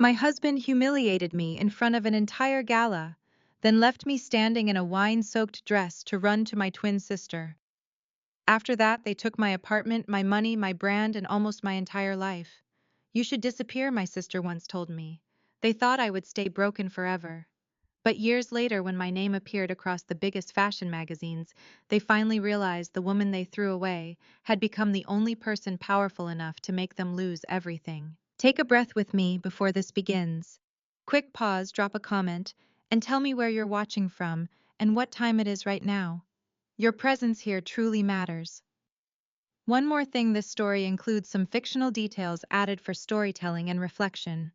My husband humiliated me in front of an entire gala, then left me standing in a wine-soaked dress to run to my twin sister. After that, they took my apartment, my money, my brand, and almost my entire life. You should disappear, my sister once told me. They thought I would stay broken forever. But years later, when my name appeared across the biggest fashion magazines, they finally realized the woman they threw away had become the only person powerful enough to make them lose everything. Take a breath with me before this begins. Quick pause, drop a comment, and tell me where you're watching from and what time it is right now. Your presence here truly matters. One more thing, this story includes some fictional details added for storytelling and reflection.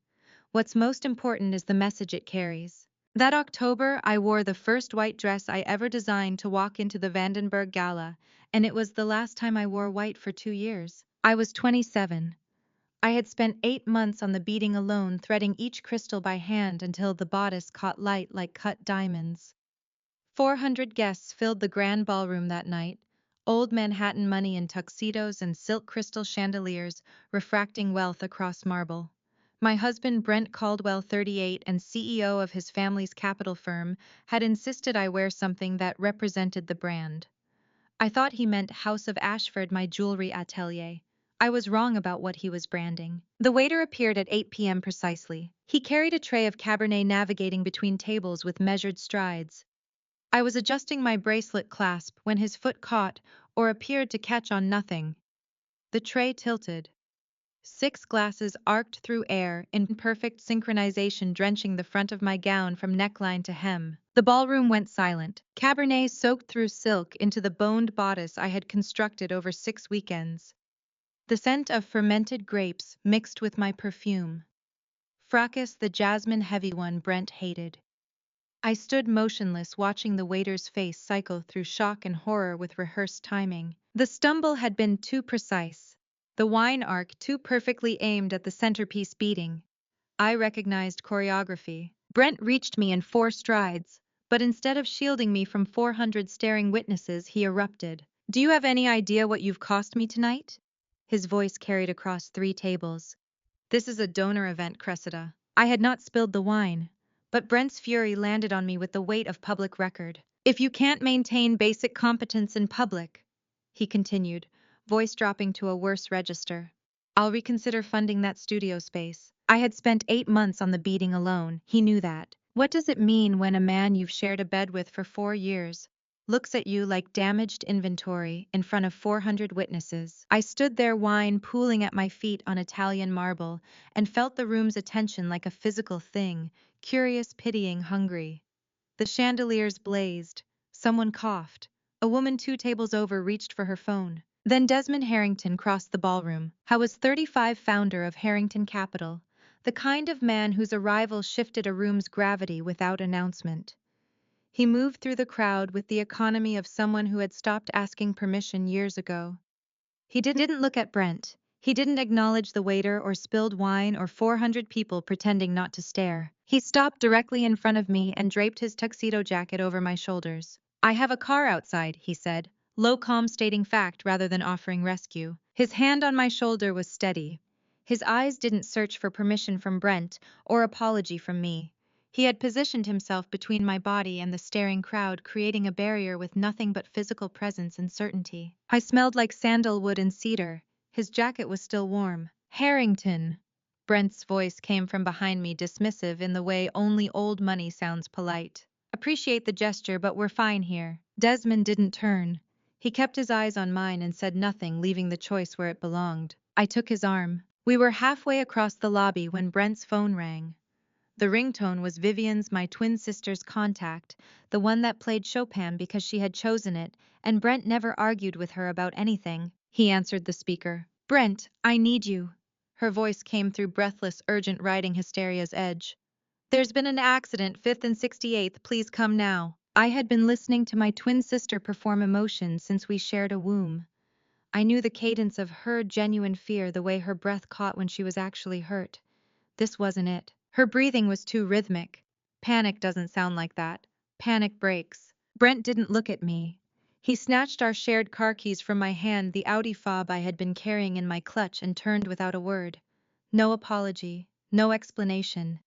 What's most important is the message it carries. That October, I wore the first white dress I ever designed to walk into the Vandenberg Gala, and it was the last time I wore white for 2 years. I was 27. I had spent 8 months on the beading alone, threading each crystal by hand until the bodice caught light like cut diamonds. 400 guests filled the grand ballroom that night, old Manhattan money in tuxedos and silk crystal chandeliers refracting wealth across marble. My husband, Brent Caldwell, 38, and CEO of his family's capital firm, had insisted I wear something that represented the brand. I thought he meant House of Ashford, my jewelry atelier. I was wrong about what he was branding. The waiter appeared at 8 p.m. precisely. He carried a tray of Cabernet, navigating between tables with measured strides. I was adjusting my bracelet clasp when his foot caught, or appeared to catch, on nothing. The tray tilted. 6 glasses arced through air in perfect synchronization, drenching the front of my gown from neckline to hem. The ballroom went silent. Cabernet soaked through silk into the boned bodice I had constructed over 6 weekends. The scent of fermented grapes mixed with my perfume. Fracas, the jasmine heavy one Brent hated. I stood motionless, watching the waiter's face cycle through shock and horror with rehearsed timing. The stumble had been too precise. The wine arc too perfectly aimed at the centerpiece beating. I recognized choreography. Brent reached me in 4 strides, but instead of shielding me from 400 staring witnesses, he erupted. Do you have any idea what you've cost me tonight? His voice carried across 3 tables. This is a donor event, Cressida. I had not spilled the wine, but Brent's fury landed on me with the weight of public record. If you can't maintain basic competence in public, he continued, voice dropping to a worse register, I'll reconsider funding that studio space. I had spent 8 months on the beating alone. He knew that. What does it mean when a man you've shared a bed with for 4 years looks at you like damaged inventory in front of 400 witnesses? I stood there, wine pooling at my feet on Italian marble, and felt the room's attention like a physical thing, curious, pitying, hungry. The chandeliers blazed. Someone coughed. A woman 2 tables over reached for her phone. Then Desmond Harrington crossed the ballroom. I was 35, founder of Harrington Capital, the kind of man whose arrival shifted a room's gravity without announcement. He moved through the crowd with the economy of someone who had stopped asking permission years ago. He didn't look at Brent. He didn't acknowledge the waiter or spilled wine or 400 people pretending not to stare. He stopped directly in front of me and draped his tuxedo jacket over my shoulders. I have a car outside, he said, low calm, stating fact rather than offering rescue. His hand on my shoulder was steady. His eyes didn't search for permission from Brent or apology from me. He had positioned himself between my body and the staring crowd, creating a barrier with nothing but physical presence and certainty. I smelled like sandalwood and cedar. His jacket was still warm. Harrington. Brent's voice came from behind me, dismissive in the way only old money sounds polite. Appreciate the gesture, but we're fine here. Desmond didn't turn. He kept his eyes on mine and said nothing, leaving the choice where it belonged. I took his arm. We were halfway across the lobby when Brent's phone rang. The ringtone was Vivian's, my twin sister's contact, the one that played Chopin because she had chosen it, and Brent never argued with her about anything. He answered the speaker. Brent, I need you. Her voice came through breathless, urgent, riding hysteria's edge. There's been an accident, 5th and 68th, please come now. I had been listening to my twin sister perform emotion since we shared a womb. I knew the cadence of her genuine fear, the way her breath caught when she was actually hurt. This wasn't it. Her breathing was too rhythmic. Panic doesn't sound like that. Panic breaks. Brent didn't look at me. He snatched our shared car keys from my hand, the Audi fob I had been carrying in my clutch, and turned without a word. No apology, No explanation.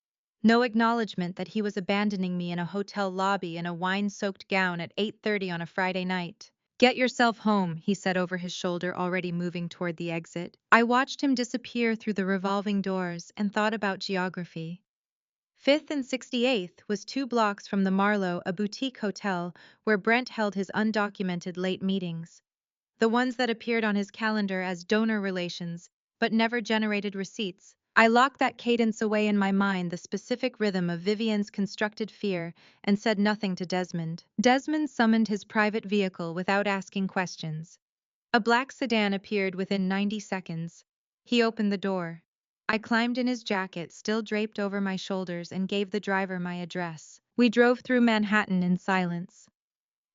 No acknowledgement that he was abandoning me in a hotel lobby in a wine-soaked gown at 8:30 on a Friday night. "Get yourself home," he said over his shoulder, already moving toward the exit. I watched him disappear through the revolving doors and thought about geography. 5th and 68th was 2 blocks from the Marlowe, a boutique hotel where Brent held his undocumented late meetings. The ones that appeared on his calendar as donor relations, but never generated receipts. I locked that cadence away in my mind, the specific rhythm of Vivian's constructed fear, and said nothing to Desmond. Desmond summoned his private vehicle without asking questions. A black sedan appeared within 90 seconds. He opened the door. I climbed in his jacket, still draped over my shoulders, and gave the driver my address. We drove through Manhattan in silence.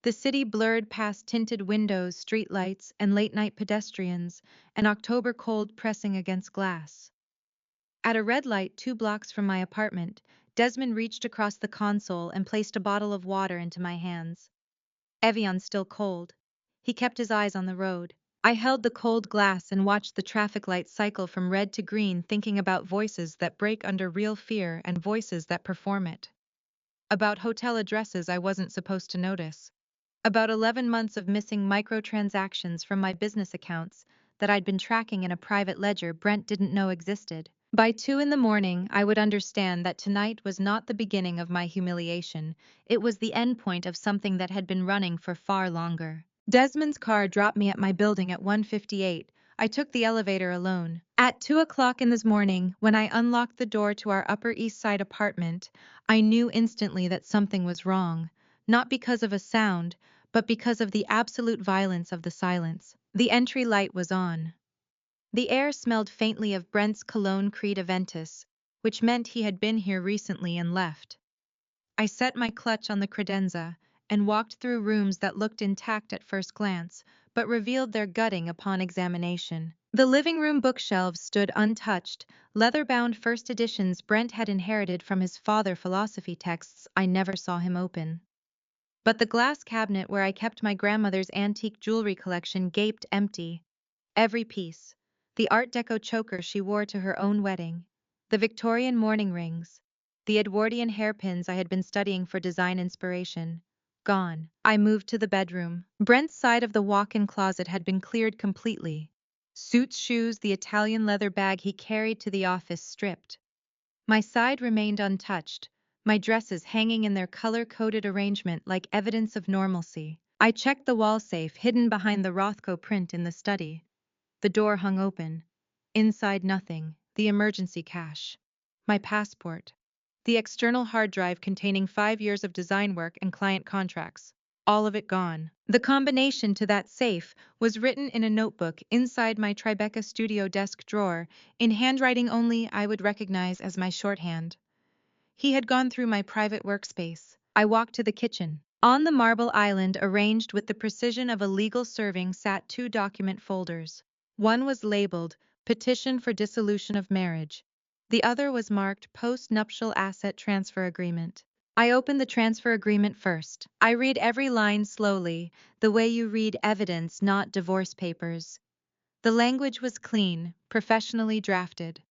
The city blurred past tinted windows, streetlights, and late-night pedestrians, an October cold pressing against glass. At a red light 2 blocks from my apartment, Desmond reached across the console and placed a bottle of water into my hands. Evian still cold. He kept his eyes on the road. I held the cold glass and watched the traffic lights cycle from red to green, thinking about voices that break under real fear and voices that perform it. About hotel addresses I wasn't supposed to notice. About 11 months of missing microtransactions from my business accounts that I'd been tracking in a private ledger Brent didn't know existed. By 2 in the morning, I would understand that tonight was not the beginning of my humiliation, it was the endpoint of something that had been running for far longer. Desmond's car dropped me at my building at 1:58. I took the elevator alone. At 2 o'clock in this morning, when I unlocked the door to our Upper East Side apartment, I knew instantly that something was wrong, not because of a sound, but because of the absolute violence of the silence. The entry light was on. The air smelled faintly of Brent's cologne Creed Aventus, which meant he had been here recently and left. I set my clutch on the credenza and walked through rooms that looked intact at first glance, but revealed their gutting upon examination. The living room bookshelves stood untouched, leather-bound first editions Brent had inherited from his father, philosophy texts I never saw him open. But the glass cabinet where I kept my grandmother's antique jewelry collection gaped empty. Every piece. The Art Deco choker she wore to her own wedding, the Victorian mourning rings, the Edwardian hairpins I had been studying for design inspiration. Gone. I moved to the bedroom. Brent's side of the walk-in closet had been cleared completely. Suits, shoes, the Italian leather bag he carried to the office stripped. My side remained untouched, my dresses hanging in their color-coded arrangement like evidence of normalcy. I checked the wall safe hidden behind the Rothko print in the study. The door hung open. Inside nothing, the emergency cache. My passport. The external hard drive containing 5 years of design work and client contracts. All of it gone. The combination to that safe was written in a notebook inside my Tribeca Studio desk drawer, in handwriting only I would recognize as my shorthand. He had gone through my private workspace. I walked to the kitchen. On the marble island, arranged with the precision of a legal serving, sat 2 document folders. One was labeled Petition for Dissolution of Marriage. The other was marked Post-Nuptial Asset Transfer Agreement. I opened the transfer agreement first. I read every line slowly, the way you read evidence, not divorce papers. The language was clean, professionally drafted.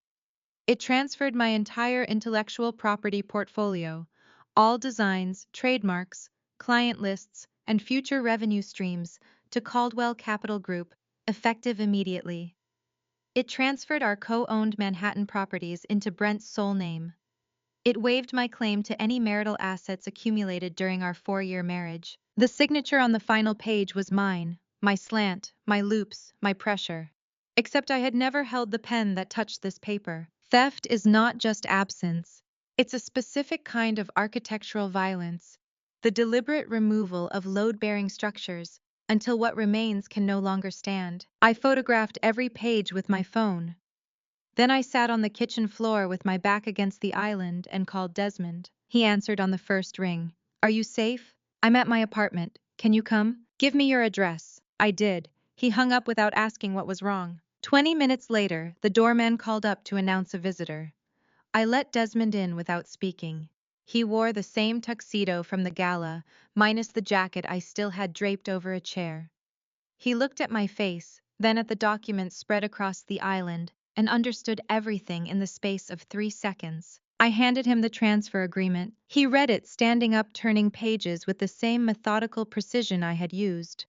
It transferred my entire intellectual property portfolio, all designs, trademarks, client lists, and future revenue streams, to Caldwell Capital Group, effective immediately. It transferred our co-owned Manhattan properties into Brent's sole name. It waived my claim to any marital assets accumulated during our 4-year marriage. The signature on the final page was mine, my slant, my loops, my pressure. Except I had never held the pen that touched this paper. Theft is not just absence. It's a specific kind of architectural violence, the deliberate removal of load-bearing structures until what remains can no longer stand. I photographed every page with my phone. Then I sat on the kitchen floor with my back against the island and called Desmond. He answered on the first ring. "Are you safe? I'm at my apartment. Can you come? Give me your address." I did. He hung up without asking what was wrong. 20 minutes later, the doorman called up to announce a visitor. I let Desmond in without speaking. He wore the same tuxedo from the gala, minus the jacket I still had draped over a chair. He looked at my face, then at the documents spread across the island, and understood everything in the space of 3 seconds. I handed him the transfer agreement. He read it standing up, turning pages with the same methodical precision I had used.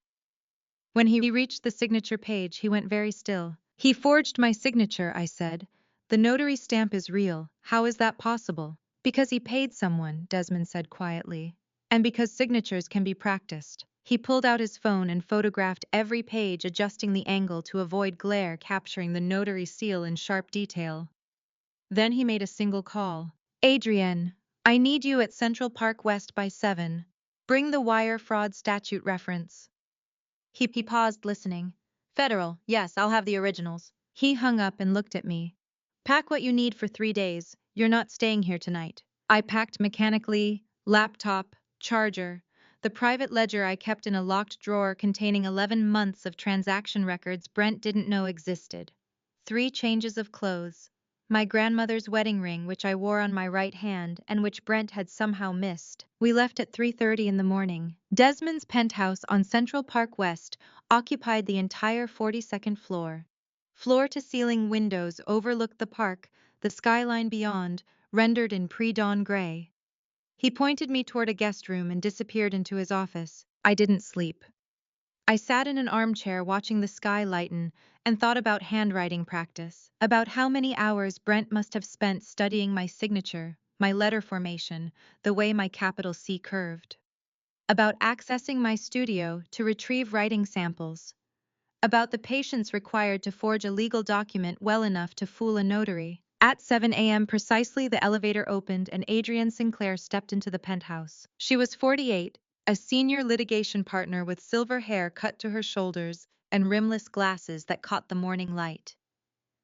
When he reached the signature page, he went very still. "He forged my signature," I said. "The notary stamp is real. How is that possible?" "Because he paid someone," Desmond said quietly. "And because signatures can be practiced." He pulled out his phone and photographed every page, adjusting the angle to avoid glare, capturing the notary seal in sharp detail. Then he made a single call. "Adrienne, I need you at Central Park West by 7. Bring the wire fraud statute reference." He paused, listening. "Federal, yes, I'll have the originals." He hung up and looked at me. "Pack what you need for 3 days. You're not staying here tonight." I packed mechanically, laptop, charger, the private ledger I kept in a locked drawer containing 11 months of transaction records Brent didn't know existed. 3 changes of clothes. My grandmother's wedding ring, which I wore on my right hand and which Brent had somehow missed. We left at 3:30 in the morning. Desmond's penthouse on Central Park West occupied the entire 42nd floor. Floor-to-ceiling windows overlooked the park, the skyline beyond, rendered in pre-dawn gray. He pointed me toward a guest room and disappeared into his office. I didn't sleep. I sat in an armchair watching the sky lighten and thought about handwriting practice, about how many hours Brent must have spent studying my signature, my letter formation, the way my capital C curved, about accessing my studio to retrieve writing samples, about the patience required to forge a legal document well enough to fool a notary. At 7 a.m. precisely, the elevator opened and Adrienne Sinclair stepped into the penthouse. She was 48, a senior litigation partner with silver hair cut to her shoulders and rimless glasses that caught the morning light.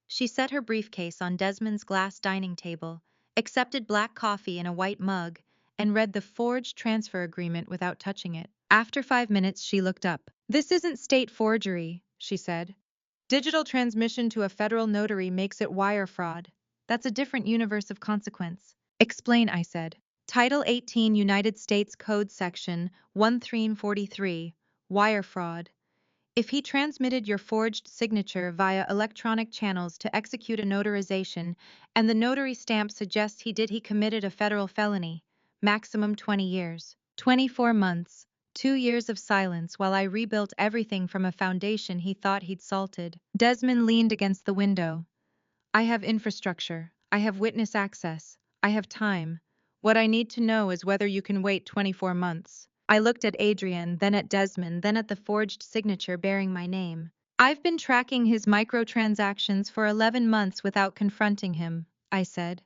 She set her briefcase on Desmond's glass dining table, accepted black coffee in a white mug, and read the forged transfer agreement without touching it. After 5 minutes, she looked up. "This isn't state forgery," she said. "Digital transmission to a federal notary makes it wire fraud. That's a different universe of consequence." "Explain," I said. "Title 18 United States Code Section 1343, wire fraud. If he transmitted your forged signature via electronic channels to execute a notarization, and the notary stamp suggests he committed a federal felony, maximum 20 years. 24 months, 2 years of silence while I rebuilt everything from a foundation he thought he'd salted." Desmond leaned against the window. "I have infrastructure. I have witness access. I have time. What I need to know is whether you can wait 24 months. I looked at Adrienne, then at Desmond, then at the forged signature bearing my name. "I've been tracking his microtransactions for 11 months without confronting him," I said.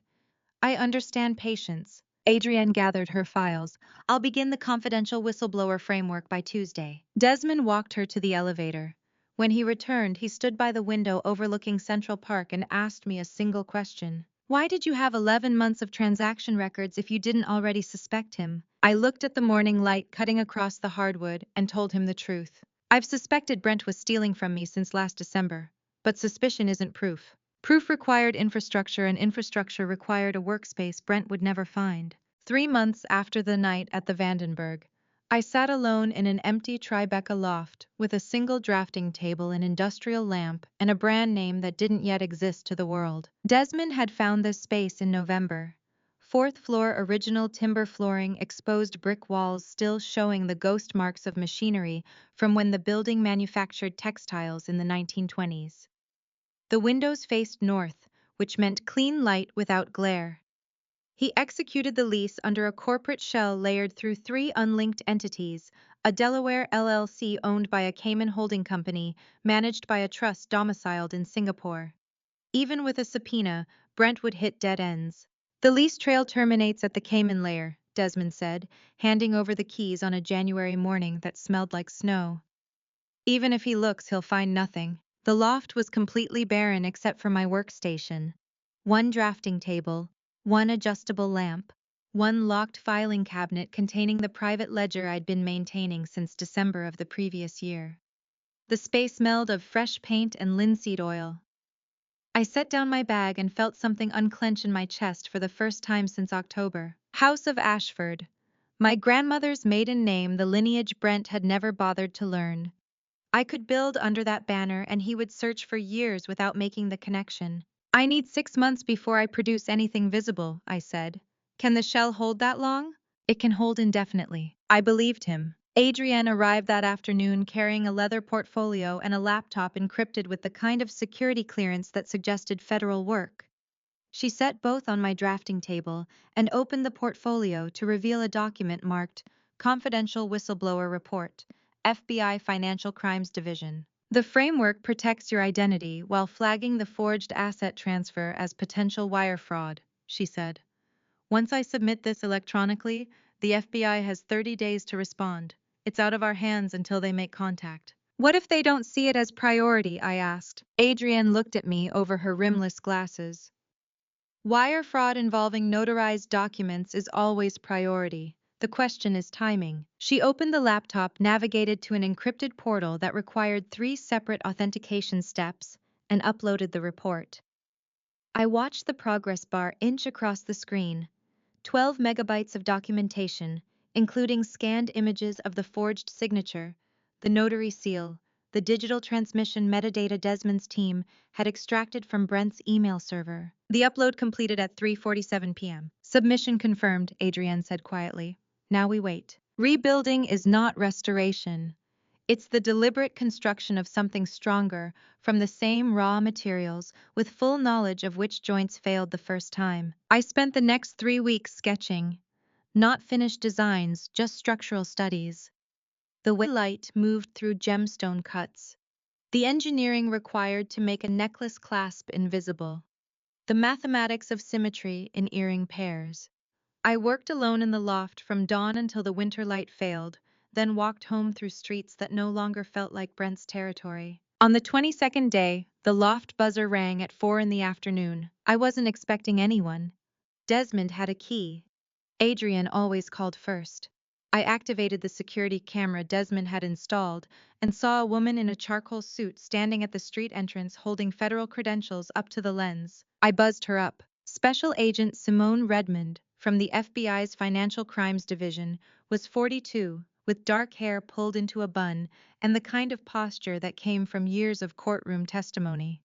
"I understand patience." Adrienne gathered her files. "I'll begin the confidential whistleblower framework by Tuesday." Desmond walked her to the elevator. When he returned, he stood by the window overlooking Central Park and asked me a single question. "Why did you have 11 months of transaction records if you didn't already suspect him?" I looked at the morning light cutting across the hardwood and told him the truth. "I've suspected Brent was stealing from me since last December, but suspicion isn't proof. Proof required infrastructure, and infrastructure required a workspace Brent would never find." 3 months after the night at the Vandenberg, I sat alone in an empty Tribeca loft with a single drafting table, an industrial lamp, and a brand name that didn't yet exist to the world. Desmond had found this space in November. 4th floor, original timber flooring, exposed brick walls still showing the ghost marks of machinery from when the building manufactured textiles in the 1920s. The windows faced north, which meant clean light without glare. He executed the lease under a corporate shell layered through 3 unlinked entities, a Delaware LLC owned by a Cayman holding company, managed by a trust domiciled in Singapore. Even with a subpoena, Brent would hit dead ends. "The lease trail terminates at the Cayman layer," Desmond said, handing over the keys on a January morning that smelled like snow. "Even if he looks, he'll find nothing." The loft was completely barren except for my workstation. 1 drafting table, 1 adjustable lamp, 1 locked filing cabinet containing the private ledger I'd been maintaining since December of the previous year. The space smelled of fresh paint and linseed oil. I set down my bag and felt something unclench in my chest for the first time since October. House of Ashford. My grandmother's maiden name, the lineage Brent had never bothered to learn. I could build under that banner and he would search for years without making the connection. I need 6 months before I produce anything visible, I said. Can the shell hold that long? It can hold indefinitely. I believed him. Adrienne arrived that afternoon carrying a leather portfolio and a laptop encrypted with the kind of security clearance that suggested federal work. She set both on my drafting table and opened the portfolio to reveal a document marked Confidential Whistleblower Report, FBI Financial Crimes Division. The framework protects your identity while flagging the forged asset transfer as potential wire fraud, she said. Once I submit this electronically, the FBI has 30 days to respond. It's out of our hands until they make contact. What if they don't see it as priority? I asked. Adrienne looked at me over her rimless glasses. Wire fraud involving notarized documents is always priority. The question is timing. She opened the laptop, navigated to an encrypted portal that required 3 separate authentication steps, and uploaded the report. I watched the progress bar inch across the screen. 12 megabytes of documentation, including scanned images of the forged signature, the notary seal, the digital transmission metadata Desmond's team had extracted from Brent's email server. The upload completed at 3:47 p.m. Submission confirmed, Adrienne said quietly. Now we wait. Rebuilding is not restoration. It's the deliberate construction of something stronger from the same raw materials with full knowledge of which joints failed the first time. I spent the next 3 weeks sketching. Not finished designs, just structural studies. The way light moved through gemstone cuts. The engineering required to make a necklace clasp invisible. The mathematics of symmetry in earring pairs. I worked alone in the loft from dawn until the winter light failed, then walked home through streets that no longer felt like Brent's territory. On the 22nd day, the loft buzzer rang at 4 in the afternoon. I wasn't expecting anyone. Desmond had a key. Adrienne always called first. I activated the security camera Desmond had installed and saw a woman in a charcoal suit standing at the street entrance holding federal credentials up to the lens. I buzzed her up. Special Agent Simone Redmond, from the FBI's Financial Crimes Division, was 42, with dark hair pulled into a bun and the kind of posture that came from years of courtroom testimony.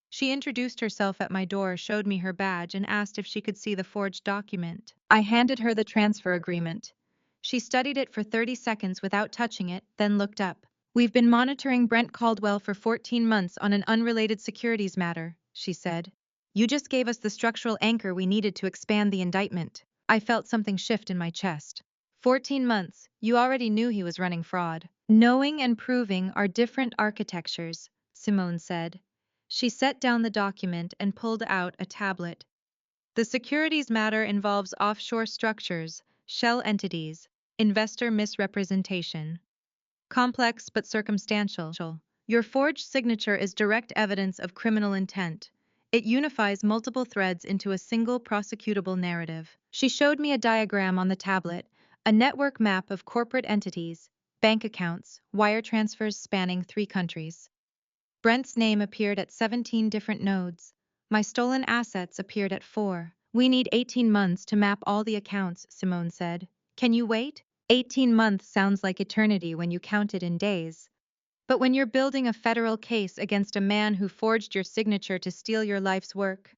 She introduced herself at my door, showed me her badge, and asked if she could see the forged document. I handed her the transfer agreement. She studied it for 30 seconds without touching it, then looked up. We've been monitoring Brent Caldwell for 14 months on an unrelated securities matter, she said. You just gave us the structural anchor we needed to expand the indictment. I felt something shift in my chest. 14 months, you already knew he was running fraud. Knowing and proving are different architectures, Simone said. She set down the document and pulled out a tablet. The securities matter involves offshore structures, shell entities, investor misrepresentation. Complex but circumstantial. Your forged signature is direct evidence of criminal intent. It unifies multiple threads into a single prosecutable narrative. She showed me a diagram on the tablet, a network map of corporate entities, bank accounts, wire transfers spanning 3 countries. Brent's name appeared at 17 different nodes. My stolen assets appeared at 4. We need 18 months to map all the accounts, Simone said. Can you wait? 18 months sounds like eternity when you count it in days. But when you're building a federal case against a man who forged your signature to steal your life's work,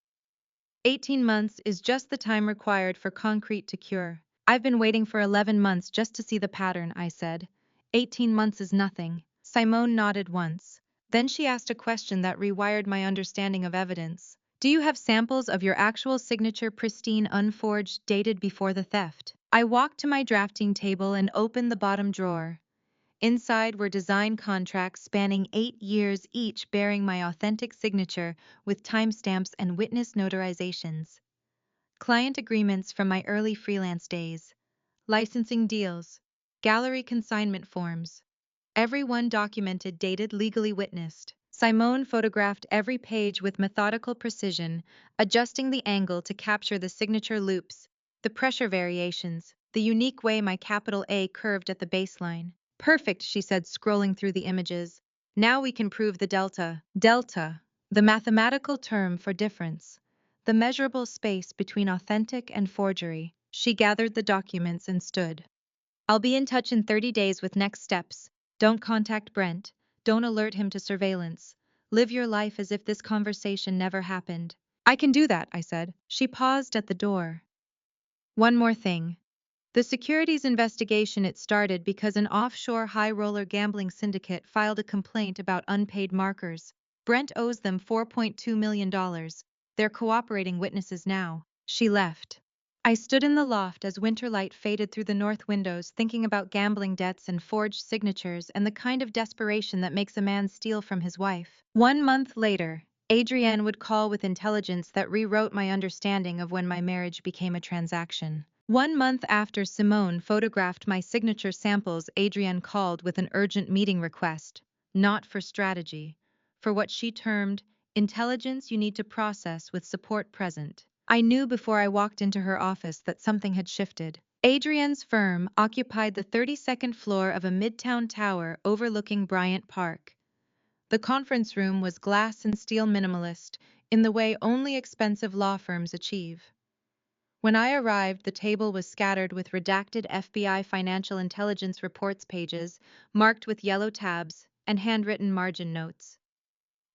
18 months is just the time required for concrete to cure. I've been waiting for 11 months just to see the pattern, I said. 18 months is nothing. Simone nodded once. Then she asked a question that rewired my understanding of evidence. Do you have samples of your actual signature, pristine, unforged, dated before the theft? I walked to my drafting table and opened the bottom drawer. Inside were design contracts spanning 8 years each, bearing my authentic signature with timestamps and witness notarizations. Client agreements from my early freelance days. Licensing deals. Gallery consignment forms. Every one documented, dated, legally witnessed. Simone photographed every page with methodical precision, adjusting the angle to capture the signature loops, the pressure variations, the unique way my capital A curved at the baseline. Perfect, she said, scrolling through the images. Now we can prove the delta. Delta, the mathematical term for difference. The measurable space between authentic and forgery. She gathered the documents and stood. I'll be in touch in 30 days with next steps. Don't contact Brent. Don't alert him to surveillance. Live your life as if this conversation never happened. I can do that, I said. She paused at the door. One more thing. The securities investigation it started because an offshore high-roller gambling syndicate filed a complaint about unpaid markers. Brent owes them $4.2 million. They're cooperating witnesses now. She left. I stood in the loft as winter light faded through the north windows, thinking about gambling debts and forged signatures and the kind of desperation that makes a man steal from his wife. 1 month later, Adrienne would call with intelligence that rewrote my understanding of when my marriage became a transaction. 1 month after Simone photographed my signature samples, Adrienne called with an urgent meeting request, not for strategy, for what she termed intelligence you need to process with support present. I knew before I walked into her office that something had shifted. Adrienne's firm occupied the 32nd floor of a midtown tower overlooking Bryant Park. The conference room was glass and steel minimalist, in the way only expensive law firms achieve. When I arrived, the table was scattered with redacted FBI financial intelligence reports pages, marked with yellow tabs, and handwritten margin notes.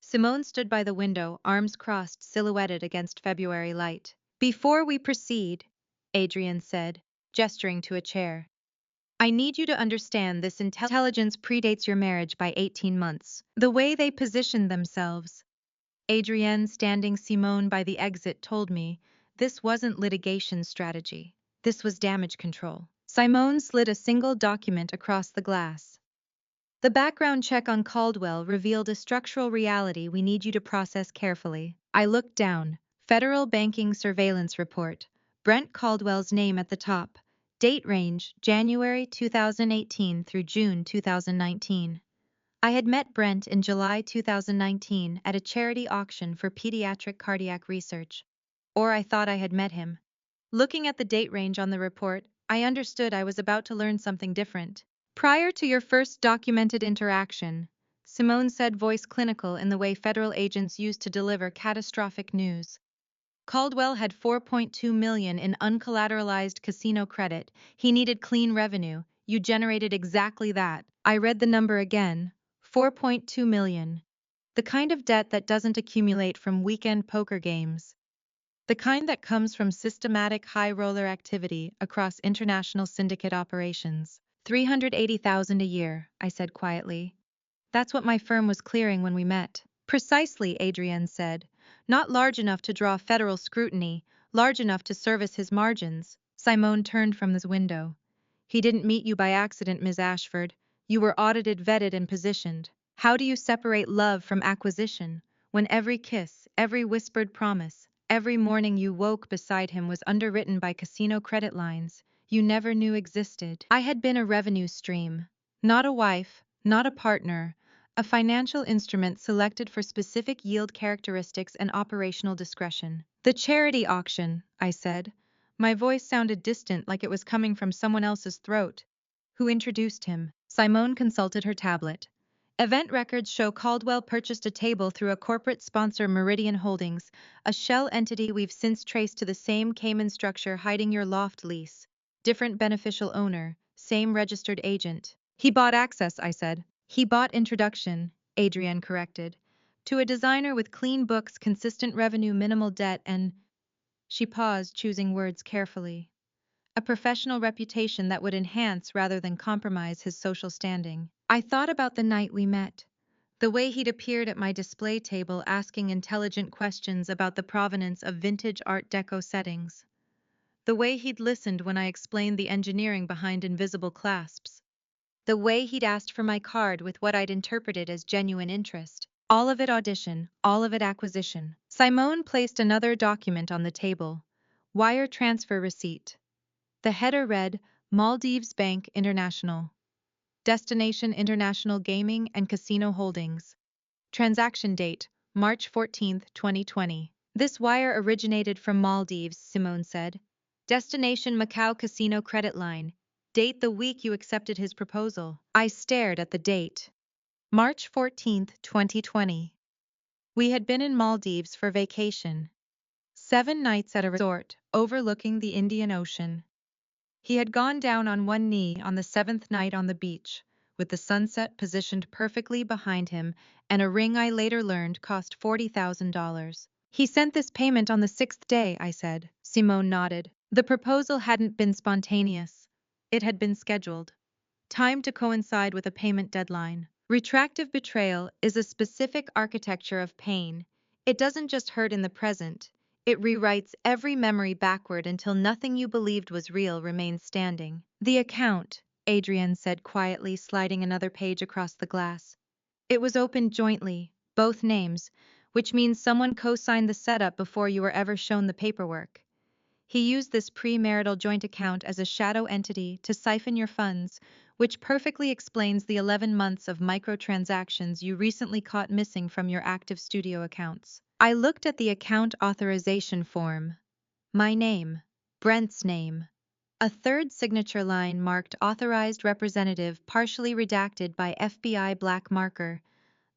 Simone stood by the window, arms crossed, silhouetted against February light. Before we proceed, Adrienne said, gesturing to a chair, I need you to understand this intelligence predates your marriage by 18 months. The way they positioned themselves. Adrienne, standing Simone by the exit, told me this wasn't litigation strategy. This was damage control. Simone slid a single document across the glass. The background check on Caldwell revealed a structural reality we need you to process carefully. I looked down. Federal Banking Surveillance Report. Brent Caldwell's name at the top. Date range, January 2018 through June 2019. I had met Brent in July 2019 at a charity auction for pediatric cardiac research. Or I thought I had met him. Looking at the date range on the report, I understood I was about to learn something different. Prior to your first documented interaction, Simone said, voice clinical in the way federal agents use to deliver catastrophic news. Caldwell had $4.2 million in uncollateralized casino credit. He needed clean revenue. You generated exactly that. I read the number again. $4.2 million. The kind of debt that doesn't accumulate from weekend poker games. The kind that comes from systematic high-roller activity across international syndicate operations. $380,000 a year, I said quietly. That's what my firm was clearing when we met. Precisely, Adrienne said. Not large enough to draw federal scrutiny, large enough to service his margins. Simone turned from his window. He didn't meet you by accident, Ms. Ashford. You were audited, vetted, and positioned. How do you separate love from acquisition, when every kiss, every whispered promise, every morning you woke beside him was underwritten by casino credit lines you never knew existed? I had been a revenue stream, not a wife, not a partner, a financial instrument selected for specific yield characteristics and operational discretion. The charity auction, I said. My voice sounded distant, like it was coming from someone else's throat. Who introduced him? Simone consulted her tablet. Event records show Caldwell purchased a table through a corporate sponsor, Meridian Holdings, a shell entity we've since traced to the same Cayman structure hiding your loft lease. Different beneficial owner, same registered agent. He bought access, I said. He bought introduction, Adrienne corrected, to a designer with clean books, consistent revenue, minimal debt, and... She paused, choosing words carefully. A professional reputation that would enhance rather than compromise his social standing. I thought about the night we met. The way he'd appeared at my display table asking intelligent questions about the provenance of vintage Art Deco settings. The way he'd listened when I explained the engineering behind invisible clasps. The way he'd asked for my card with what I'd interpreted as genuine interest. All of it audition, all of it acquisition. Simone placed another document on the table. Wire transfer receipt. The header read, Maldives Bank International. Destination International Gaming and Casino Holdings. Transaction date, March 14, 2020. This wire originated from Maldives, Simone said. Destination Macau Casino Credit Line. Date the week you accepted his proposal. I stared at the date. March 14, 2020. We had been in Maldives for vacation. 7 nights at a resort overlooking the Indian Ocean. He had gone down on one knee on the 7th night on the beach, with the sunset positioned perfectly behind him and a ring I later learned cost $40,000. He sent this payment on the 6th day, I said. Simone nodded. The proposal hadn't been spontaneous. It had been scheduled. Timed to coincide with a payment deadline. Retractive betrayal is a specific architecture of pain. It doesn't just hurt in the present, it rewrites every memory backward until nothing you believed was real remains standing. The account, Adrienne said quietly, sliding another page across the glass. It was opened jointly, both names, which means someone co-signed the setup before you were ever shown the paperwork. He used this premarital joint account as a shadow entity to siphon your funds, which perfectly explains the 11 months of microtransactions you recently caught missing from your active studio accounts. I looked at the account authorization form. My name, Brent's name. A third signature line marked Authorized Representative, partially redacted by FBI black marker.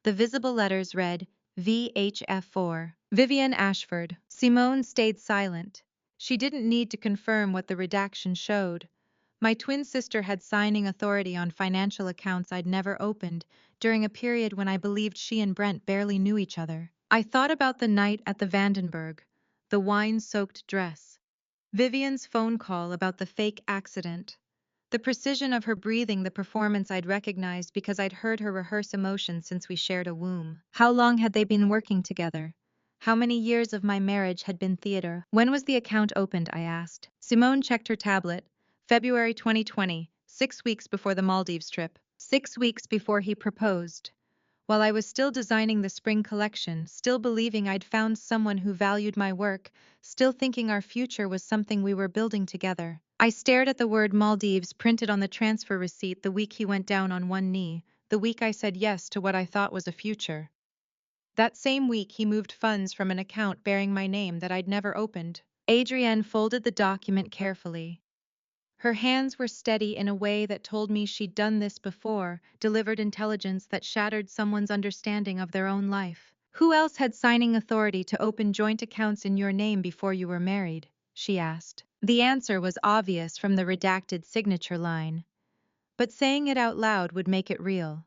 The visible letters read, VHF4. Vivian Ashford. Simone stayed silent. She didn't need to confirm what the redaction showed. My twin sister had signing authority on financial accounts I'd never opened during a period when I believed she and Brent barely knew each other. I thought about the night at the Vandenberg, the wine-soaked dress, Vivian's phone call about the fake accident, the precision of her breathing, the performance I'd recognized because I'd heard her rehearse emotion since we shared a womb. How long had they been working together? How many years of my marriage had been theater? When was the account opened, I asked. Simone checked her tablet. February 2020, 6 weeks before the Maldives trip. 6 weeks before he proposed. While I was still designing the spring collection, still believing I'd found someone who valued my work, still thinking our future was something we were building together. I stared at the word Maldives printed on the transfer receipt the week he went down on one knee, the week I said yes to what I thought was a future. That same week he moved funds from an account bearing my name that I'd never opened. Adrienne folded the document carefully. Her hands were steady in a way that told me she'd done this before, delivered intelligence that shattered someone's understanding of their own life. Who else had signing authority to open joint accounts in your name before you were married? She asked. The answer was obvious from the redacted signature line. But saying it out loud would make it real.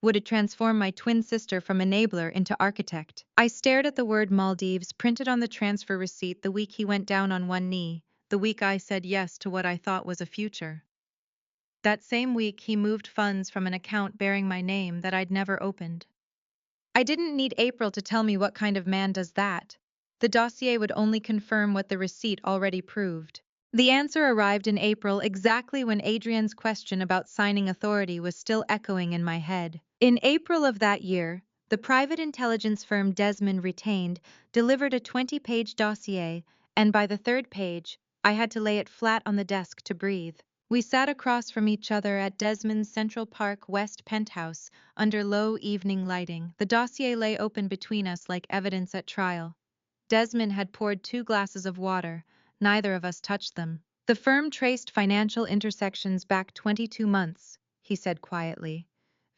Would it transform my twin sister from enabler into architect? I stared at the word Maldives printed on the transfer receipt the week he went down on one knee, the week I said yes to what I thought was a future. That same week he moved funds from an account bearing my name that I'd never opened. I didn't need April to tell me what kind of man does that. The dossier would only confirm what the receipt already proved. The answer arrived in April, exactly when Adrienne's question about signing authority was still echoing in my head. In April of that year, the private intelligence firm Desmond retained delivered a 20-page dossier, and by the third page, I had to lay it flat on the desk to breathe. We sat across from each other at Desmond's Central Park West penthouse, under low evening lighting. The dossier lay open between us like evidence at trial. Desmond had poured 2 glasses of water. Neither of us touched them. The firm traced financial intersections back 22 months, he said quietly.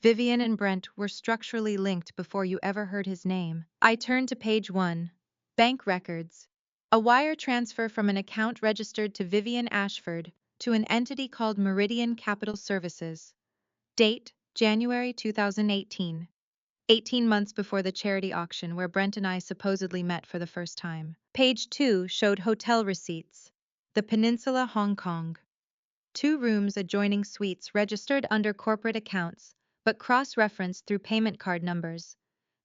Vivian and Brent were structurally linked before you ever heard his name. I turned to page 1. Bank records. A wire transfer from an account registered to Vivian Ashford to an entity called Meridian Capital Services. Date, January 2018. 18 months before the charity auction where Brent and I supposedly met for the first time. Page 2 showed hotel receipts. The Peninsula, Hong Kong. 2 rooms adjoining suites registered under corporate accounts, but cross-referenced through payment card numbers.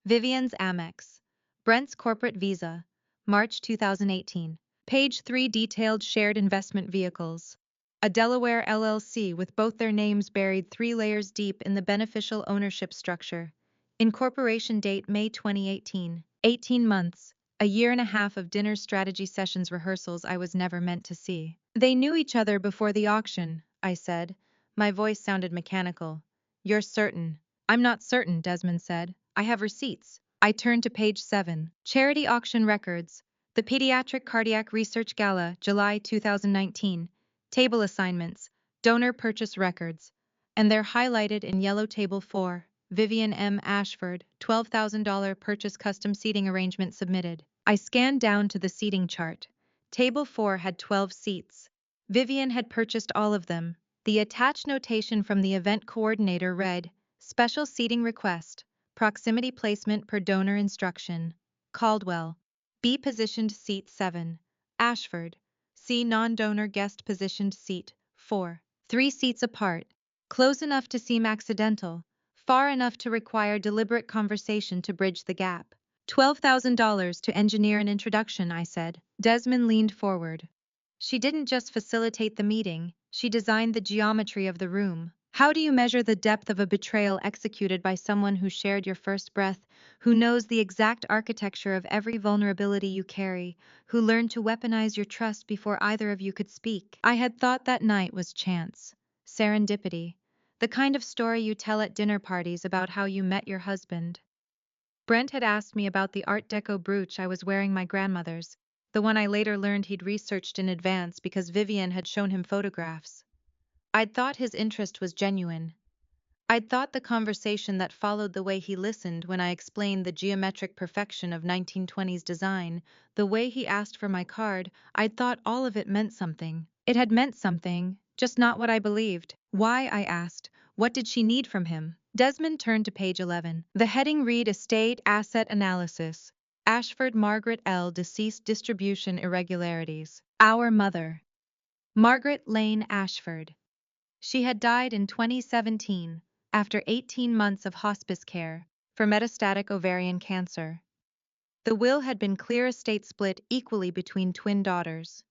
Vivian's Amex. Brent's corporate Visa. March 2018. Page 3 detailed shared investment vehicles. A Delaware LLC with both their names buried 3 layers deep in the beneficial ownership structure. Incorporation date May 2018. 18 months. A year and a half of dinner strategy sessions rehearsals I was never meant to see. They knew each other before the auction, I said. My voice sounded mechanical. You're certain? I'm not certain, Desmond said. I have receipts. I turned to page 7. Charity auction records. The Pediatric Cardiac Research Gala, July 2019. Table assignments. Donor purchase records. And they're highlighted in yellow table 4. Vivian M. Ashford, $12,000 purchase custom seating arrangement submitted. I scanned down to the seating chart. Table 4 had 12 seats. Vivian had purchased all of them. The attached notation from the event coordinator read, Special seating request, proximity placement per donor instruction. Caldwell. B positioned seat 7. Ashford. C non-donor guest positioned seat 4. 3 seats apart. Close enough to seem accidental, far enough to require deliberate conversation to bridge the gap. $12,000 to engineer an introduction, I said. Desmond leaned forward. She didn't just facilitate the meeting, she designed the geometry of the room. How do you measure the depth of a betrayal executed by someone who shared your first breath, who knows the exact architecture of every vulnerability you carry, who learned to weaponize your trust before either of you could speak? I had thought that night was chance, serendipity, the kind of story you tell at dinner parties about how you met your husband. Brent had asked me about the Art Deco brooch I was wearing, my grandmother's, the one I later learned he'd researched in advance because Vivian had shown him photographs. I'd thought his interest was genuine. I'd thought the conversation that followed, the way he listened when I explained the geometric perfection of 1920s design, the way he asked for my card, I'd thought all of it meant something. It had meant something, just not what I believed. Why, I asked, what did she need from him? Desmond turned to page 11. The heading read Estate Asset Analysis. Ashford Margaret L. Deceased Distribution Irregularities. Our mother. Margaret Lane Ashford. She had died in 2017, after 18 months of hospice care, for metastatic ovarian cancer. The will had been clear, estate split equally between twin daughters.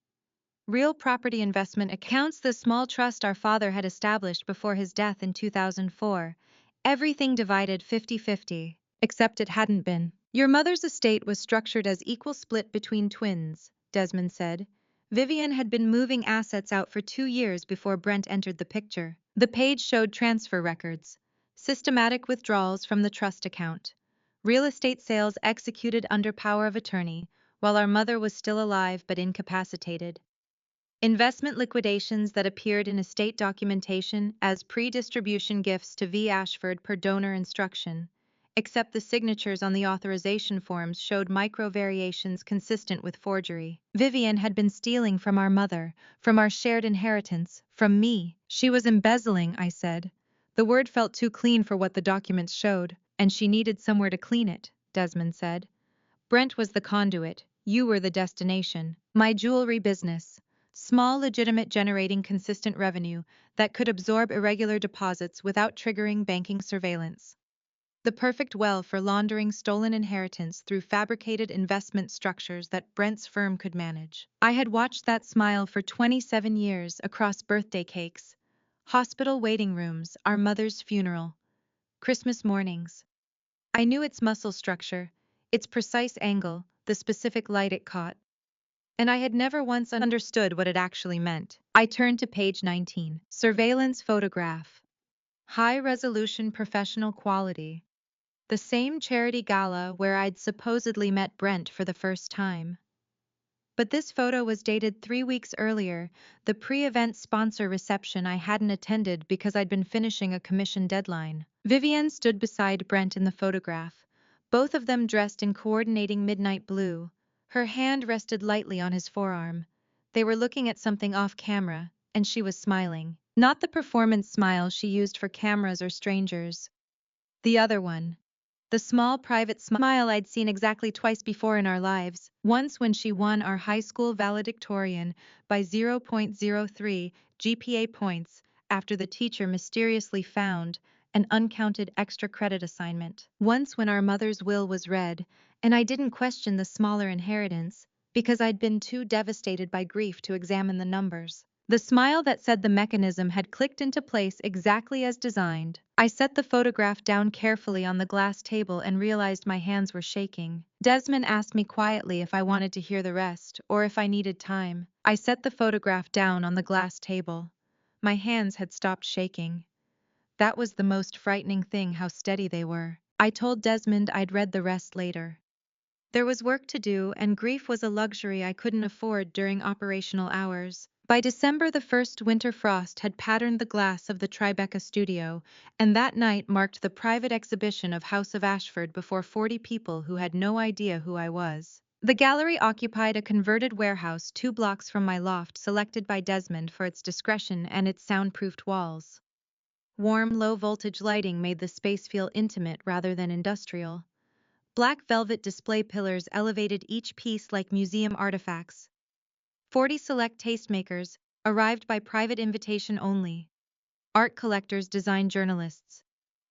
Real property investment accounts, the small trust our father had established before his death in 2004. Everything divided 50-50, except it hadn't been. Your mother's estate was structured as equal split between twins, Desmond said. Vivian had been moving assets out for 2 years before Brent entered the picture. The page showed transfer records, systematic withdrawals from the trust account, real estate sales executed under power of attorney, while our mother was still alive but incapacitated. Investment liquidations that appeared in estate documentation as pre-distribution gifts to V. Ashford per donor instruction, except the signatures on the authorization forms showed micro-variations consistent with forgery. Vivian had been stealing from our mother, from our shared inheritance, from me. She was embezzling, I said. The word felt too clean for what the documents showed, and she needed somewhere to clean it, Desmond said. Brent was the conduit, you were the destination. My jewelry business. Small, legitimate, generating consistent revenue that could absorb irregular deposits without triggering banking surveillance. The perfect well for laundering stolen inheritance through fabricated investment structures that Brent's firm could manage. I had watched that smile for 27 years across birthday cakes, hospital waiting rooms, our mother's funeral, Christmas mornings. I knew its muscle structure, its precise angle, the specific light it caught. And I had never once understood what it actually meant. I turned to page 19. Surveillance photograph. High-resolution professional quality. The same charity gala where I'd supposedly met Brent for the first time. But this photo was dated 3 weeks earlier, the pre-event sponsor reception I hadn't attended because I'd been finishing a commission deadline. Vivian stood beside Brent in the photograph, both of them dressed in coordinating midnight blue. Her hand rested lightly on his forearm. They were looking at something off camera, and she was smiling. Not the performance smile she used for cameras or strangers. The other one. The small private smile I'd seen exactly twice before in our lives, once when she won our high school valedictorian by 0.03 GPA points after the teacher mysteriously found an uncounted extra credit assignment. Once when our mother's will was read, and I didn't question the smaller inheritance because I'd been too devastated by grief to examine the numbers. The smile that said the mechanism had clicked into place exactly as designed. I set the photograph down carefully on the glass table and realized my hands were shaking. Desmond asked me quietly if I wanted to hear the rest, or if I needed time. I set the photograph down on the glass table. My hands had stopped shaking. That was the most frightening thing, how steady they were. I told Desmond I'd read the rest later. There was work to do, and grief was a luxury I couldn't afford during operational hours. By December, the first winter frost had patterned the glass of the Tribeca studio, and that night marked the private exhibition of House of Ashford before 40 people who had no idea who I was. The gallery occupied a converted warehouse 2 blocks from my loft, selected by Desmond for its discretion and its soundproofed walls. Warm, low-voltage lighting made the space feel intimate rather than industrial. Black velvet display pillars elevated each piece like museum artifacts. 40 select tastemakers, arrived by private invitation only. Art collectors, design journalists.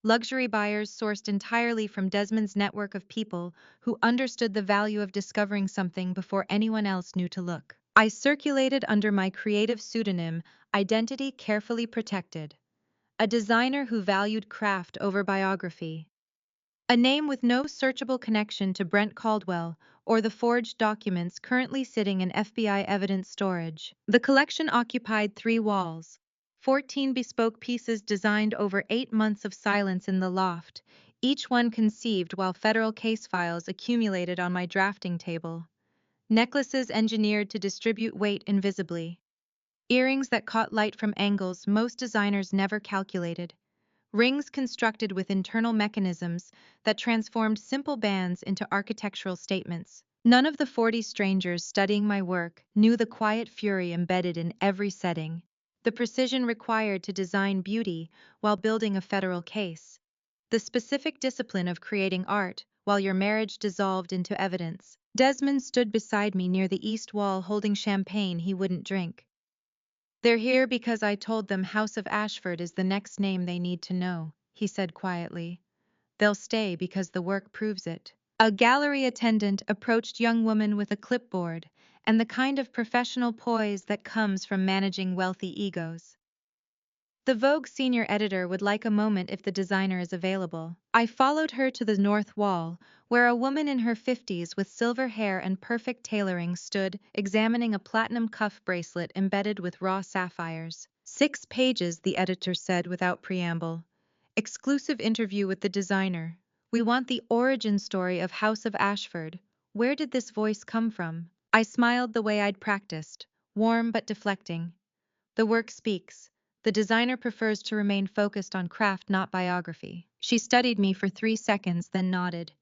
Luxury buyers sourced entirely from Desmond's network of people who understood the value of discovering something before anyone else knew to look. I circulated under my creative pseudonym, identity carefully protected. A designer who valued craft over biography. A name with no searchable connection to Brent Caldwell or the forged documents currently sitting in FBI evidence storage. The collection occupied 3 walls. 14 bespoke pieces designed over 8 months of silence in the loft, each one conceived while federal case files accumulated on my drafting table. Necklaces engineered to distribute weight invisibly. Earrings that caught light from angles most designers never calculated. Rings constructed with internal mechanisms that transformed simple bands into architectural statements. None of the 40 strangers studying my work knew the quiet fury embedded in every setting, the precision required to design beauty while building a federal case, the specific discipline of creating art while your marriage dissolved into evidence. Desmond stood beside me near the east wall holding champagne he wouldn't drink. "They're here because I told them House of Ashford is the next name they need to know," he said quietly. "They'll stay because the work proves it." A gallery attendant approached young woman with a clipboard and the kind of professional poise that comes from managing wealthy egos. "The Vogue senior editor would like a moment if the designer is available." I followed her to the north wall, where a woman in her 50s with silver hair and perfect tailoring stood, examining a platinum cuff bracelet embedded with raw sapphires. 6 pages, the editor said without preamble. "Exclusive interview with the designer. We want the origin story of House of Ashford. Where did this voice come from?" I smiled the way I'd practiced, warm but deflecting. "The work speaks. The designer prefers to remain focused on craft, not biography." She studied me for 3 seconds, then nodded.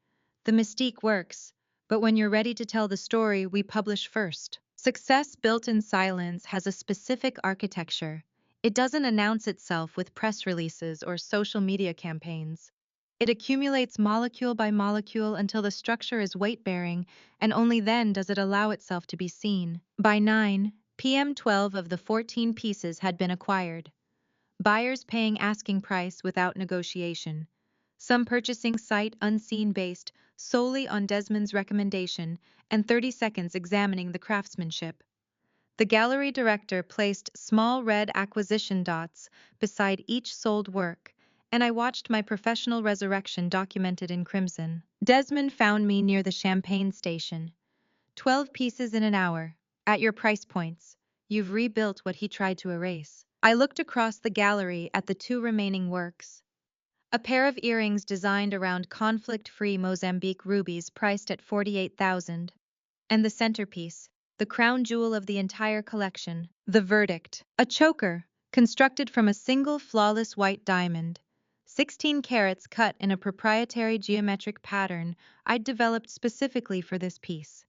"The mystique works, but when you're ready to tell the story, we publish first." Success built in silence has a specific architecture. It doesn't announce itself with press releases or social media campaigns. It accumulates molecule by molecule until the structure is weight-bearing, and only then does it allow itself to be seen. By 9 p.m., 12 of the 14 pieces had been acquired. Buyers paying asking price without negotiation. Some purchasing sight unseen based solely on Desmond's recommendation, and 30 seconds examining the craftsmanship. The gallery director placed small red acquisition dots beside each sold work, and I watched my professional resurrection documented in crimson. Desmond found me near the champagne station. 12 pieces in an hour. At your price points, you've rebuilt what he tried to erase. I looked across the gallery at the 2 remaining works. A pair of earrings designed around conflict-free Mozambique rubies priced at 48,000. And the centerpiece, the crown jewel of the entire collection, the verdict. A choker, constructed from a single flawless white diamond. 16 carats cut in a proprietary geometric pattern I'd developed specifically for this piece.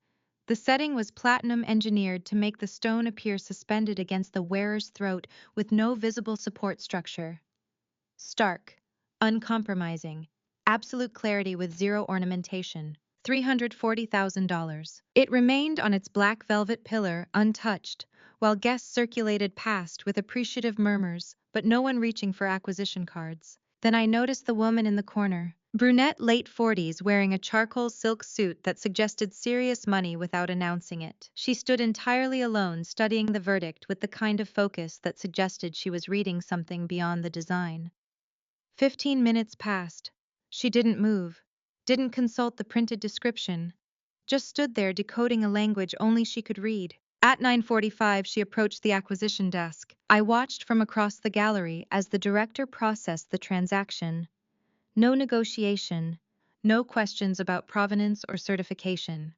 The setting was platinum engineered to make the stone appear suspended against the wearer's throat with no visible support structure. Stark, uncompromising, absolute clarity with zero ornamentation. $340,000. It remained on its black velvet pillar, untouched, while guests circulated past with appreciative murmurs, but no one reaching for acquisition cards. Then I noticed the woman in the corner. Brunette, late 40s, wearing a charcoal silk suit that suggested serious money without announcing it. She stood entirely alone, studying the verdict with the kind of focus that suggested she was reading something beyond the design. 15 minutes passed. She didn't move, didn't consult the printed description, just stood there decoding a language only she could read. At 9:45, she approached the acquisition desk. I watched from across the gallery as the director processed the transaction. No negotiation, no questions about provenance or certification.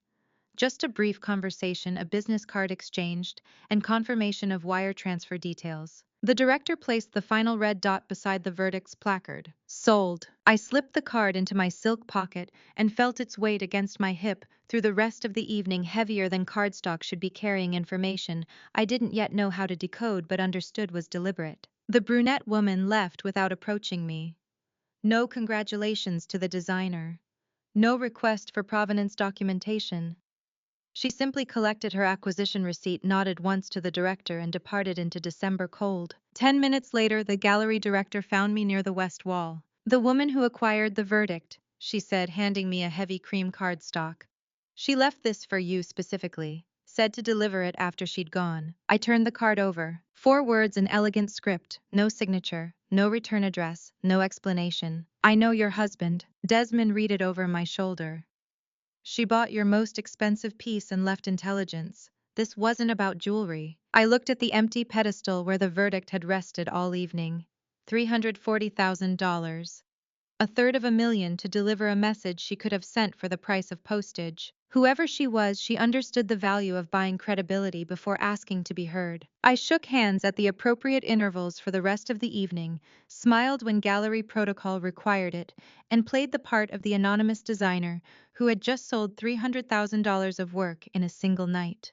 Just a brief conversation, a business card exchanged, and confirmation of wire transfer details. The director placed the final red dot beside the verdict's placard. Sold. I slipped the card into my silk pocket and felt its weight against my hip through the rest of the evening, heavier than cardstock should be carrying information I didn't yet know how to decode but understood was deliberate. The brunette woman left without approaching me. No congratulations to the designer. No request for provenance documentation. She simply collected her acquisition receipt, nodded once to the director, and departed into December cold. 10 minutes later, the gallery director found me near the west wall. "The woman who acquired the verdict," she said, handing me a heavy cream cardstock. "She left this for you specifically. Said to deliver it after she'd gone." I turned the card over. 4 words in elegant script, no signature, no return address, no explanation. "I know your husband." Desmond read it over my shoulder. "She bought your most expensive piece and left intelligence. This wasn't about jewelry." I looked at the empty pedestal where the verdict had rested all evening. $340,000. A third of a million to deliver a message she could have sent for the price of postage. Whoever she was, she understood the value of buying credibility before asking to be heard. I shook hands at the appropriate intervals for the rest of the evening, smiled when gallery protocol required it, and played the part of the anonymous designer who had just sold $300,000 of work in a single night.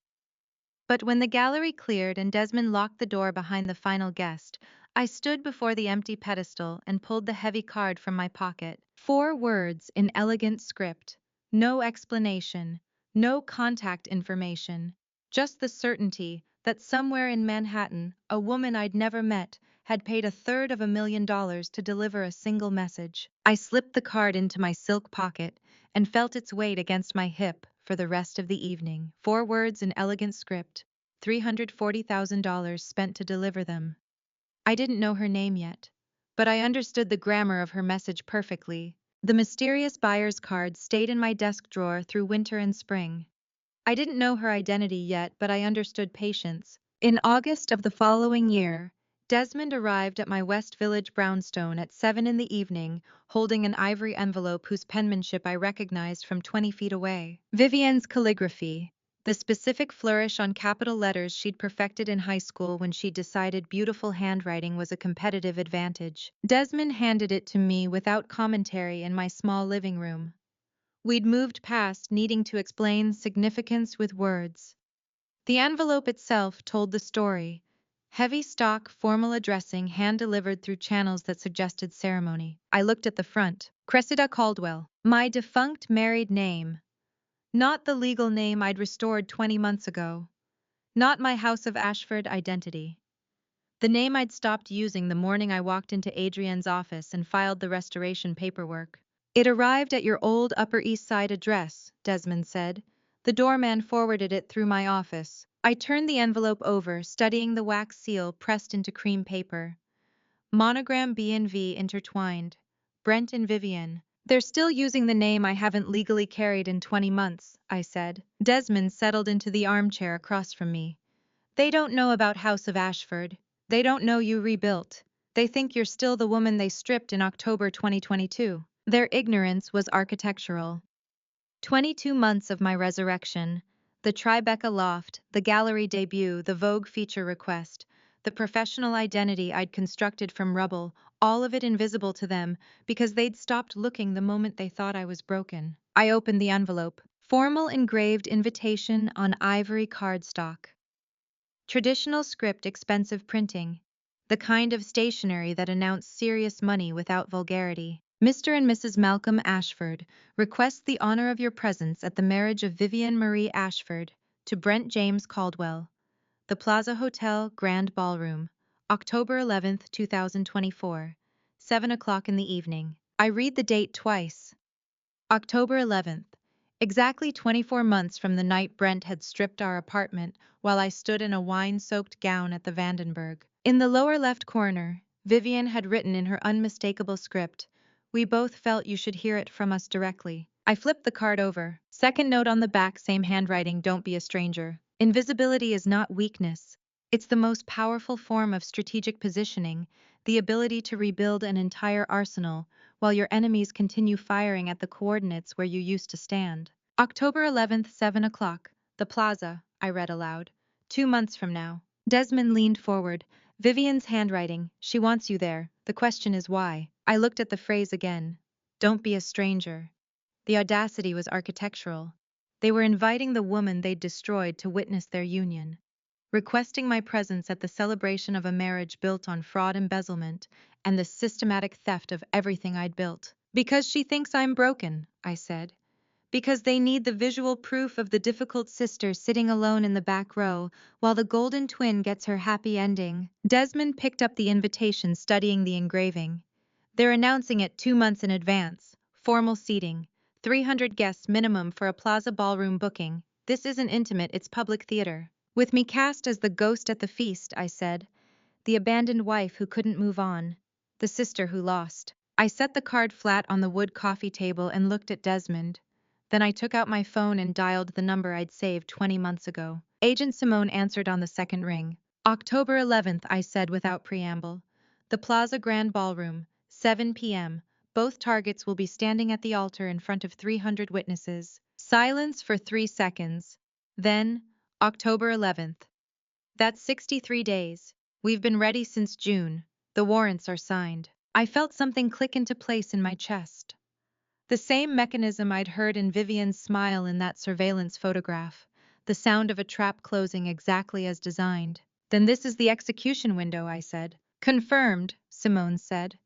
But when the gallery cleared and Desmond locked the door behind the final guest, I stood before the empty pedestal and pulled the heavy card from my pocket. 4 words in elegant script. No explanation, no contact information, just the certainty that somewhere in Manhattan, a woman I'd never met had paid a third of $1 million to deliver a single message. I slipped the card into my silk pocket and felt its weight against my hip for the rest of the evening. 4 words in elegant script, $340,000 spent to deliver them. I didn't know her name yet, but I understood the grammar of her message perfectly. The mysterious buyer's card stayed in my desk drawer through winter and spring. I didn't know her identity yet, but I understood patience. In August of the following year, Desmond arrived at my West Village brownstone at 7 in the evening, holding an ivory envelope whose penmanship I recognized from 20 feet away. Vivienne's calligraphy, the specific flourish on capital letters she'd perfected in high school when she decided beautiful handwriting was a competitive advantage. Desmond handed it to me without commentary in my small living room. We'd moved past needing to explain significance with words. The envelope itself told the story. Heavy stock, formal addressing, hand-delivered through channels that suggested ceremony. I looked at the front. Cressida Caldwell. My defunct married name. Not the legal name I'd restored 20 months ago. Not my House of Ashford identity. The name I'd stopped using the morning I walked into Adrienne's office and filed the restoration paperwork. "It arrived at your old Upper East Side address," Desmond said. "The doorman forwarded it through my office." I turned the envelope over, studying the wax seal pressed into cream paper. Monogram B&V intertwined. Brent and Vivienne. "They're still using the name I haven't legally carried in 20 months, I said. Desmond settled into the armchair across from me. "They don't know about House of Ashford. They don't know you rebuilt. They think you're still the woman they stripped in October 2022. Their ignorance was architectural." 22 months of my resurrection. The Tribeca loft, the gallery debut, the Vogue feature request, the professional identity I'd constructed from rubble, all of it invisible to them because they'd stopped looking the moment they thought I was broken. I opened the envelope. Formal engraved invitation on ivory cardstock. Traditional script, expensive printing. The kind of stationery that announced serious money without vulgarity. "Mr. and Mrs. Malcolm Ashford request the honor of your presence at the marriage of Vivienne Marie Ashford to Brent James Caldwell. The Plaza Hotel Grand Ballroom, October 11th, 2024, 7 o'clock in the evening." I read the date twice. October 11th. Exactly 24 months from the night Brent had stripped our apartment while I stood in a wine-soaked gown at the Vandenberg. In the lower left corner, Vivienne had written in her unmistakable script, "We both felt you should hear it from us directly." I flipped the card over. Second note on the back, same handwriting, "Don't be a stranger." Invisibility is not weakness. It's the most powerful form of strategic positioning, the ability to rebuild an entire arsenal while your enemies continue firing at the coordinates where you used to stand. October 11th, 7 o'clock. The Plaza, I read aloud. 2 months from now. Desmond leaned forward. "Vivienne's handwriting. She wants you there. The question is why." I looked at the phrase again. "Don't be a stranger." The audacity was architectural. They were inviting the woman they'd destroyed to witness their union. Requesting my presence at the celebration of a marriage built on fraud, embezzlement, and the systematic theft of everything I'd built. Because she thinks I'm broken, I said. Because they need the visual proof of the difficult sister sitting alone in the back row, while the golden twin gets her happy ending. Desmond picked up the invitation, studying the engraving. They're announcing it 2 months in advance. Formal seating. 300 guests minimum for a plaza ballroom booking. This isn't intimate, it's public theater. With me cast as the ghost at the feast, I said. The abandoned wife who couldn't move on. The sister who lost. I set the card flat on the wood coffee table and looked at Desmond. Then I took out my phone and dialed the number I'd saved 20 months ago. Agent Simone answered on the second ring. October 11th, I said without preamble. The Plaza Grand Ballroom, 7 p.m. Both targets will be standing at the altar in front of 300 witnesses. Silence for 3 seconds. Then, October 11th. That's 63 days. We've been ready since June. The warrants are signed. I felt something click into place in my chest. The same mechanism I'd heard in Vivian's smile in that surveillance photograph. The sound of a trap closing exactly as designed. Then this is the execution window, I said. Confirmed, Simone said.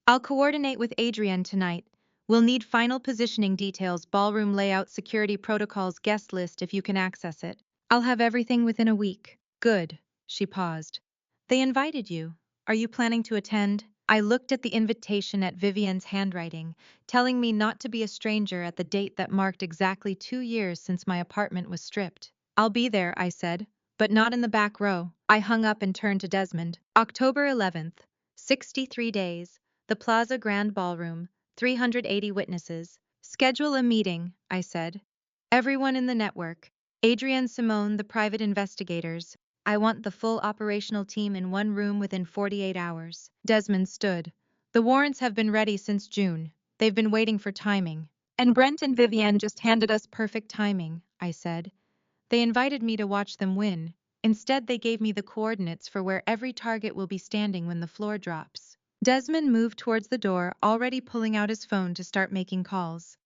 I'll coordinate with Adrienne tonight. We'll need final positioning details, ballroom layout, security protocols, guest list if you can access it. I'll have everything within a week. Good. She paused. They invited you. Are you planning to attend? I looked at the invitation at Vivian's handwriting, telling me not to be a stranger at the date that marked exactly 2 years since my apartment was stripped. I'll be there, I said, but not in the back row. I hung up and turned to Desmond. October 11th, 63 days, the Plaza Grand Ballroom, 380 witnesses. Schedule a meeting, I said. Everyone in the network. Adrienne Simone, the private investigators. I want the full operational team in one room within 48 hours. Desmond stood. The warrants have been ready since June. They've been waiting for timing. And Brent and Vivienne just handed us perfect timing, I said. They invited me to watch them win. Instead, they gave me the coordinates for where every target will be standing when the floor drops. Desmond moved towards the door, already pulling out his phone to start making calls.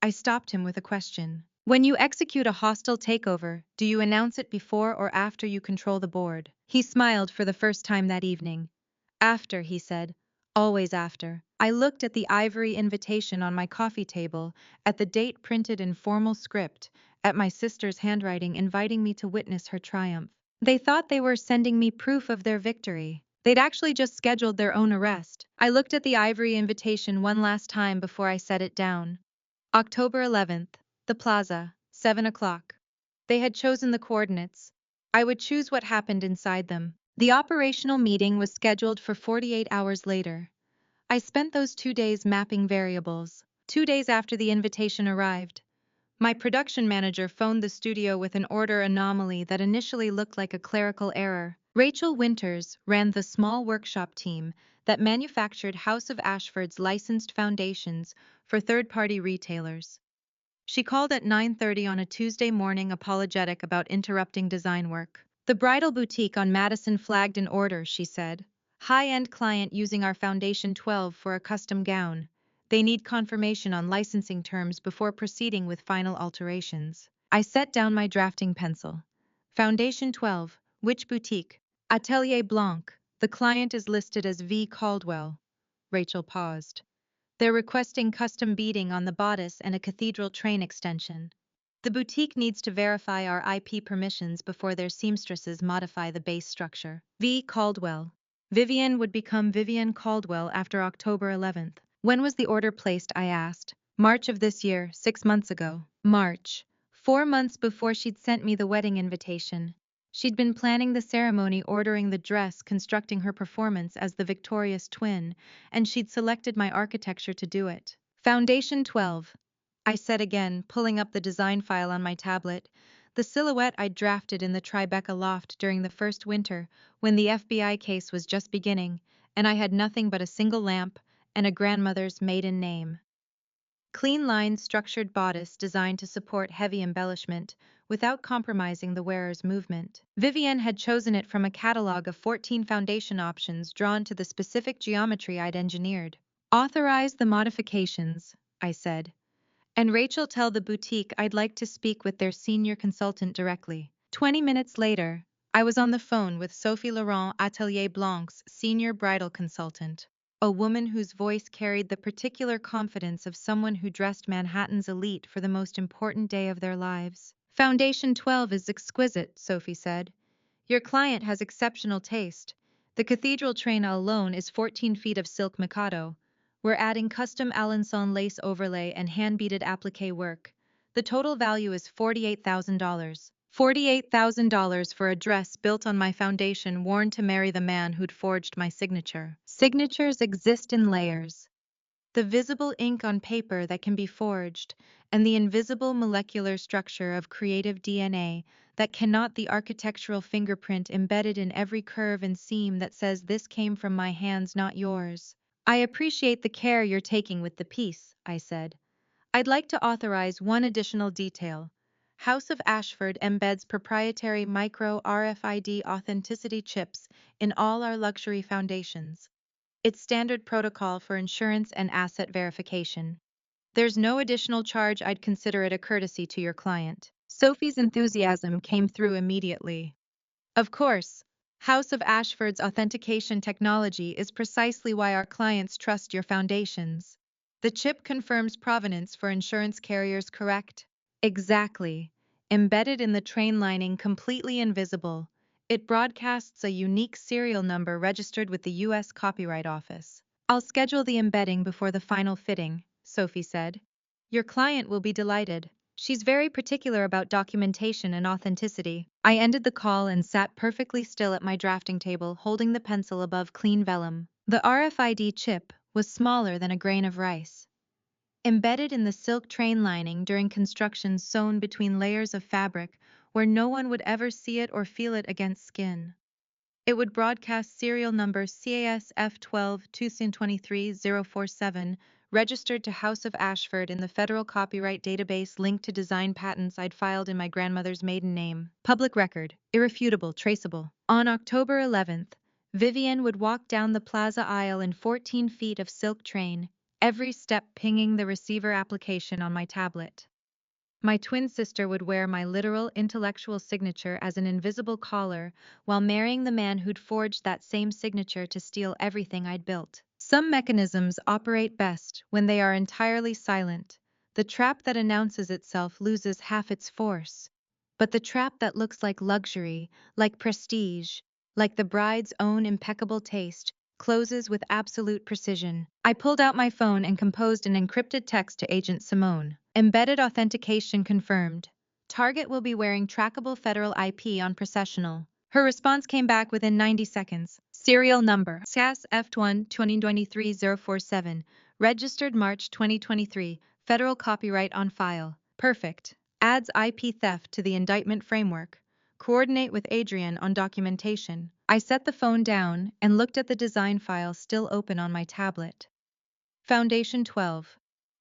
I stopped him with a question. When you execute a hostile takeover, do you announce it before or after you control the board? He smiled for the first time that evening. After, he said. Always after. I looked at the ivory invitation on my coffee table, at the date printed in formal script, at my sister's handwriting inviting me to witness her triumph. They thought they were sending me proof of their victory. They'd actually just scheduled their own arrest. I looked at the ivory invitation one last time before I set it down. October 11th, the Plaza, 7 o'clock. They had chosen the coordinates. I would choose what happened inside them. The operational meeting was scheduled for 48 hours later. I spent those 2 days mapping variables. 2 days after the invitation arrived, my production manager phoned the studio with an order anomaly that initially looked like a clerical error. Rachel Winters ran the small workshop team that manufactured House of Ashford's licensed foundations for third-party retailers. She called at 9:30 on a Tuesday morning, apologetic about interrupting design work. The bridal boutique on Madison flagged an order, she said. High-end client using our Foundation 12 for a custom gown. They need confirmation on licensing terms before proceeding with final alterations. I set down my drafting pencil. Foundation 12, which boutique? Atelier Blanc. The client is listed as V. Caldwell. Rachel paused. They're requesting custom beading on the bodice and a cathedral train extension. The boutique needs to verify our IP permissions before their seamstresses modify the base structure. V. Caldwell. Vivian would become Vivian Caldwell after October 11th. When was the order placed, I asked. March of this year, 6 months ago. March. 4 months before she'd sent me the wedding invitation. She'd been planning the ceremony, ordering the dress, constructing her performance as the victorious twin, and she'd selected my architecture to do it. Foundation 12. I said again, pulling up the design file on my tablet. The silhouette I'd drafted in the Tribeca loft during the first winter, when the FBI case was just beginning, and I had nothing but a single lamp and a grandmother's maiden name. Clean lined, structured bodice designed to support heavy embellishment without compromising the wearer's movement. Vivienne had chosen it from a catalog of 14 foundation options drawn to the specific geometry I'd engineered. Authorize the modifications, I said. And Rachel, tell the boutique I'd like to speak with their senior consultant directly. 20 minutes later, I was on the phone with Sophie Laurent, Atelier Blanc's senior bridal consultant. a woman whose voice carried the particular confidence of someone who dressed Manhattan's elite for the most important day of their lives. Foundation 12 is exquisite, Sophie said. Your client has exceptional taste. The cathedral train alone is 14 feet of silk mikado. We're adding custom Alençon lace overlay and hand-beaded applique work. The total value is $48,000. $48,000 for a dress built on my foundation worn to marry the man who'd forged my signature. Signatures exist in layers. The visible ink on paper that can be forged, and the invisible molecular structure of creative DNA that cannot, the architectural fingerprint embedded in every curve and seam that says this came from my hands, not yours. I appreciate the care you're taking with the piece, I said. I'd like to authorize one additional detail. House of Ashford embeds proprietary micro RFID authenticity chips in all our luxury foundations. It's standard protocol for insurance and asset verification. There's no additional charge. I'd consider it a courtesy to your client. Sophie's enthusiasm came through immediately. Of course, House of Ashford's authentication technology is precisely why our clients trust your foundations. The chip confirms provenance for insurance carriers, correct? Exactly. Embedded in the train lining, completely invisible, it broadcasts a unique serial number registered with the U.S. Copyright Office. I'll schedule the embedding before the final fitting, Sophie said. Your client will be delighted. She's very particular about documentation and authenticity. I ended the call and sat perfectly still at my drafting table, holding the pencil above clean vellum. The RFID chip was smaller than a grain of rice. Embedded in the silk train lining during construction, sewn between layers of fabric where no one would ever see it or feel it against skin. It would broadcast serial number CAS F12 2323047, registered to House of Ashford in the Federal Copyright Database, linked to design patents I'd filed in my grandmother's maiden name. Public record, irrefutable, traceable. On October 11th, Vivian would walk down the plaza aisle in 14 feet of silk train, every step pinging the receiver application on my tablet. My twin sister would wear my literal intellectual signature as an invisible collar while marrying the man who'd forged that same signature to steal everything I'd built. Some mechanisms operate best when they are entirely silent. The trap that announces itself loses half its force. But the trap that looks like luxury, like prestige, like the bride's own impeccable taste, closes with absolute precision. I pulled out my phone and composed an encrypted text to Agent Simone. Embedded authentication confirmed. Target will be wearing trackable federal IP on processional. Her response came back within 90 seconds. Serial number SAS F1 2023047. Registered March 2023. Federal copyright on file. Perfect. Adds IP theft to the indictment framework. Coordinate with Adrian on documentation. I set the phone down and looked at the design file still open on my tablet. Foundation 12.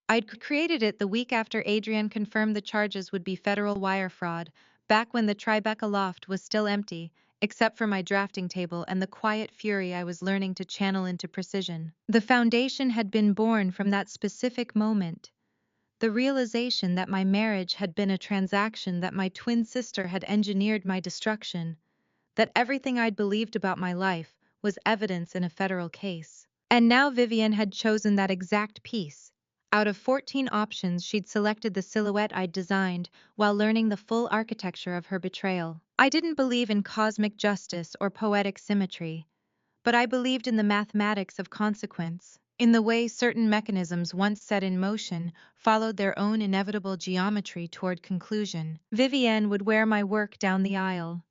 I'd created it the week after Adrian confirmed the charges would be federal wire fraud, back when the Tribeca loft was still empty, except for my drafting table and the quiet fury I was learning to channel into precision. The foundation had been born from that specific moment. The realization that my marriage had been a transaction, that my twin sister had engineered my destruction, that everything I'd believed about my life was evidence in a federal case. And now Vivian had chosen that exact piece. Out of 14 options, she'd selected the silhouette I'd designed while learning the full architecture of her betrayal. I didn't believe in cosmic justice or poetic symmetry, but I believed in the mathematics of consequence, in the way certain mechanisms once set in motion followed their own inevitable geometry toward conclusion. Vivienne would wear my work down the aisle.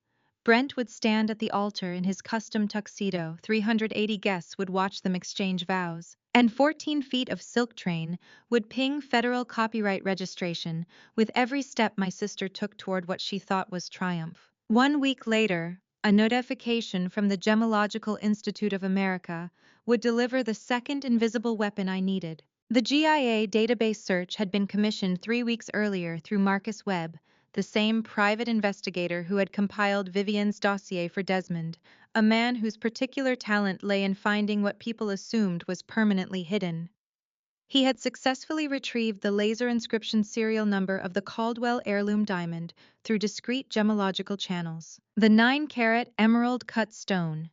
Brent would stand at the altar in his custom tuxedo. 380 guests would watch them exchange vows. And 14 feet of silk train would ping federal copyright registration with every step my sister took toward what she thought was triumph. 1 week later, a notification from the Gemological Institute of America would deliver the second invisible weapon I needed. The GIA database search had been commissioned 3 weeks earlier through Marcus Webb, the same private investigator who had compiled Vivian's dossier for Desmond, a man whose particular talent lay in finding what people assumed was permanently hidden. He had successfully retrieved the laser inscription serial number of the Caldwell heirloom diamond through discrete gemological channels. The 9-carat emerald cut stone.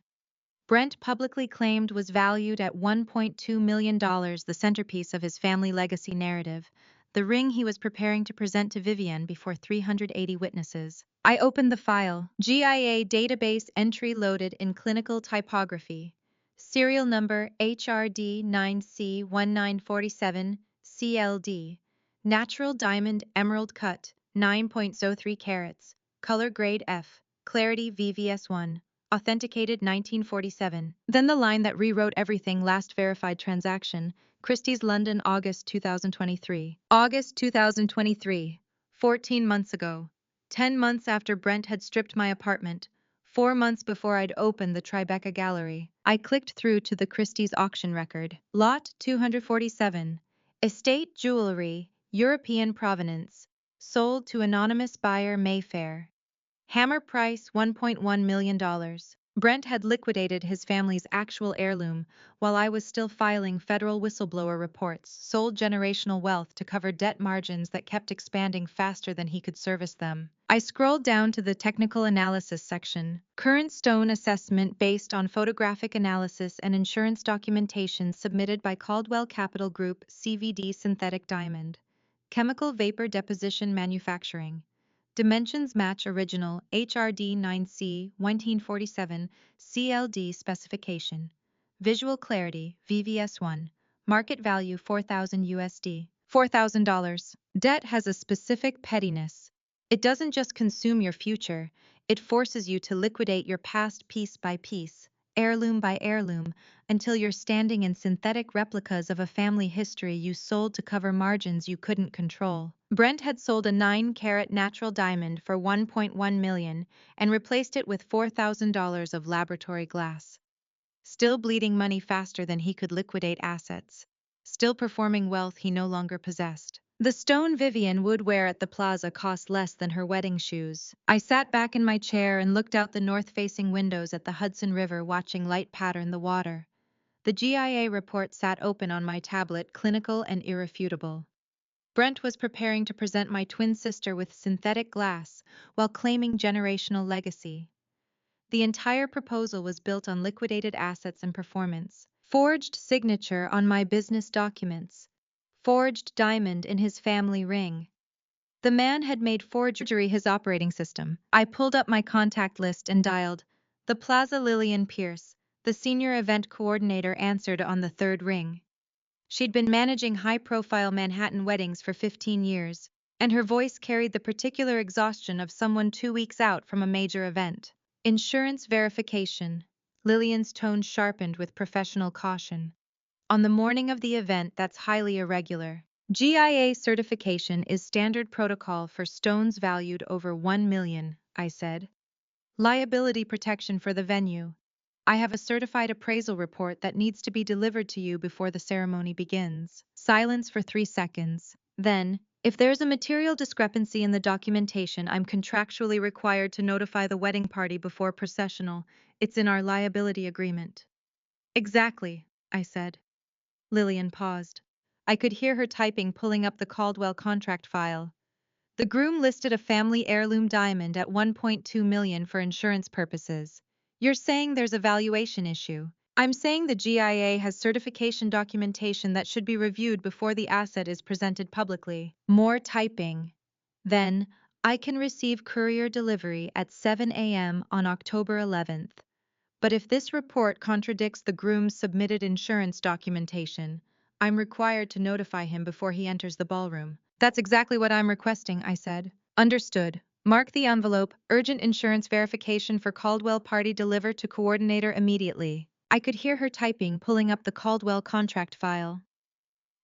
Brent publicly claimed was valued at $1.2 million, the centerpiece of his family legacy narrative, the ring he was preparing to present to Vivienne before 380 witnesses. I opened the file. GIA database entry loaded in clinical typography. Serial number HRD9C1947 CLD. Natural diamond emerald cut, 9.03 carats. Color grade F. Clarity VVS1. Authenticated 1947. Then the line that rewrote everything: last verified transaction, Christie's, London, August 2023. August 2023. 14 months ago. 10 months after Brent had stripped my apartment. 4 months before I'd opened the Tribeca Gallery. I clicked through to the Christie's auction record. Lot 247. Estate jewelry, European provenance. Sold to anonymous buyer Mayfair. Hammer price $1.1 million. Brent had liquidated his family's actual heirloom while I was still filing federal whistleblower reports, sold generational wealth to cover debt margins that kept expanding faster than he could service them. I scrolled down to the technical analysis section. Current stone assessment based on photographic analysis and insurance documentation submitted by Caldwell Capital Group, CVD synthetic diamond. Chemical vapor deposition manufacturing. Dimensions match original HRD 9C 1947 CLD specification. Visual clarity VVS1. Market value $4,000 USD. $4,000. Debt has a specific pettiness. It doesn't just consume your future, it forces you to liquidate your past piece by piece, heirloom by heirloom, until you're standing in synthetic replicas of a family history you sold to cover margins you couldn't control. Brent had sold a 9-carat natural diamond for $1.1 million and replaced it with $4,000 of laboratory glass. Still bleeding money faster than he could liquidate assets. Still performing wealth he no longer possessed. The stone Vivienne would wear at the plaza cost less than her wedding shoes. I sat back in my chair and looked out the north-facing windows at the Hudson River, watching light pattern the water. The GIA report sat open on my tablet, clinical and irrefutable. Brent was preparing to present my twin sister with synthetic glass while claiming generational legacy. The entire proposal was built on liquidated assets and performance. Forged signature on my business documents. Forged diamond in his family ring. The man had made forgery his operating system. I pulled up my contact list and dialed. The Plaza. Lillian Pierce, the senior event coordinator, answered on the third ring. She'd been managing high-profile Manhattan weddings for 15 years, and her voice carried the particular exhaustion of someone 2 weeks out from a major event. Insurance verification. Lillian's tone sharpened with professional caution. On the morning of the event, that's highly irregular. GIA certification is standard protocol for stones valued over $1 million, I said. Liability protection for the venue. I have a certified appraisal report that needs to be delivered to you before the ceremony begins. Silence for 3 seconds. Then, if there's a material discrepancy in the documentation, I'm contractually required to notify the wedding party before processional. It's in our liability agreement. Exactly, I said. Lillian paused. I could hear her typing, pulling up the Caldwell contract file. The groom listed a family heirloom diamond at $1.2 million for insurance purposes. You're saying there's a valuation issue. I'm saying the GIA has certification documentation that should be reviewed before the asset is presented publicly. More typing. Then, I can receive courier delivery at 7 a.m. on October 11th. But if this report contradicts the groom's submitted insurance documentation, I'm required to notify him before he enters the ballroom. That's exactly what I'm requesting, I said. Understood. Mark the envelope, urgent insurance verification for Caldwell party, deliver to coordinator immediately. I could hear her typing, pulling up the Caldwell contract file.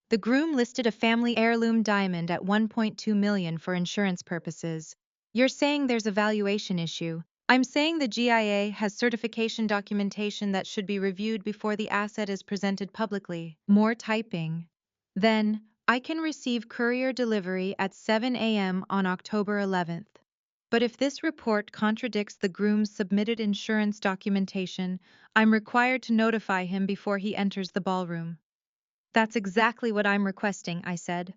The groom listed a family heirloom diamond at $1.2 million for insurance purposes. You're saying there's a valuation issue. I'm saying the GIA has certification documentation that should be reviewed before the asset is presented publicly. More typing. Then, I can receive courier delivery at 7 a.m. on October 11th. But if this report contradicts the groom's submitted insurance documentation, I'm required to notify him before he enters the ballroom. That's exactly what I'm requesting, I said.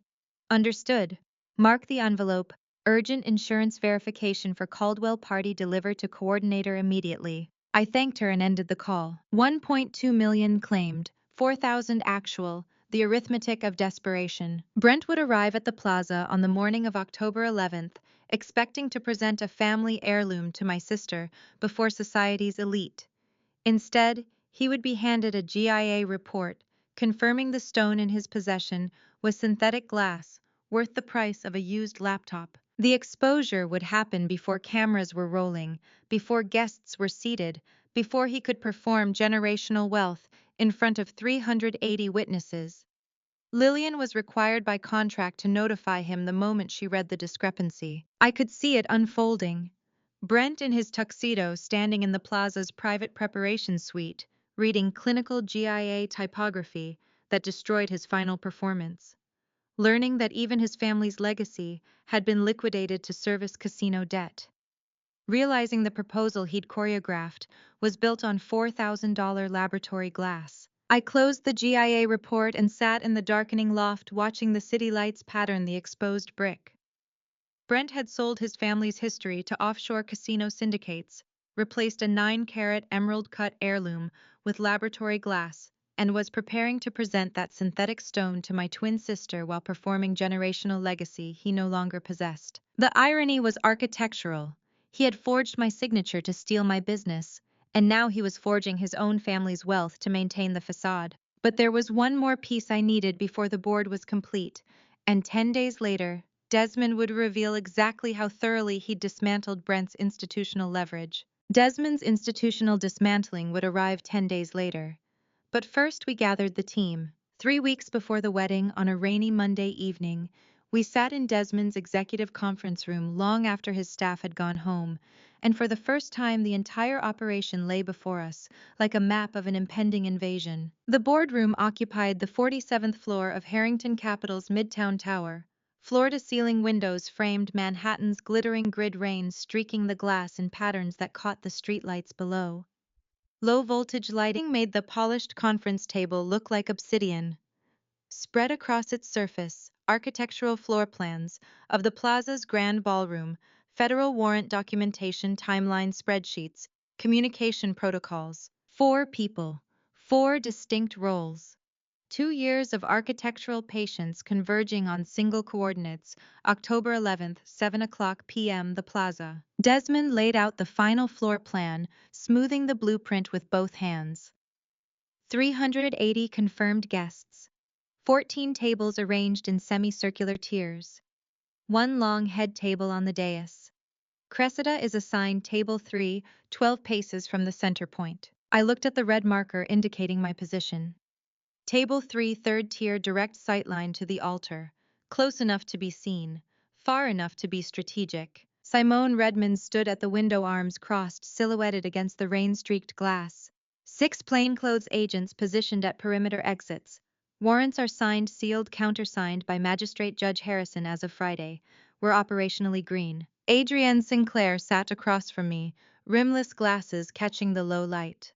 Understood. Mark the envelope, urgent insurance verification for Caldwell party, deliver to coordinator immediately. I thanked her and ended the call. 1.2 million claimed, 4,000 actual, the arithmetic of desperation. Brent would arrive at the plaza on the morning of October 11th, expecting to present a family heirloom to my sister before society's elite. Instead, he would be handed a GIA report confirming the stone in his possession was synthetic glass, worth the price of a used laptop. The exposure would happen before cameras were rolling, before guests were seated, before he could perform generational wealth in front of 380 witnesses. Lillian was required by contract to notify him the moment she read the discrepancy. I could see it unfolding. Brent in his tuxedo standing in the plaza's private preparation suite, reading clinical GIA typography that destroyed his final performance. Learning that even his family's legacy had been liquidated to service casino debt. Realizing the proposal he'd choreographed was built on $4,000 laboratory glass. I closed the GIA report and sat in the darkening loft watching the city lights pattern the exposed brick. Brent had sold his family's history to offshore casino syndicates, replaced a 9-carat emerald-cut heirloom with laboratory glass, and was preparing to present that synthetic stone to my twin sister while performing generational legacy he no longer possessed. The irony was architectural. He had forged my signature to steal my business, and now he was forging his own family's wealth to maintain the facade. But there was one more piece I needed before the board was complete, and 10 days later, Desmond would reveal exactly how thoroughly he'd dismantled Brent's institutional leverage. Desmond's institutional dismantling would arrive 10 days later. But first we gathered the team. 3 weeks before the wedding, on a rainy Monday evening, we sat in Desmond's executive conference room long after his staff had gone home, and for the first time the entire operation lay before us, like a map of an impending invasion. The boardroom occupied the 47th floor of Harrington Capital's Midtown Tower. Floor-to-ceiling windows framed Manhattan's glittering grid rain, streaking the glass in patterns that caught the streetlights below. Low-voltage lighting made the polished conference table look like obsidian. Spread across its surface, architectural floor plans of the plaza's grand ballroom, federal warrant documentation, timeline spreadsheets, communication protocols. 4 people, 4 distinct roles. 2 years of architectural patience converging on single coordinates, October 11th, 7:00 p.m. The plaza. Desmond laid out the final floor plan, smoothing the blueprint with both hands. 380 confirmed guests. 14 tables arranged in semicircular tiers. 1 long head table on the dais. Cressida is assigned table 3, 12 paces from the center point. I looked at the red marker indicating my position. Table 3, third tier, direct sightline to the altar, close enough to be seen, far enough to be strategic. Simone Redmond stood at the window, arms crossed, silhouetted against the rain-streaked glass. 6 plainclothes agents positioned at perimeter exits. Warrants are signed, sealed, countersigned by Magistrate Judge Harrison as of Friday. We're operationally green. Adrienne Sinclair sat across from me, rimless glasses catching the low light.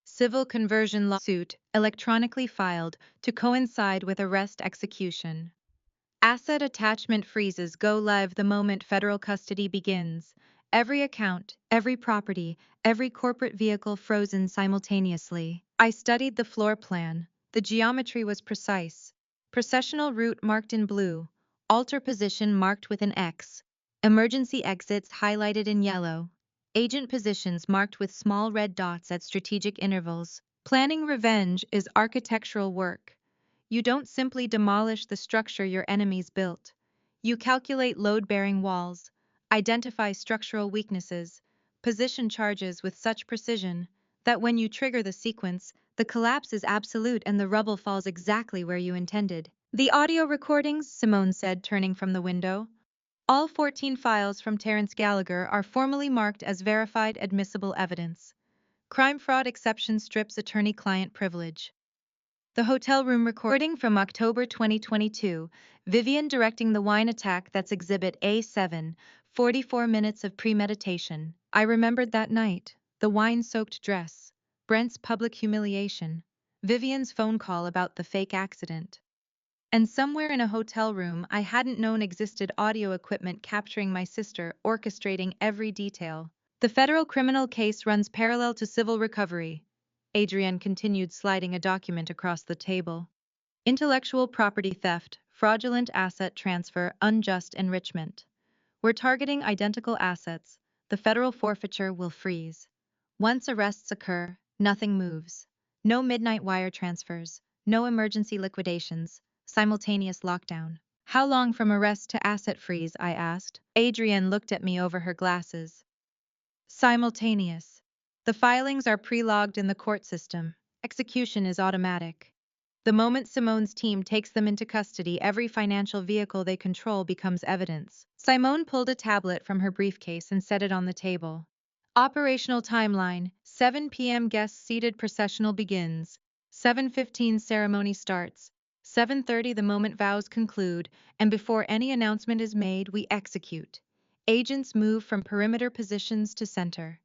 Civil conversion lawsuit, electronically filed, to coincide with arrest execution. Asset attachment freezes go live the moment federal custody begins. Every account, every property, every corporate vehicle frozen simultaneously. I studied the floor plan. The geometry was precise. Processional route marked in blue. Altar position marked with an X. Emergency exits highlighted in yellow. Agent positions marked with small red dots at strategic intervals. Planning revenge is architectural work. You don't simply demolish the structure your enemies built. You calculate load-bearing walls, identify structural weaknesses, position charges with such precision that when you trigger the sequence, the collapse is absolute and the rubble falls exactly where you intended. The audio recordings, Simone said, turning from the window. All 14 files from Terence Gallagher are formally marked as verified admissible evidence. Crime fraud exception strips attorney-client privilege. The hotel room recording from October 2022, Vivian directing the wine attack, that's Exhibit A7, 44 minutes of premeditation. I remembered that night, the wine-soaked dress, Brent's public humiliation, Vivian's phone call about the fake accident. And somewhere in a hotel room I hadn't known existed audio equipment capturing my sister, orchestrating every detail. The federal criminal case runs parallel to civil recovery. Adrian continued sliding a document across the table. Intellectual property theft, fraudulent asset transfer, unjust enrichment. We're targeting identical assets. The federal forfeiture will freeze. Once arrests occur, nothing moves. No midnight wire transfers, no emergency liquidations, simultaneous lockdown. How long from arrest to asset freeze? I asked. Adrienne looked at me over her glasses. Simultaneous. The filings are pre-logged in the court system. Execution is automatic. The moment Simone's team takes them into custody, every financial vehicle they control becomes evidence. Simone pulled a tablet from her briefcase and set it on the table. Operational timeline: 7 p.m. Guests seated, processional begins. 7:15 ceremony starts. 7:30 the moment vows conclude, and before any announcement is made, we execute. Agents move from perimeter positions to center.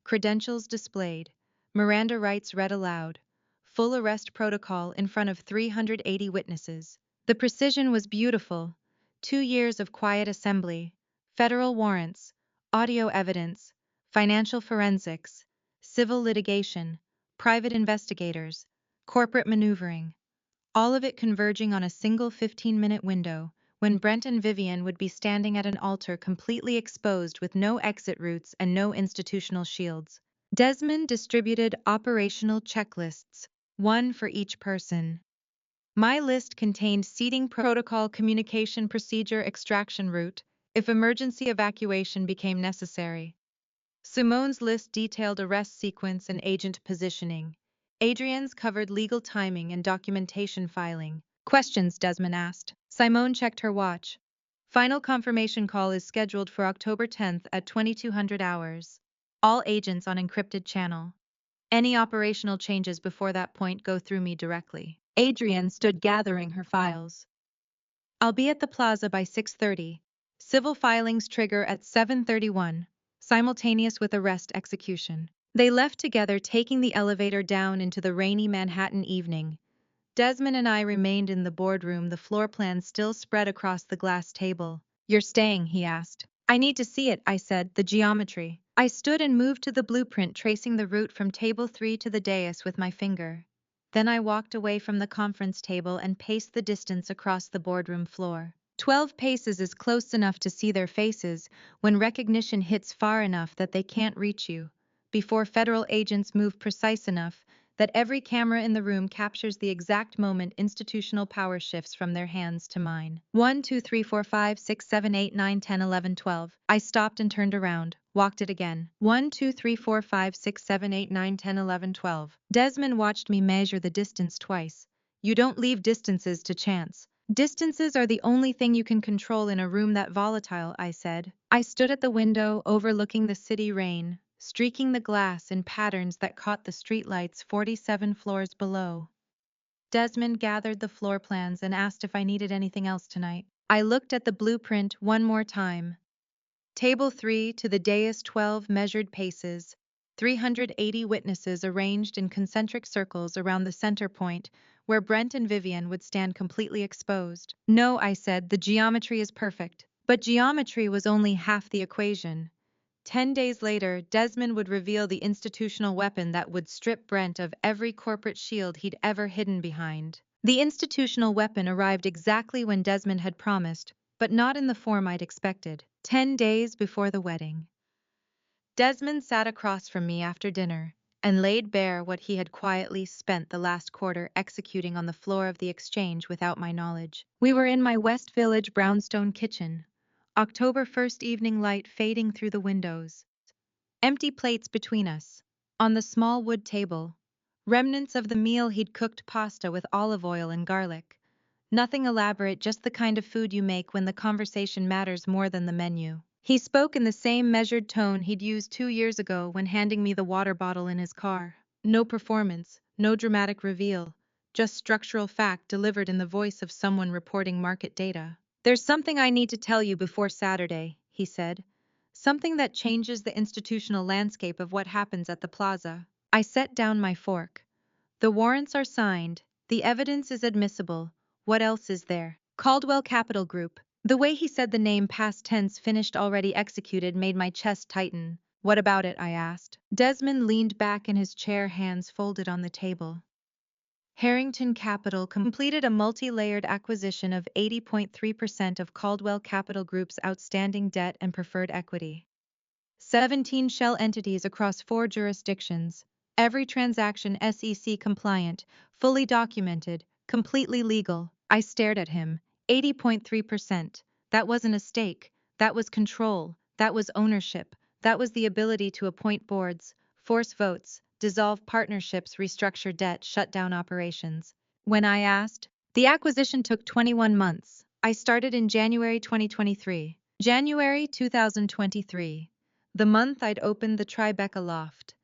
Credentials displayed. Miranda rights read aloud. Full arrest protocol in front of 380 witnesses. The precision was beautiful. 2 years of quiet assembly. Federal warrants. Audio evidence. Financial forensics. Civil litigation. Private investigators. Corporate maneuvering. All of it converging on a single 15-minute window, when Brent and Vivian would be standing at an altar completely exposed with no exit routes and no institutional shields. Desmond distributed operational checklists, one for each person. My list contained seating protocol, communication procedure, extraction route, if emergency evacuation became necessary. Simone's list detailed arrest sequence and agent positioning. Adrian's covered legal timing and documentation filing. Questions? Desmond asked. Simone checked her watch. Final confirmation call is scheduled for October 10th at 2200 hours. All agents on encrypted channel. Any operational changes before that point go through me directly. Adrian stood gathering her files. I'll be at the plaza by 6:30. Civil filings trigger at 7:31, simultaneous with arrest execution. They left together, taking the elevator down into the rainy Manhattan evening. Desmond and I remained in the boardroom, the floor plan still spread across the glass table. You're staying? He asked. I need to see it, I said, the geometry. I stood and moved to the blueprint, tracing the route from table 3 to the dais with my finger. Then I walked away from the conference table and paced the distance across the boardroom floor. 12 paces is close enough to see their faces when recognition hits far enough that they can't reach you. Before federal agents move precise enough that every camera in the room captures the exact moment institutional power shifts from their hands to mine. 1, 2, 3, 4, 5, 6, 7, 8, 9, 10, 11, 12. I stopped and turned around, walked it again. 1, 2, 3, 4, 5, 6, 7, 8, 9, 10, 11, 12. Desmond watched me measure the distance twice. You don't leave distances to chance. Distances are the only thing you can control in a room that volatile, I said. I stood at the window, overlooking the city rain, streaking the glass in patterns that caught the streetlights 47 floors below. Desmond gathered the floor plans and asked if I needed anything else tonight. I looked at the blueprint one more time. Table 3 to the dais, 12 measured paces, 380 witnesses arranged in concentric circles around the center point, where Brent and Vivian would stand completely exposed. No, I said, the geometry is perfect. But geometry was only half the equation. 10 days later, Desmond would reveal the institutional weapon that would strip Brent of every corporate shield he'd ever hidden behind. The institutional weapon arrived exactly when Desmond had promised, but not in the form I'd expected. 10 days before the wedding. Desmond sat across from me after dinner and laid bare what he had quietly spent the last quarter executing on the floor of the exchange without my knowledge. We were in my West Village brownstone kitchen. October 1st evening light fading through the windows. Empty plates between us. On the small wood table, remnants of the meal he'd cooked, pasta with olive oil and garlic. Nothing elaborate, just the kind of food you make when the conversation matters more than the menu. He spoke in the same measured tone he'd used 2 years ago when handing me the water bottle in his car. No performance, no dramatic reveal, just structural fact delivered in the voice of someone reporting market data. There's something I need to tell you before Saturday, he said. Something that changes the institutional landscape of what happens at the plaza. I set down my fork. The warrants are signed. The evidence is admissible. What else is there? Caldwell Capital Group. The way he said the name past tense, finished, already executed, made my chest tighten. What about it? I asked. Desmond leaned back in his chair, hands folded on the table. Harrington Capital completed a multi-layered acquisition of 80.3% of Caldwell Capital Group's outstanding debt and preferred equity. 17 shell entities across 4 jurisdictions. Every transaction SEC compliant, fully documented, completely legal. I stared at him. 80.3%. That wasn't a stake. That was control. That was ownership. That was the ability to appoint boards, force votes, dissolve partnerships, restructure debt, shut down operations. When I asked, the acquisition took 21 months. I started in January 2023. January 2023. The month I'd opened the Tribeca loft.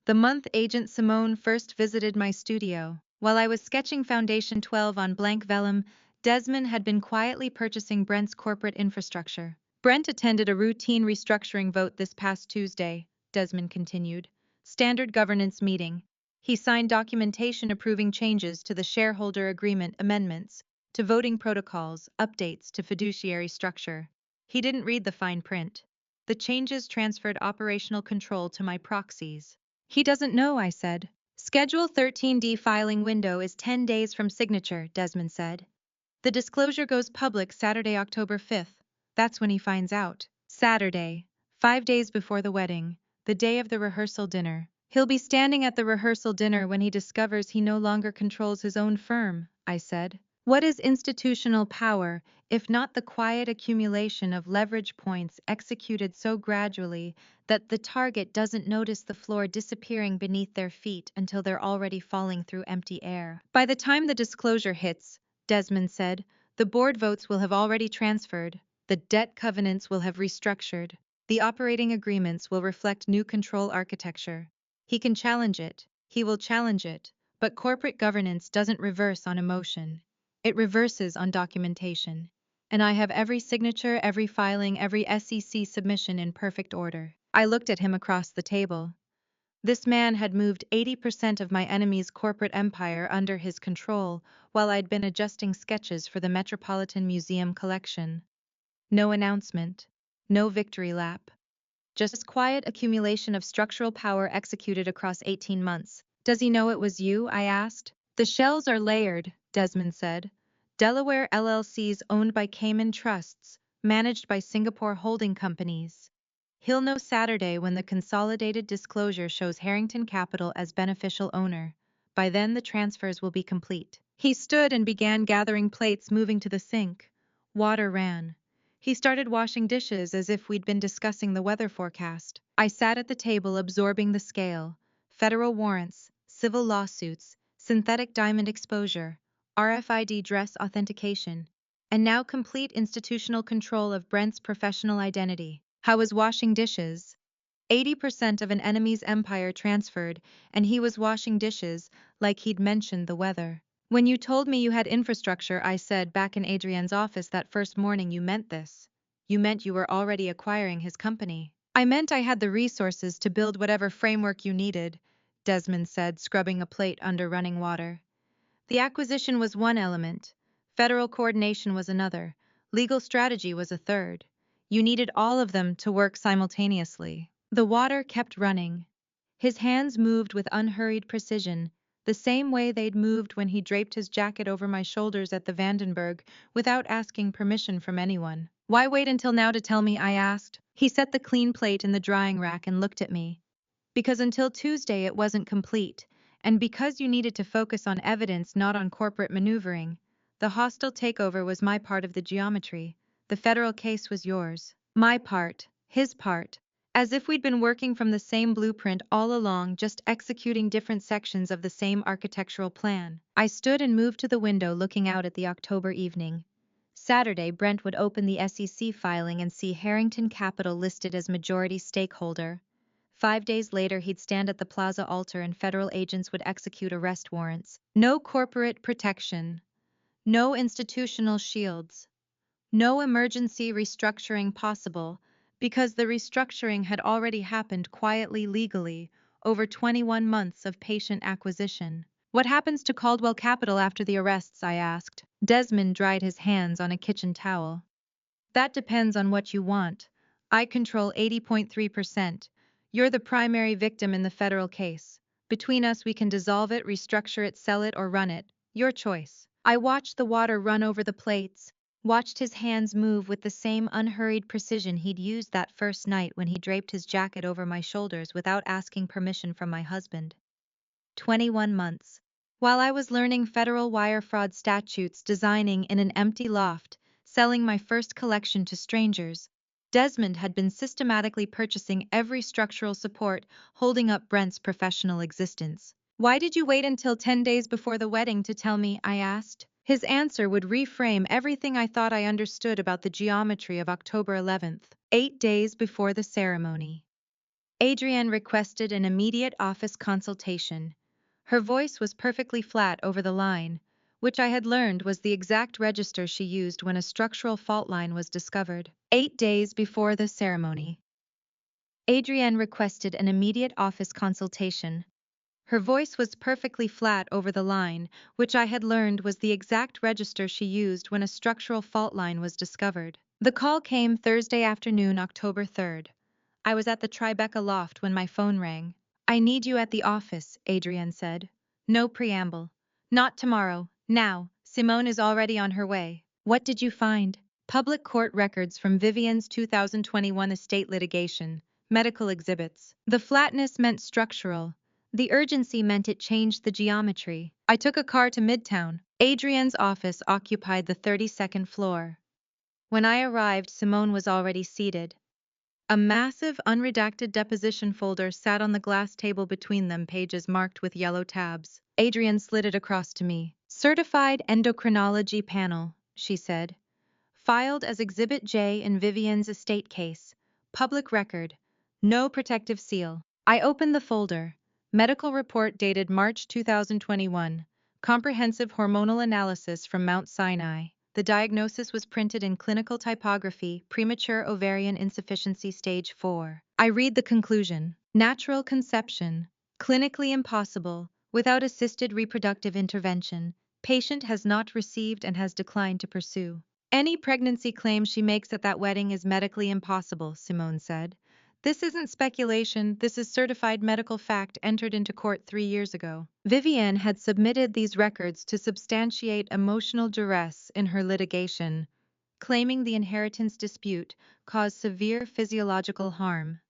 The month Agent Simone first visited my studio. While I was sketching Foundation 12 on blank vellum, Desmond had been quietly purchasing Brent's corporate infrastructure. Brent attended a routine restructuring vote this past Tuesday, Desmond continued. Standard governance meeting. He signed documentation approving changes to the shareholder agreement amendments, to voting protocols, updates to fiduciary structure. He didn't read the fine print. The changes transferred operational control to my proxies. He doesn't know, I said. Schedule 13D filing window is 10 days from signature, Desmond said. The disclosure goes public Saturday, October 5th. That's when he finds out. Saturday, 5 days before the wedding, the day of the rehearsal dinner. He'll be standing at the rehearsal dinner when he discovers he no longer controls his own firm, I said. What is institutional power, if not the quiet accumulation of leverage points executed so gradually that the target doesn't notice the floor disappearing beneath their feet until they're already falling through empty air? By the time the disclosure hits, Desmond said, the board votes will have already transferred, the debt covenants will have restructured, the operating agreements will reflect new control architecture. He can challenge it, he will challenge it, but corporate governance doesn't reverse on emotion. It reverses on documentation. And I have every signature, every filing, every SEC submission in perfect order. I looked at him across the table. This man had moved 80% of my enemy's corporate empire under his control while I'd been adjusting sketches for the Metropolitan Museum collection. No announcement. No victory lap. Just quiet accumulation of structural power executed across 18 months. Does he know it was you? I asked. The shells are layered, Desmond said. Delaware LLCs owned by Cayman trusts, managed by Singapore holding companies. He'll know Saturday when the consolidated disclosure shows Harrington Capital as beneficial owner. By then the transfers will be complete. He stood and began gathering plates, moving to the sink. Water ran. He started washing dishes as if we'd been discussing the weather forecast. I sat at the table absorbing the scale. Federal warrants, civil lawsuits, synthetic diamond exposure, RFID dress authentication, and now complete institutional control of Brent's professional identity. How was washing dishes? 80% of an enemy's empire transferred, and he was washing dishes like he'd mentioned the weather. When you told me you had infrastructure, I said back in Adrian's office that first morning, you meant this. You meant you were already acquiring his company. I meant I had the resources to build whatever framework you needed, Desmond said, scrubbing a plate under running water. The acquisition was one element. Federal coordination was another. Legal strategy was a third. You needed all of them to work simultaneously. The water kept running. His hands moved with unhurried precision, the same way they'd moved when he draped his jacket over my shoulders at the Vandenberg without asking permission from anyone. Why wait until now to tell me? I asked. He set the clean plate in the drying rack and looked at me. Because until Tuesday it wasn't complete, and because you needed to focus on evidence, not on corporate maneuvering. The hostile takeover was my part of the geometry. The federal case was yours. My part, his part. As if we'd been working from the same blueprint all along, just executing different sections of the same architectural plan. I stood and moved to the window, looking out at the October evening. Saturday, Brent would open the SEC filing and see Harrington Capital listed as majority stakeholder. 5 days later, he'd stand at the plaza altar and federal agents would execute arrest warrants. No corporate protection. No institutional shields. No emergency restructuring possible, because the restructuring had already happened quietly, legally, over 21 months of patient acquisition. What happens to Caldwell Capital after the arrests? I asked. Desmond dried his hands on a kitchen towel. That depends on what you want. I control 80.3%. You're the primary victim in the federal case. Between us, we can dissolve it, restructure it, sell it, or run it. Your choice. I watched the water run over the plates, watched his hands move with the same unhurried precision he'd used that first night when he draped his jacket over my shoulders without asking permission from my husband. 21 months. While I was learning federal wire fraud statutes, designing in an empty loft, selling my first collection to strangers, Desmond had been systematically purchasing every structural support holding up Brent's professional existence. Why did you wait until 10 days before the wedding to tell me? I asked. His answer would reframe everything I thought I understood about the geometry of October 11th, 8 days before the ceremony. Adrienne requested an immediate office consultation. Her voice was perfectly flat over the line, which I had learned was the exact register she used when a structural fault line was discovered. 8 days before the ceremony. Adrienne requested an immediate office consultation. Her voice was perfectly flat over the line, which I had learned was the exact register she used when a structural fault line was discovered. The call came Thursday afternoon, October 3rd. I was at the Tribeca loft when my phone rang. I need you at the office, Adrienne said. No preamble. Not tomorrow. Now. Simone is already on her way. What did you find? Public court records from Vivian's 2021 estate litigation. Medical exhibits. The flatness meant structural. The urgency meant it changed the geometry. I took a car to Midtown. Adrienne's office occupied the 32nd floor. When I arrived, Simone was already seated. A massive, unredacted deposition folder sat on the glass table between them, pages marked with yellow tabs. Adrienne slid it across to me. Certified endocrinology panel, she said. Filed as Exhibit J in Vivian's estate case. Public record. No protective seal. I opened the folder. Medical report dated March 2021. Comprehensive hormonal analysis from Mount Sinai. The diagnosis was printed in clinical typography, premature ovarian insufficiency stage 4. I read the conclusion. Natural conception. Clinically impossible, without assisted reproductive intervention. Patient has not received and has declined to pursue. Any pregnancy claim she makes at that wedding is medically impossible, Simone said. This isn't speculation, this is certified medical fact entered into court 3 years ago. Vivian had submitted these records to substantiate emotional duress in her litigation, claiming the inheritance dispute caused severe physiological harm.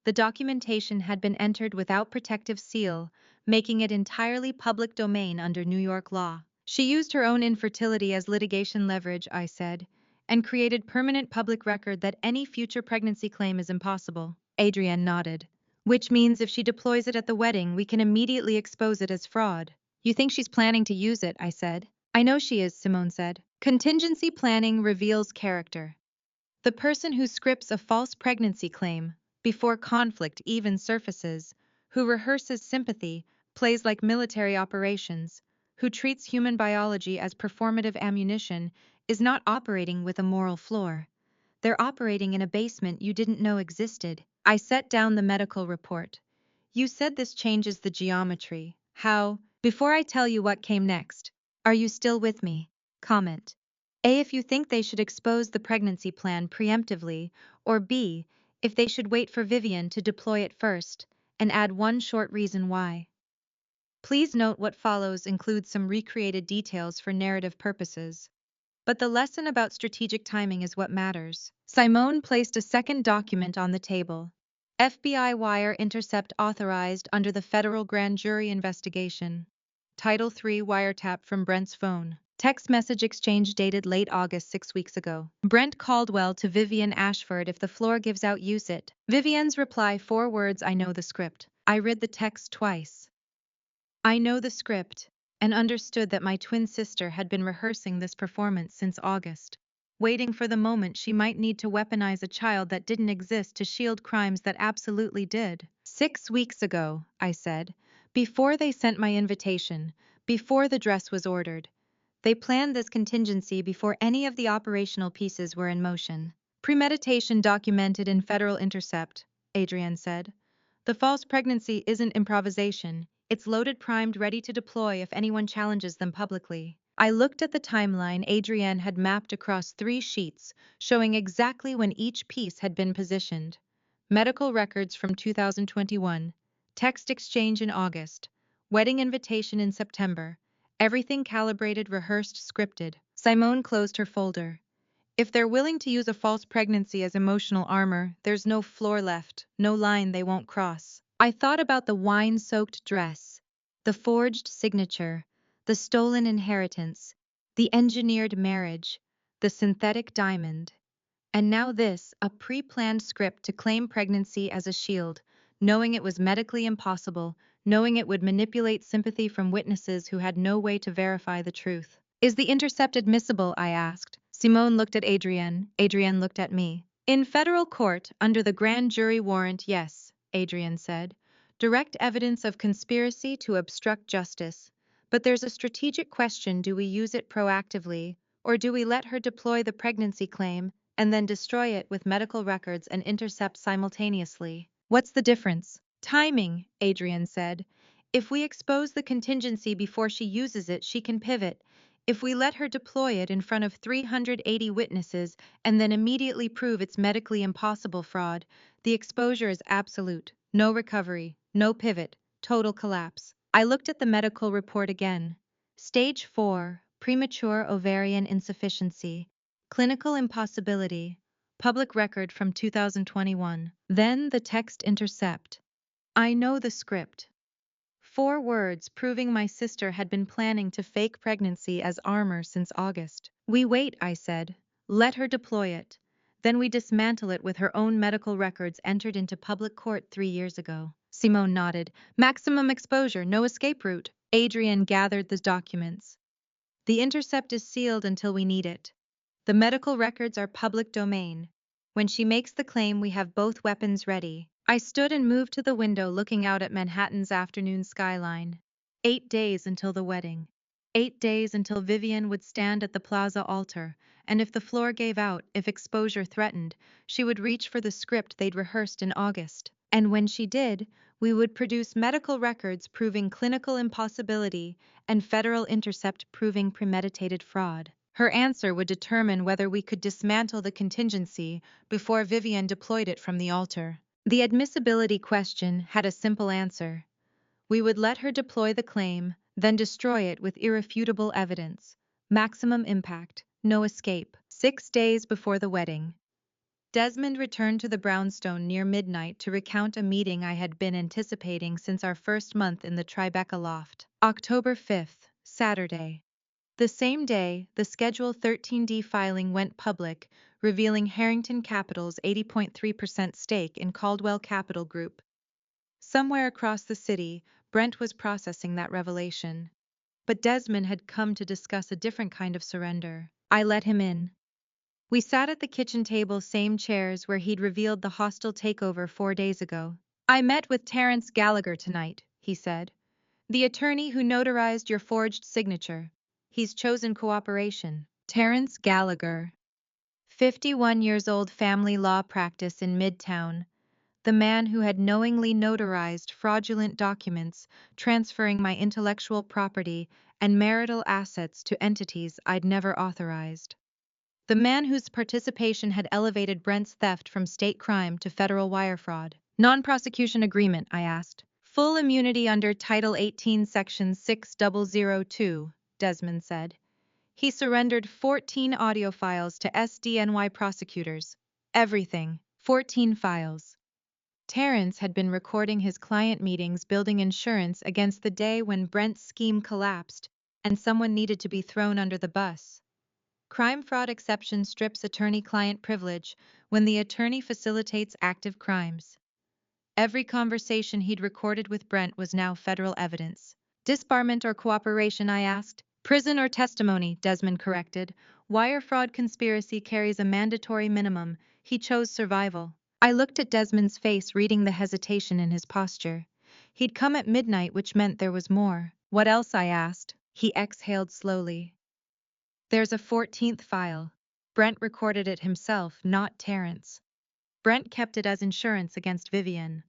The documentation had been entered without protective seal, making it entirely public domain under New York law. She used her own infertility as litigation leverage, I said, and created permanent public record that any future pregnancy claim is impossible. Adrienne nodded. Which means if she deploys it at the wedding, we can immediately expose it as fraud. You think she's planning to use it, I said. I know she is, Simone said. Contingency planning reveals character. The person who scripts a false pregnancy claim before conflict even surfaces, who rehearses sympathy, plays like military operations, who treats human biology as performative ammunition, is not operating with a moral floor. They're operating in a basement you didn't know existed. I set down the medical report. You said this changes the geometry. How? Before I tell you what came next, are you still with me? Comment. A. If you think they should expose the pregnancy plan preemptively, or B. If they should wait for Vivian to deploy it first, and add one short reason why. Please note what follows includes some recreated details for narrative purposes. But the lesson about strategic timing is what matters. Simone placed a second document on the table. FBI wire intercept authorized under the federal grand jury investigation. Title III wiretap from Brent's phone. Text message exchange dated late August 6 weeks ago. Brent Caldwell to Vivian Ashford, if the floor gives out, use it. Vivian's reply, 4 words, I know the script. I read the text twice. I know the script, and understood that my twin sister had been rehearsing this performance since August, waiting for the moment she might need to weaponize a child that didn't exist to shield crimes that absolutely did. 6 weeks ago, I said, before they sent my invitation, before the dress was ordered. They planned this contingency before any of the operational pieces were in motion. Premeditation documented in Federal Intercept, Adrienne said. The false pregnancy isn't improvisation. It's loaded, primed, ready to deploy if anyone challenges them publicly. I looked at the timeline Adrienne had mapped across 3 sheets, showing exactly when each piece had been positioned. medical records from 2021, text exchange in August, wedding invitation in September, everything calibrated, rehearsed, scripted. Simone closed her folder. If they're willing to use a false pregnancy as emotional armor, there's no floor left, no line they won't cross. I thought about the wine-soaked dress, the forged signature, the stolen inheritance, the engineered marriage, the synthetic diamond. And now this, a pre-planned script to claim pregnancy as a shield, knowing it was medically impossible, knowing it would manipulate sympathy from witnesses who had no way to verify the truth. Is the intercept admissible? I asked. Simone looked at Adrienne. Adrienne looked at me. In federal court, under the grand jury warrant, yes, Adrienne said. Direct evidence of conspiracy to obstruct justice. But there's a strategic question: do we use it proactively, or do we let her deploy the pregnancy claim and then destroy it with medical records and intercept simultaneously? What's the difference? Timing, Adrienne said. If we expose the contingency before she uses it, she can pivot. If we let her deploy it in front of 380 witnesses and then immediately prove it's medically impossible fraud, the exposure is absolute. No recovery, no pivot, total collapse. I looked at the medical report again. Stage 4, premature ovarian insufficiency. Clinical impossibility. Public record from 2021. Then the text intercept. I know the script. 4 words proving my sister had been planning to fake pregnancy as armor since August. We wait, I said. Let her deploy it. Then we dismantle it with her own medical records entered into public court 3 years ago. Simone nodded. Maximum exposure, no escape route. Adrienne gathered the documents. The intercept is sealed until we need it. The medical records are public domain. When she makes the claim, we have both weapons ready. I stood and moved to the window, looking out at Manhattan's afternoon skyline. 8 days until the wedding. 8 days until Vivian would stand at the plaza altar, and if the floor gave out, if exposure threatened, she would reach for the script they'd rehearsed in August. And when she did, we would produce medical records proving clinical impossibility and federal intercept proving premeditated fraud. Her answer would determine whether we could dismantle the contingency before Vivian deployed it from the altar. The admissibility question had a simple answer. We would let her deploy the claim, then destroy it with irrefutable evidence. Maximum impact, no escape. 6 days before the wedding. Desmond returned to the brownstone near midnight to recount a meeting I had been anticipating since our first month in the Tribeca loft. October 5th, Saturday. The same day, the Schedule 13D filing went public, revealing Harrington Capital's 80.3% stake in Caldwell Capital Group. Somewhere across the city, Brent was processing that revelation. But Desmond had come to discuss a different kind of surrender. I let him in. We sat at the kitchen table, same chairs where he'd revealed the hostile takeover 4 days ago. I met with Terence Gallagher tonight, he said. The attorney who notarized your forged signature. He's chosen cooperation. Terence Gallagher. 51 years old, family law practice in Midtown. The man who had knowingly notarized fraudulent documents, transferring my intellectual property and marital assets to entities I'd never authorized. The man whose participation had elevated Brent's theft from state crime to federal wire fraud. Non-prosecution agreement, I asked. Full immunity under Title 18, Section 6002, Desmond said. He surrendered 14 audio files to SDNY prosecutors. Everything. 14 files. Terence had been recording his client meetings, building insurance against the day when Brent's scheme collapsed and someone needed to be thrown under the bus. Crime fraud exception strips attorney-client privilege when the attorney facilitates active crimes. Every conversation he'd recorded with Brent was now federal evidence. Disbarment or cooperation, I asked. Prison or testimony, Desmond corrected. Wire fraud conspiracy carries a mandatory minimum. He chose survival. I looked at Desmond's face, reading the hesitation in his posture. He'd come at midnight, which meant there was more. What else? I asked. He exhaled slowly. There's a 14th file. Brent recorded it himself, not Terence. Brent kept it as insurance against Vivian.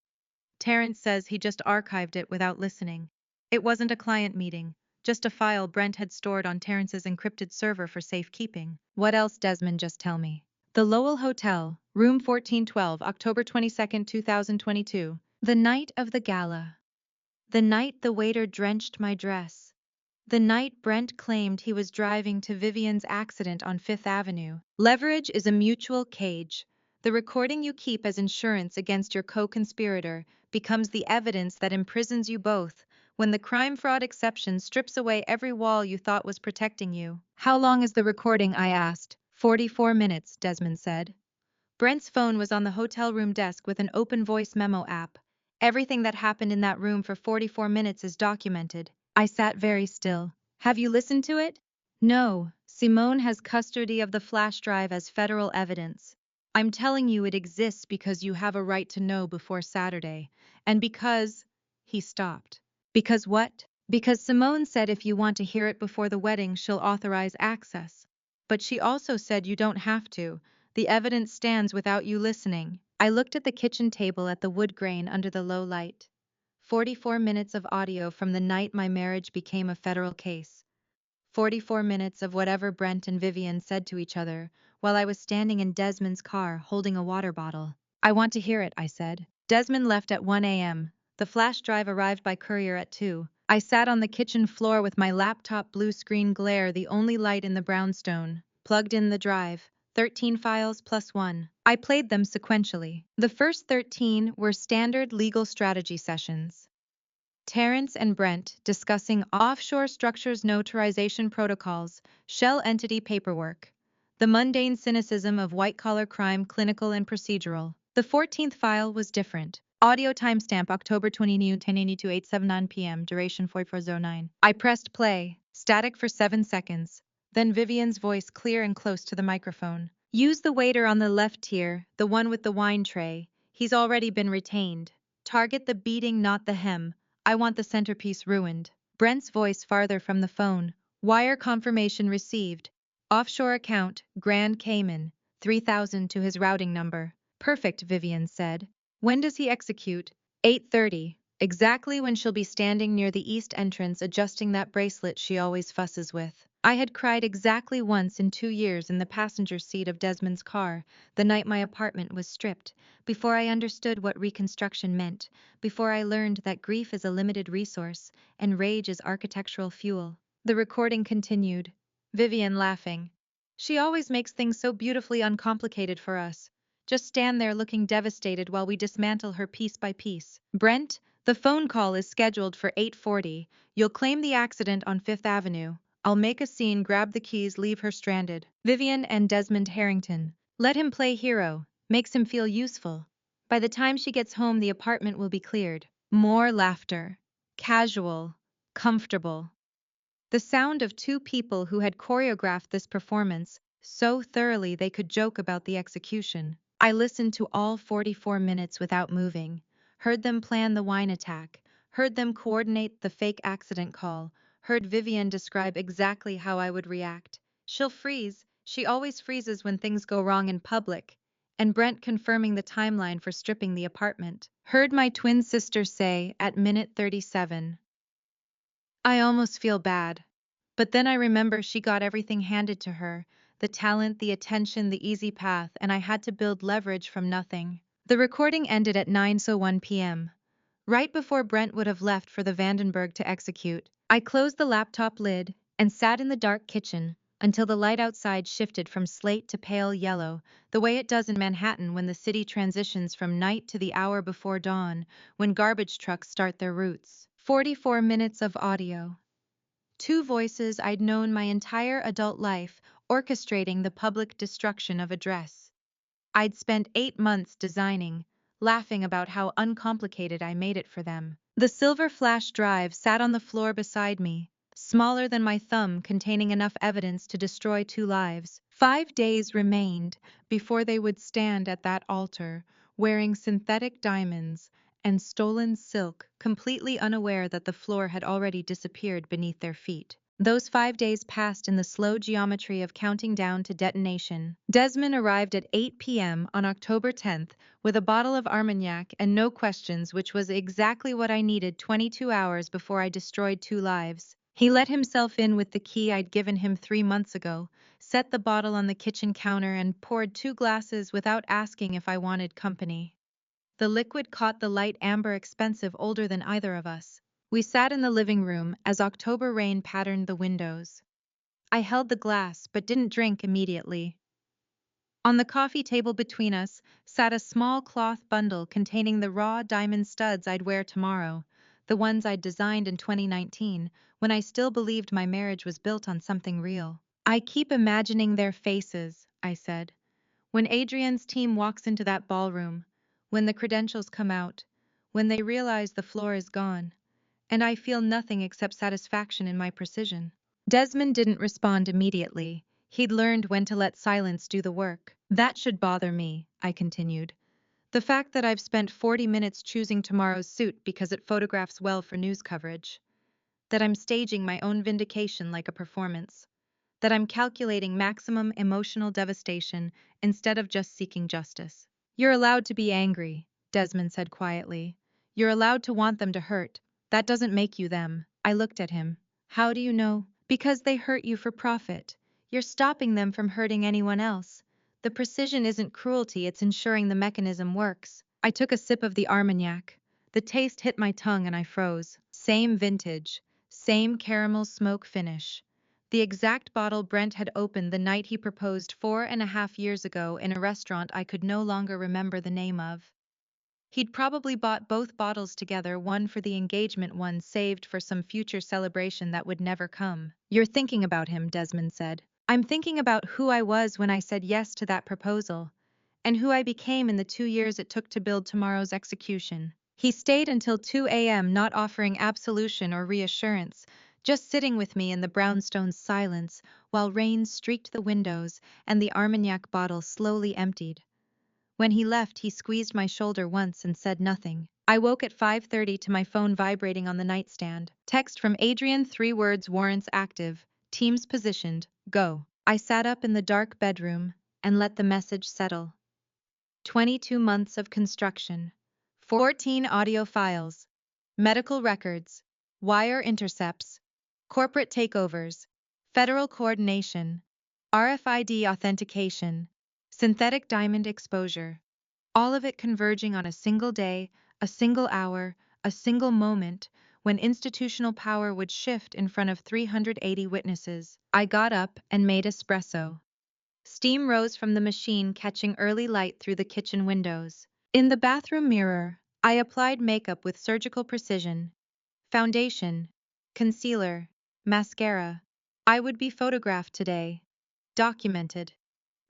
Terence says he just archived it without listening. It wasn't a client meeting, just a file Brent had stored on Terence's encrypted server for safekeeping. What else, Desmond? Just tell me. The Lowell Hotel, room 1412, October 22, 2022. The night of the gala. The night the waiter drenched my dress. The night Brent claimed he was driving to Vivian's accident on Fifth Avenue. Leverage is a mutual cage. The recording you keep as insurance against your co-conspirator becomes the evidence that imprisons you both, when the crime fraud exception strips away every wall you thought was protecting you. How long is the recording? I asked. 44 minutes, Desmond said. Brent's phone was on the hotel room desk with an open voice memo app. Everything that happened in that room for 44 minutes is documented. I sat very still. Have you listened to it? No. Simone has custody of the flash drive as federal evidence. I'm telling you it exists because you have a right to know before Saturday. And because... He stopped. Because what? Because Simone said if you want to hear it before the wedding, she'll authorize access. But she also said you don't have to. The evidence stands without you listening. I looked at the kitchen table at the wood grain under the low light. 44 minutes of audio from the night my marriage became a federal case. 44 minutes of whatever Brent and Vivian said to each other while I was standing in Desmond's car holding a water bottle. I want to hear it, I said. Desmond left at 1 a.m. The flash drive arrived by courier at 2. I sat on the kitchen floor with my laptop blue screen glare the only light in the brownstone, plugged in the drive. 13 files plus 1. I played them sequentially. The first 13 were standard legal strategy sessions. Terrence and Brent discussing offshore structures notarization protocols, shell entity paperwork. The mundane cynicism of white-collar crime, clinical and procedural. The 14th file was different. Audio timestamp October 22, 1082, 8:79 p.m. Duration 4409. I pressed play. Static for 7 seconds. Then Vivian's voice clear and close to the microphone. Use the waiter on the left here, the one with the wine tray. He's already been retained. Target the beating, not the hem. I want the centerpiece ruined. Brent's voice farther from the phone. Wire confirmation received. Offshore account, Grand Cayman. 3,000 to his routing number. Perfect, Vivian said. When does he execute? 8:30. Exactly when she'll be standing near the east entrance adjusting that bracelet she always fusses with. I had cried exactly once in 2 years in the passenger seat of Desmond's car, the night my apartment was stripped, before I understood what reconstruction meant, before I learned that grief is a limited resource and rage is architectural fuel. The recording continued. Vivian laughing. She always makes things so beautifully uncomplicated for us. Just stand there looking devastated while we dismantle her piece by piece. Brent, the phone call is scheduled for 8:40. You'll claim the accident on Fifth Avenue. I'll make a scene, grab the keys, leave her stranded. Vivian and Desmond Harrington. Let him play hero. Makes him feel useful. By the time she gets home, the apartment will be cleared. More laughter. Casual. Comfortable. The sound of 2 people who had choreographed this performance so thoroughly they could joke about the execution. I listened to all 44 minutes without moving, heard them plan the wine attack, heard them coordinate the fake accident call, heard Vivian describe exactly how I would react. She'll freeze. She always freezes when things go wrong in public. And Brent confirming the timeline for stripping the apartment. Heard my twin sister say at minute 37. I almost feel bad. But then I remember she got everything handed to her, the talent, the attention, the easy path, and I had to build leverage from nothing. The recording ended at 9:01 p.m. Right before Brent would have left for the Vandenberg to execute. I closed the laptop lid and sat in the dark kitchen until the light outside shifted from slate to pale yellow, the way it does in Manhattan when the city transitions from night to the hour before dawn, when garbage trucks start their routes. 44 minutes of audio. 2 voices I'd known my entire adult life orchestrating the public destruction of a dress. I'd spent 8 months designing, laughing about how uncomplicated I made it for them. The silver flash drive sat on the floor beside me, smaller than my thumb, containing enough evidence to destroy 2 lives. 5 days remained before they would stand at that altar, wearing synthetic diamonds and stolen silk, completely unaware that the floor had already disappeared beneath their feet. Those 5 days passed in the slow geometry of counting down to detonation. Desmond arrived at 8 p.m. on October 10th with a bottle of Armagnac and no questions, which was exactly what I needed 22 hours before I destroyed 2 lives. He let himself in with the key I'd given him 3 months ago, set the bottle on the kitchen counter, and poured 2 glasses without asking if I wanted company. The liquid caught the light amber expensive older than either of us. We sat in the living room as October rain patterned the windows. I held the glass but didn't drink immediately. On the coffee table between us sat a small cloth bundle containing the raw diamond studs I'd wear tomorrow, the ones I'd designed in 2019 when I still believed my marriage was built on something real. I keep imagining their faces, I said. When Adrian's team walks into that ballroom, when the credentials come out, when they realize the floor is gone, and I feel nothing except satisfaction in my precision. Desmond didn't respond immediately. He'd learned when to let silence do the work. That should bother me, I continued. The fact that I've spent 40 minutes choosing tomorrow's suit because it photographs well for news coverage. That I'm staging my own vindication like a performance. That I'm calculating maximum emotional devastation instead of just seeking justice. You're allowed to be angry, Desmond said quietly. You're allowed to want them to hurt. That doesn't make you them. I looked at him. How do you know? Because they hurt you for profit. You're stopping them from hurting anyone else. The precision isn't cruelty, it's ensuring the mechanism works. I took a sip of the Armagnac. The taste hit my tongue and I froze. Same vintage. Same caramel smoke finish. The exact bottle Brent had opened the night he proposed 4.5 years ago in a restaurant I could no longer remember the name of. He'd probably bought both bottles together, one for the engagement, one saved for some future celebration that would never come. You're thinking about him, Desmond said. I'm thinking about who I was when I said yes to that proposal, and who I became in the 2 years it took to build tomorrow's execution. He stayed until 2 a.m., not offering absolution or reassurance, just sitting with me in the brownstone's silence while rain streaked the windows and the Armagnac bottle slowly emptied. When he left, he squeezed my shoulder once and said nothing. I woke at 5:30 to my phone vibrating on the nightstand. Text from Adrian, 3 words, warrants active, teams positioned, go. I sat up in the dark bedroom and let the message settle. 22 months of construction. 14 audio files. Medical records. Wire intercepts. Corporate takeovers. Federal coordination. RFID authentication. Synthetic diamond exposure. All of it converging on a single day, a single hour, a single moment, when institutional power would shift in front of 380 witnesses. I got up and made espresso. Steam rose from the machine, catching early light through the kitchen windows. In the bathroom mirror, I applied makeup with surgical precision. Foundation, concealer, mascara. I would be photographed today. Documented.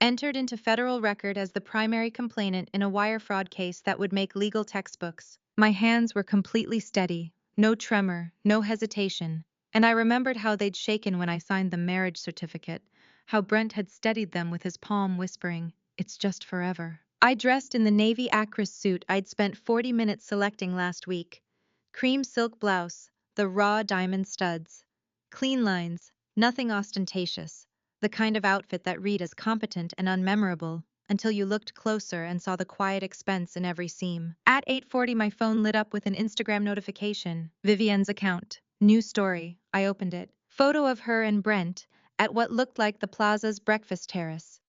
Entered into federal record as the primary complainant in a wire fraud case that would make legal textbooks. My hands were completely steady, no tremor, no hesitation, and I remembered how they'd shaken when I signed the marriage certificate, how Brent had steadied them with his palm, whispering, "It's just forever." I dressed in the navy actress suit I'd spent 40 minutes selecting last week. Cream silk blouse, the raw diamond studs. Clean lines, nothing ostentatious. The kind of outfit that read as competent and unmemorable until you looked closer and saw the quiet expense in every seam. At 8:40, my phone lit up with an Instagram notification. Vivienne's account. New story. I opened it. Photo of her and Brent at what looked like the plaza's breakfast terrace.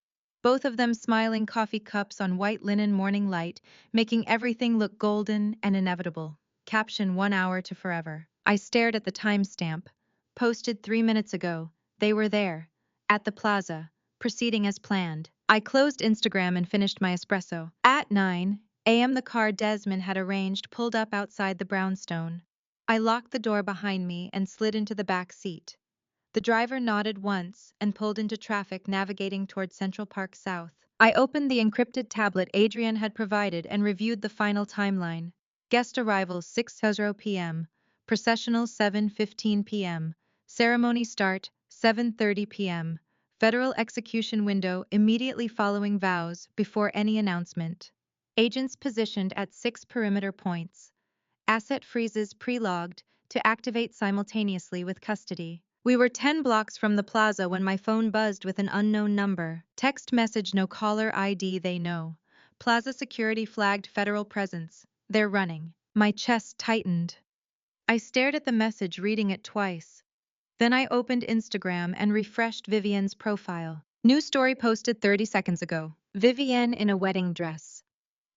Both of them smiling, coffee cups on white linen, morning light, making everything look golden and inevitable. Caption: 1 hour to forever. I stared at the timestamp. Posted 3 minutes ago. They were there. At the plaza. Proceeding as planned. I closed Instagram and finished my espresso. At 9 a.m. the car Desmond had arranged pulled up outside the brownstone. I locked the door behind me and slid into the back seat. The driver nodded once and pulled into traffic, navigating toward Central Park South. I opened the encrypted tablet Adrian had provided and reviewed the final timeline. Guest arrivals 6:00 p.m. Processional 7:15 p.m. Ceremony start 7:30 p.m. Federal execution window immediately following vows before any announcement. Agents positioned at 6 perimeter points. Asset freezes pre-logged to activate simultaneously with custody. We were 10 blocks from the plaza when my phone buzzed with an unknown number. Text message: no caller ID, they know. Plaza security flagged federal presence. They're running. My chest tightened. I stared at the message, reading it twice. Then I opened Instagram and refreshed Vivienne's profile. New story posted 30 seconds ago. Vivienne in a wedding dress.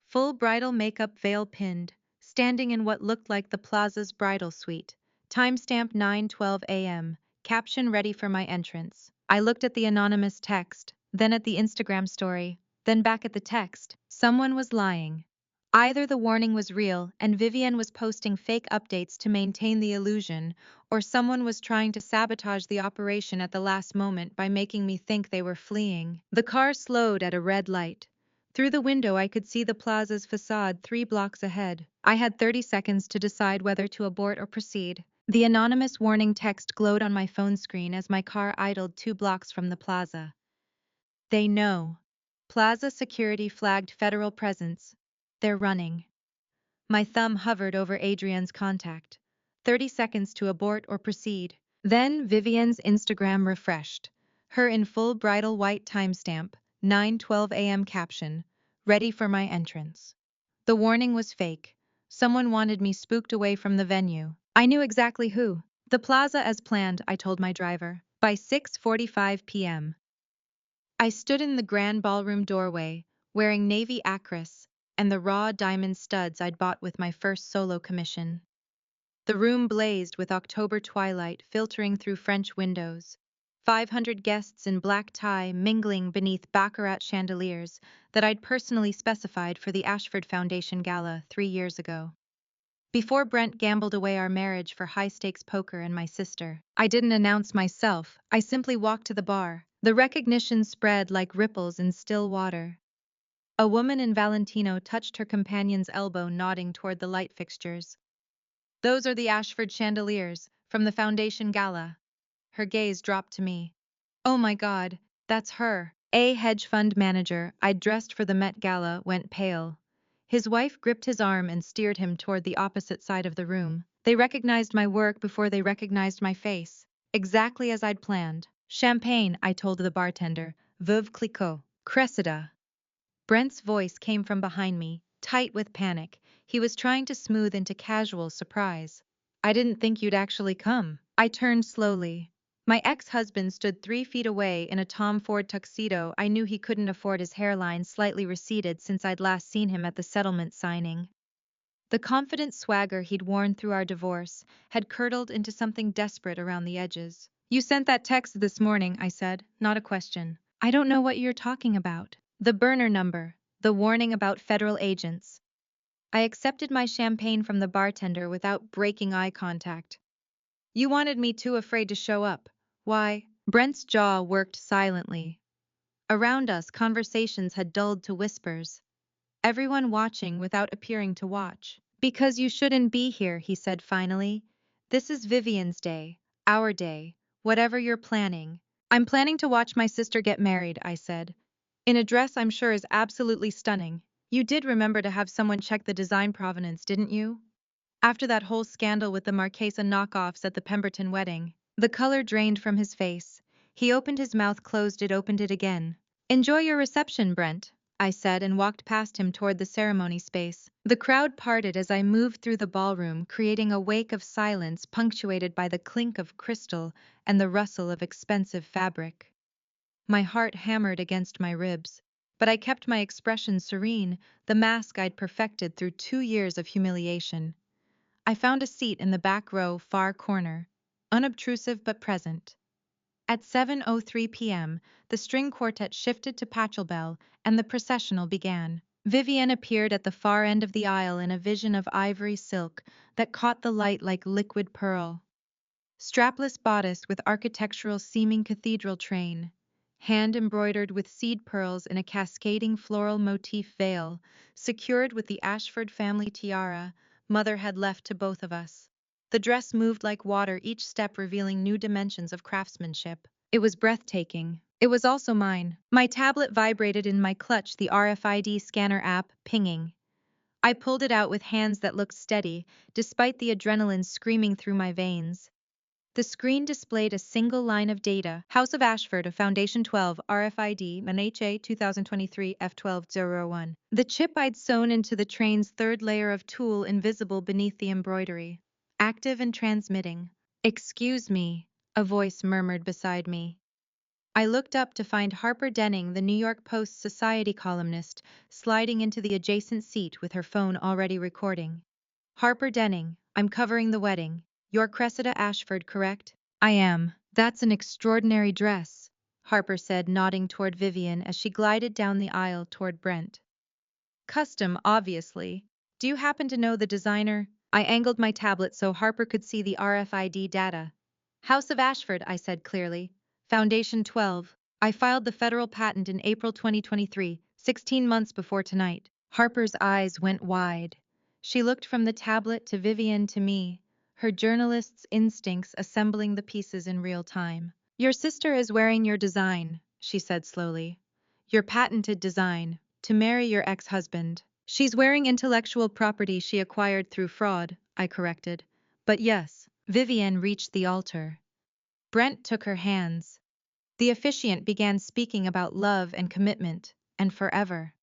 Full bridal makeup veil pinned, standing in what looked like the plaza's bridal suite. Timestamp 9:12 a.m. Caption ready for my entrance. I looked at the anonymous text, then at the Instagram story, then back at the text. Someone was lying. Either the warning was real and Vivienne was posting fake updates to maintain the illusion, or someone was trying to sabotage the operation at the last moment by making me think they were fleeing. The car slowed at a red light. Through the window I could see the plaza's facade 3 blocks ahead. I had 30 seconds to decide whether to abort or proceed. The anonymous warning text glowed on my phone screen as my car idled 2 blocks from the plaza. They know. Plaza security flagged federal presence. They're running. My thumb hovered over Adrian's contact. 30 seconds to abort or proceed. Then Vivienne's Instagram refreshed. Her in full bridal white timestamp, 9:12 a.m. caption, ready for my entrance. The warning was fake. Someone wanted me spooked away from the venue. I knew exactly who. The plaza as planned, I told my driver. By 6:45 p.m. I stood in the grand ballroom doorway, wearing navy acris and the raw diamond studs I'd bought with my first solo commission. The room blazed with October twilight filtering through French windows. 500 guests in black tie mingling beneath baccarat chandeliers that I'd personally specified for the Ashford Foundation Gala 3 years ago. Before Brent gambled away our marriage for high-stakes poker and my sister, I didn't announce myself, I simply walked to the bar. The recognition spread like ripples in still water. A woman in Valentino touched her companion's elbow, nodding toward the light fixtures. Those are the Ashford chandeliers, from the Foundation Gala. Her gaze dropped to me. Oh my God, that's her. A hedge fund manager, I'd dressed for the Met Gala, went pale. His wife gripped his arm and steered him toward the opposite side of the room. They recognized my work before they recognized my face. Exactly as I'd planned. Champagne, I told the bartender. Veuve Clicquot. Cressida. Brent's voice came from behind me, tight with panic. He was trying to smooth into casual surprise. I didn't think you'd actually come. I turned slowly. My ex-husband stood 3 feet away in a Tom Ford tuxedo. I knew he couldn't afford his hairline slightly receded since I'd last seen him at the settlement signing. The confident swagger he'd worn through our divorce had curdled into something desperate around the edges. You sent that text this morning, I said, not a question. I don't know what you're talking about. The burner number, the warning about federal agents. I accepted my champagne from the bartender without breaking eye contact. You wanted me too afraid to show up. Why? Brent's jaw worked silently. Around us, conversations had dulled to whispers. Everyone watching without appearing to watch. Because you shouldn't be here, he said finally. This is Vivian's day, our day, whatever you're planning. I'm planning to watch my sister get married, I said. In a dress I'm sure is absolutely stunning. You did remember to have someone check the design provenance, didn't you? After that whole scandal with the Marchesa knockoffs at the Pemberton wedding. The color drained from his face. He opened his mouth, closed it, opened it again. Enjoy your reception, Brent, I said and walked past him toward the ceremony space. The crowd parted as I moved through the ballroom, creating a wake of silence punctuated by the clink of crystal and the rustle of expensive fabric. My heart hammered against my ribs, but I kept my expression serene, the mask I'd perfected through 2 years of humiliation. I found a seat in the back row, far corner, unobtrusive but present. At 7:03 p.m., the string quartet shifted to Pachelbel, and the processional began. Vivienne appeared at the far end of the aisle in a vision of ivory silk that caught the light like liquid pearl. Strapless bodice with architectural seeming cathedral train, hand-embroidered with seed pearls in a cascading floral motif veil, secured with the Ashford family tiara Mother had left to both of us. The dress moved like water, each step revealing new dimensions of craftsmanship. It was breathtaking. It was also mine. My tablet vibrated in my clutch, the RFID scanner app pinging. I pulled it out with hands that looked steady, despite the adrenaline screaming through my veins. The screen displayed a single line of data: House of Ashford, Foundation 12, RFID, MNHA 2023 F1201. The chip I'd sewn into the train's third layer of tulle invisible beneath the embroidery. Active and transmitting. Excuse me. a voice murmured beside me. I looked up to find Harper Denning, the New York Post society columnist, sliding into the adjacent seat with her phone already recording. Harper Denning, I'm covering the wedding. You're Cressida Ashford, correct? I am. That's an extraordinary dress, Harper said, nodding toward Vivian as she glided down the aisle toward Brent. Custom, obviously. Do you happen to know the designer? I angled my tablet so Harper could see the RFID data. House of Ashford, I said clearly. Foundation 12. I filed the federal patent in April 2023, 16 months before tonight. Harper's eyes went wide. She looked from the tablet to Vivian to me, her journalist's instincts assembling the pieces in real time. Your sister is wearing your design, she said slowly. Your patented design, to marry your ex-husband. She's wearing intellectual property she acquired through fraud, I corrected. But yes, Vivian reached the altar. Brent took her hands. The officiant began speaking about love and commitment, and forever.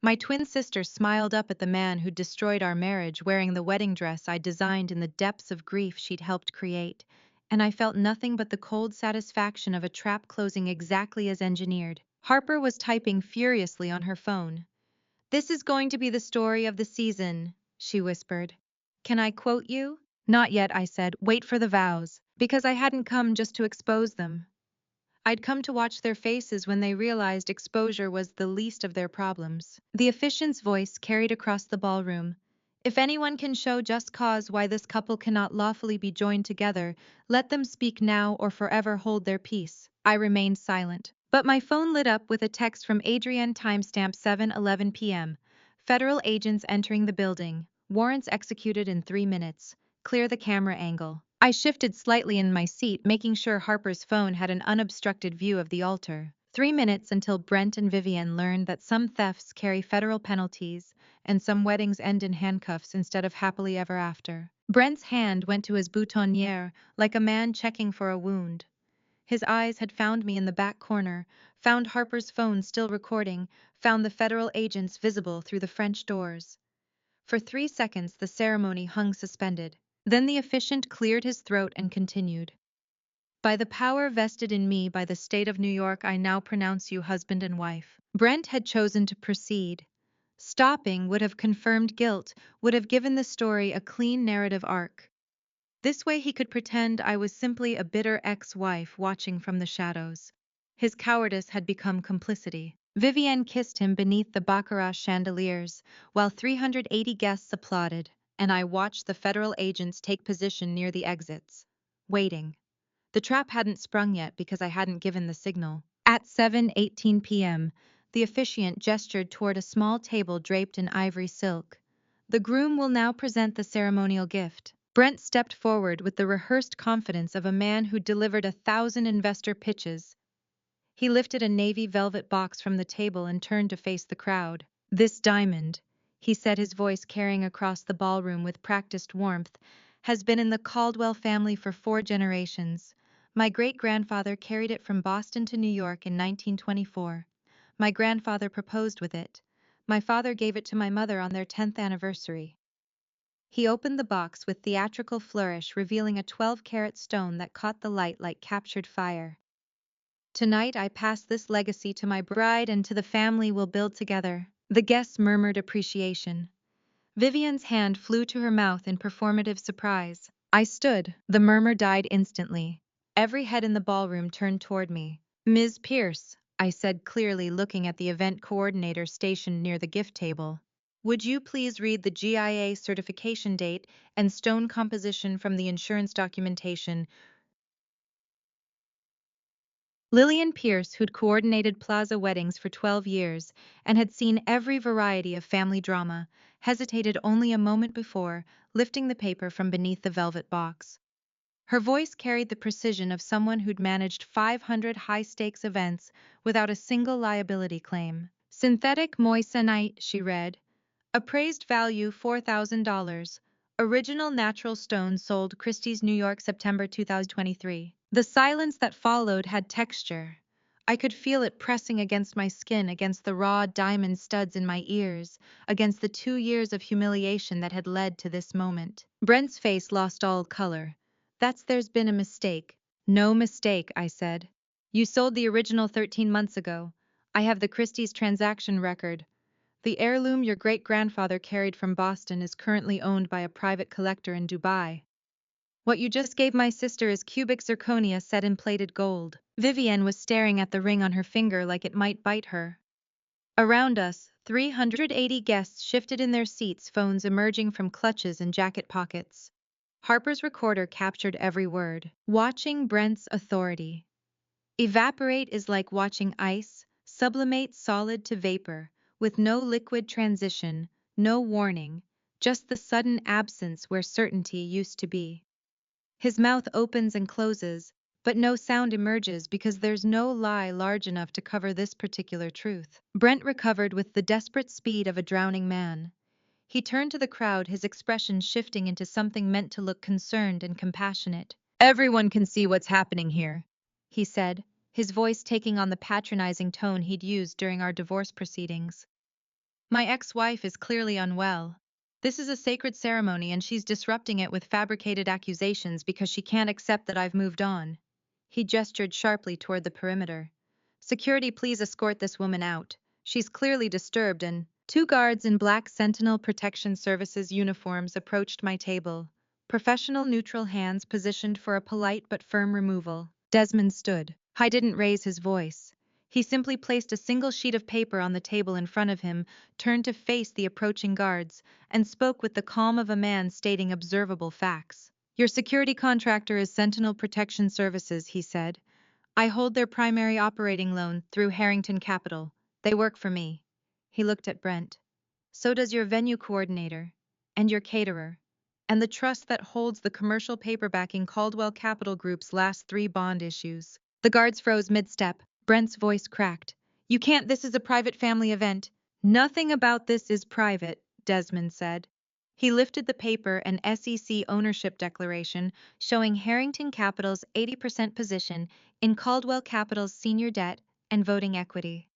My twin sister smiled up at the man who'd destroyed our marriage wearing the wedding dress I designed in the depths of grief she'd helped create, and I felt nothing but the cold satisfaction of a trap closing exactly as engineered. Harper was typing furiously on her phone. This is going to be the story of the season, she whispered. Can I quote you? Not yet, I said. Wait for the vows. Because I hadn't come just to expose them. I'd come to watch their faces when they realized exposure was the least of their problems. The officiant's voice carried across the ballroom. If anyone can show just cause why this couple cannot lawfully be joined together, let them speak now or forever hold their peace. I remained silent. But my phone lit up with a text from Adrienne, timestamp 7:11 p.m. Federal agents entering the building. Warrants executed in 3 minutes. Clear the camera angle. I shifted slightly in my seat, making sure Harper's phone had an unobstructed view of the altar. 3 minutes until Brent and Vivian learned that some thefts carry federal penalties and some weddings end in handcuffs instead of happily ever after. Brent's hand went to his boutonniere like a man checking for a wound. His eyes had found me in the back corner, found Harper's phone still recording, found the federal agents visible through the French doors. For 3 seconds the ceremony hung suspended. Then the officiant cleared his throat and continued. By the power vested in me by the state of New York, I now pronounce you husband and wife. Brent had chosen to proceed. Stopping would have confirmed guilt, would have given the story a clean narrative arc. This way he could pretend I was simply a bitter ex-wife watching from the shadows. His cowardice had become complicity. Vivienne kissed him beneath the baccarat chandeliers, while 380 guests applauded, and I watched the federal agents take position near the exits, waiting. The trap hadn't sprung yet because I hadn't given the signal. At 7:18 p.m., the officiant gestured toward a small table draped in ivory silk. The groom will now present the ceremonial gift. Brent stepped forward with the rehearsed confidence of a man who delivered 1,000 investor pitches. He lifted a navy velvet box from the table and turned to face the crowd. This diamond, he said, his voice carrying across the ballroom with practiced warmth, has been in the Caldwell family for 4 generations. My great-grandfather carried it from Boston to New York in 1924. My grandfather proposed with it. My father gave it to my mother on their 10th anniversary. He opened the box with theatrical flourish, revealing a 12-carat stone that caught the light like captured fire. Tonight I pass this legacy to my bride and to the family we'll build together. The guests murmured appreciation. Vivian's hand flew to her mouth in performative surprise. I stood. The murmur died instantly. Every head in the ballroom turned toward me. Ms. Pierce, I said clearly, looking at the event coordinator stationed near the gift table. Would you please read the GIA certification date and stone composition from the insurance documentation? Lillian Pierce, who'd coordinated plaza weddings for 12 years and had seen every variety of family drama, hesitated only a moment before lifting the paper from beneath the velvet box. Her voice carried the precision of someone who'd managed 500 high-stakes events without a single liability claim. Synthetic moissanite, she read. Appraised value $4,000. Original natural stone sold Christie's, New York, September 2023. The silence that followed had texture. I could feel it pressing against my skin, against the raw diamond studs in my ears, against the 2 years of humiliation that had led to this moment. Brent's face lost all color. There's been a mistake. No mistake, I said. You sold the original 13 months ago. I have the Christie's transaction record. The heirloom your great-grandfather carried from Boston is currently owned by a private collector in Dubai. What you just gave my sister is cubic zirconia set in plated gold. Vivienne was staring at the ring on her finger like it might bite her. Around us, 380 guests shifted in their seats, phones emerging from clutches and jacket pockets. Harper's recorder captured every word. Watching Brent's authority evaporate is like watching ice sublimate solid to vapor, with no liquid transition, no warning, just the sudden absence where certainty used to be. His mouth opens and closes, but no sound emerges because there's no lie large enough to cover this particular truth. Brent recovered with the desperate speed of a drowning man. He turned to the crowd, his expression shifting into something meant to look concerned and compassionate. "Everyone can see what's happening here," he said, his voice taking on the patronizing tone he'd used during our divorce proceedings. "My ex-wife is clearly unwell. This is a sacred ceremony and she's disrupting it with fabricated accusations because she can't accept that I've moved on." He gestured sharply toward the perimeter. "Security, please escort this woman out. She's clearly disturbed." And two guards in black Sentinel Protection Services uniforms approached my table, professional neutral hands positioned for a polite but firm removal. Desmond stood. I didn't raise his voice. He simply placed a single sheet of paper on the table in front of him, turned to face the approaching guards, and spoke with the calm of a man stating observable facts. "Your security contractor is Sentinel Protection Services," he said. "I hold their primary operating loan through Harrington Capital. They work for me." He looked at Brent. "So does your venue coordinator, and your caterer, and the trust that holds the commercial paper backing Caldwell Capital Group's last 3 bond issues." The guards froze mid-step. Brent's voice cracked. "You can't, this is a private family event." "Nothing about this is private," Desmond said. He lifted the paper, an SEC ownership declaration showing Harrington Capital's 80% position in Caldwell Capital's senior debt and voting equity.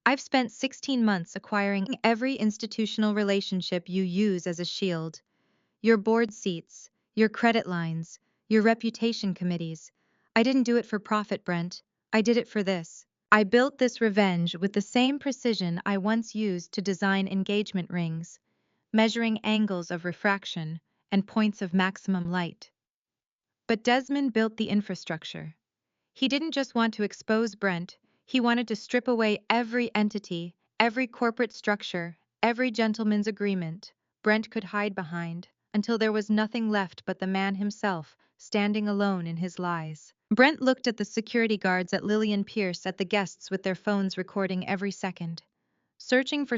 "I've spent 16 months acquiring every institutional relationship you use as a shield. Your board seats, your credit lines, your reputation committees. I didn't do it for profit, Brent. I did it for this. I built this revenge with the same precision I once used to design engagement rings, measuring angles of refraction and points of maximum light." But Desmond built the infrastructure. He didn't just want to expose Brent, he wanted to strip away every entity, every corporate structure, every gentleman's agreement Brent could hide behind, until there was nothing left but the man himself, standing alone in his lies. Brent looked at the security guards, at Lillian Pierce, at the guests with their phones recording every second, searching for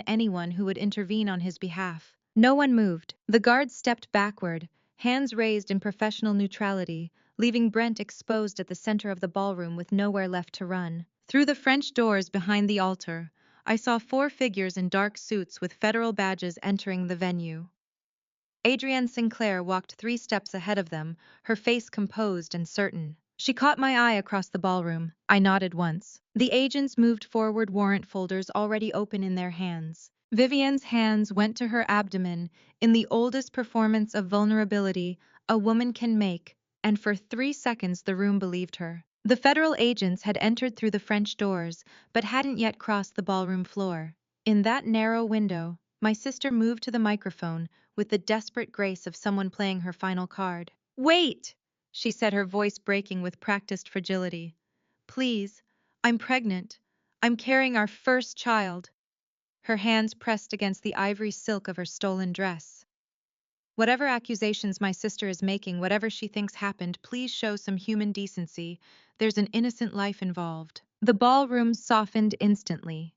anyone who would intervene on his behalf. No one moved. The guards stepped backward, hands raised in professional neutrality, leaving Brent exposed at the center of the ballroom with nowhere left to run. Through the French doors behind the altar, I saw 4 figures in dark suits with federal badges entering the venue. Adrienne Sinclair walked 3 steps ahead of them, her face composed and certain. She caught my eye across the ballroom. I nodded once. The agents moved forward, warrant folders already open in their hands. Vivienne's hands went to her abdomen in the oldest performance of vulnerability a woman can make, and for 3 seconds the room believed her. The federal agents had entered through the French doors, but hadn't yet crossed the ballroom floor. In that narrow window, my sister moved to the microphone with the desperate grace of someone playing her final card. "Wait!" she said, her voice breaking with practiced fragility. "Please, I'm pregnant. I'm carrying our first child." Her hands pressed against the ivory silk of her stolen dress. "Whatever accusations my sister is making, whatever she thinks happened, please show some human decency. There's an innocent life involved." The ballroom softened instantly.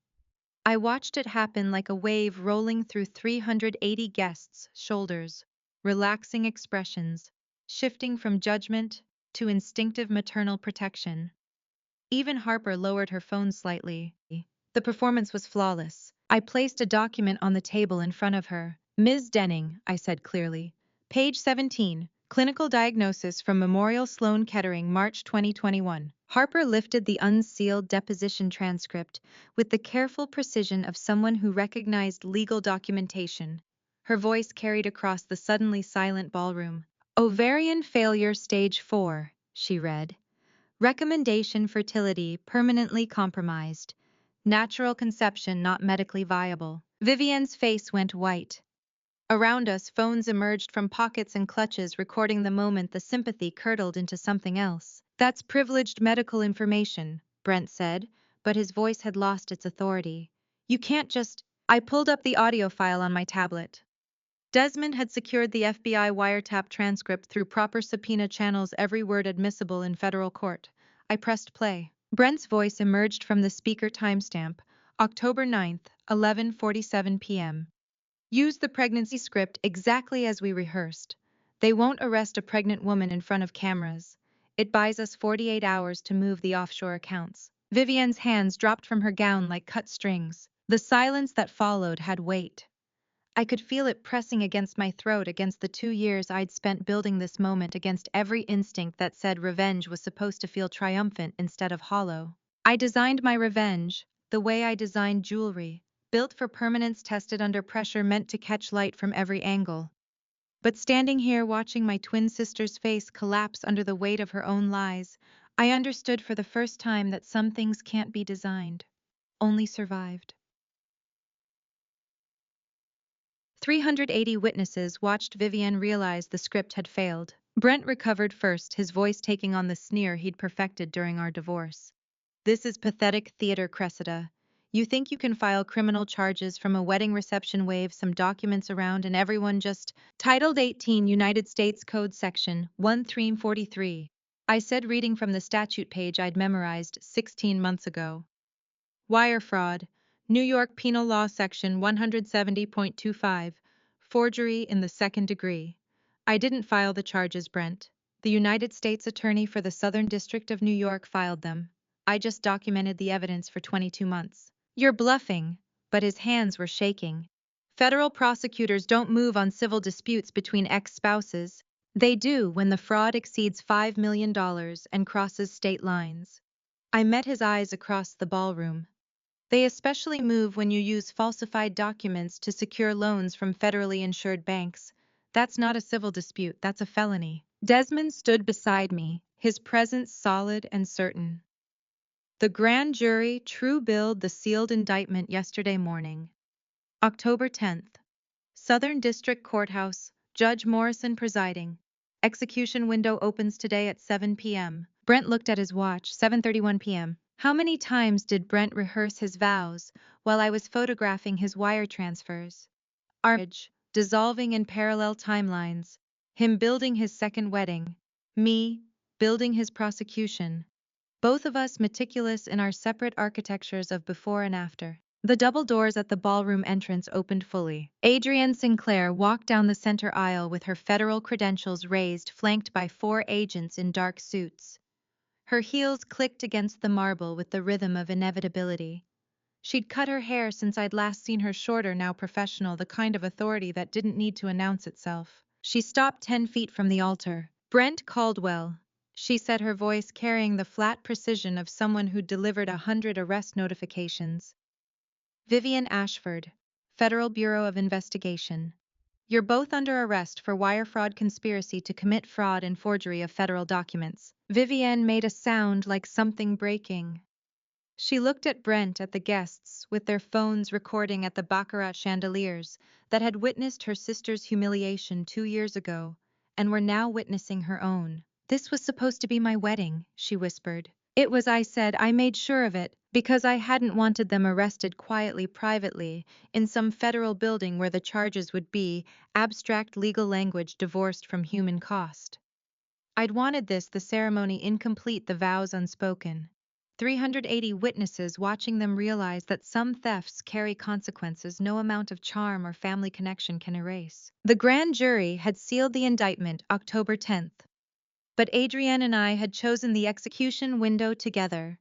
I watched it happen, like a wave rolling through 380 guests' shoulders, relaxing expressions, shifting from judgment to instinctive maternal protection. Even Harper lowered her phone slightly. The performance was flawless. I placed a document on the table in front of her. "Ms. Denning," I said clearly. "Page 17, clinical diagnosis from Memorial Sloan Kettering, March 2021. Harper lifted the unsealed deposition transcript with the careful precision of someone who recognized legal documentation. Her voice carried across the suddenly silent ballroom. "Ovarian failure stage 4. she read. Recommendation: fertility permanently compromised. Natural conception not medically viable. Vivian's face went white. Around us, phones emerged from pockets and clutches, recording the moment. The sympathy curdled into something else. That's privileged medical information, Brent said, but his voice had lost its authority. You can't just. I pulled up the audio file on my tablet. Desmond had secured the FBI wiretap transcript through proper subpoena channels, every word admissible in federal court. I pressed play. Brent's voice emerged from the speaker. Timestamp, October 9th, 11:47 p.m. Use the pregnancy script exactly as we rehearsed. They won't arrest a pregnant woman in front of cameras. It buys us 48 hours to move the offshore accounts. Vivian's hands dropped from her gown like cut strings. The silence that followed had weight. I could feel it pressing against my throat, against the 2 years I'd spent building this moment, against every instinct that said revenge was supposed to feel triumphant instead of hollow. I designed my revenge the way I designed jewelry, built for permanence, tested under pressure, meant to catch light from every angle. But standing here watching my twin sister's face collapse under the weight of her own lies, I understood for the first time that some things can't be designed, only survived. 380 witnesses watched Vivian realize the script had failed. Brent recovered first, his voice taking on the sneer he'd perfected during our divorce. This is pathetic theater, Cressida. You think you can file criminal charges from a wedding reception, wave some documents around, and everyone just. Titled 18 United States Code Section 1343. I said, reading from the statute page I'd memorized 16 months ago. Wire fraud. New York Penal Law Section 170.25. Forgery in the second degree. I didn't file the charges, Brent. The United States Attorney for the Southern District of New York filed them. I just documented the evidence for 22 months. You're bluffing. But his hands were shaking. Federal prosecutors don't move on civil disputes between ex-spouses. They do when the fraud exceeds $5 million and crosses state lines. I met his eyes across the ballroom. They especially move when you use falsified documents to secure loans from federally insured banks. That's not a civil dispute, that's a felony. Desmond stood beside me, his presence solid and certain. The grand jury true billed the sealed indictment yesterday morning. October 10th. Southern District Courthouse, Judge Morrison presiding. Execution window opens today at 7 p.m. Brent looked at his watch, 7:31 p.m. How many times did Brent rehearse his vows while I was photographing his wire transfers? Our marriage, dissolving in parallel timelines. Him building his second wedding. Me, building his prosecution. Both of us meticulous in our separate architectures of before and after. The double doors at the ballroom entrance opened fully. Adrienne Sinclair walked down the center aisle with her federal credentials raised, flanked by 4 agents in dark suits. Her heels clicked against the marble with the rhythm of inevitability. She'd cut her hair since I'd last seen her, shorter, now professional, the kind of authority that didn't need to announce itself. She stopped 10 feet from the altar. Brent Caldwell, she said, her voice carrying the flat precision of someone who'd delivered 100 arrest notifications. Vivian Ashford, Federal Bureau of Investigation. You're both under arrest for wire fraud, conspiracy to commit fraud, and forgery of federal documents. Vivian made a sound like something breaking. She looked at Brent, at the guests with their phones recording, at the baccarat chandeliers that had witnessed her sister's humiliation 2 years ago and were now witnessing her own. This was supposed to be my wedding, she whispered. It was, I said. I made sure of it, because I hadn't wanted them arrested quietly, privately, in some federal building where the charges would be abstract legal language divorced from human cost. I'd wanted this, the ceremony incomplete, the vows unspoken. 380 witnesses watching them realize that some thefts carry consequences no amount of charm or family connection can erase. The grand jury had sealed the indictment October 10th. But Adrienne and I had chosen the execution window together.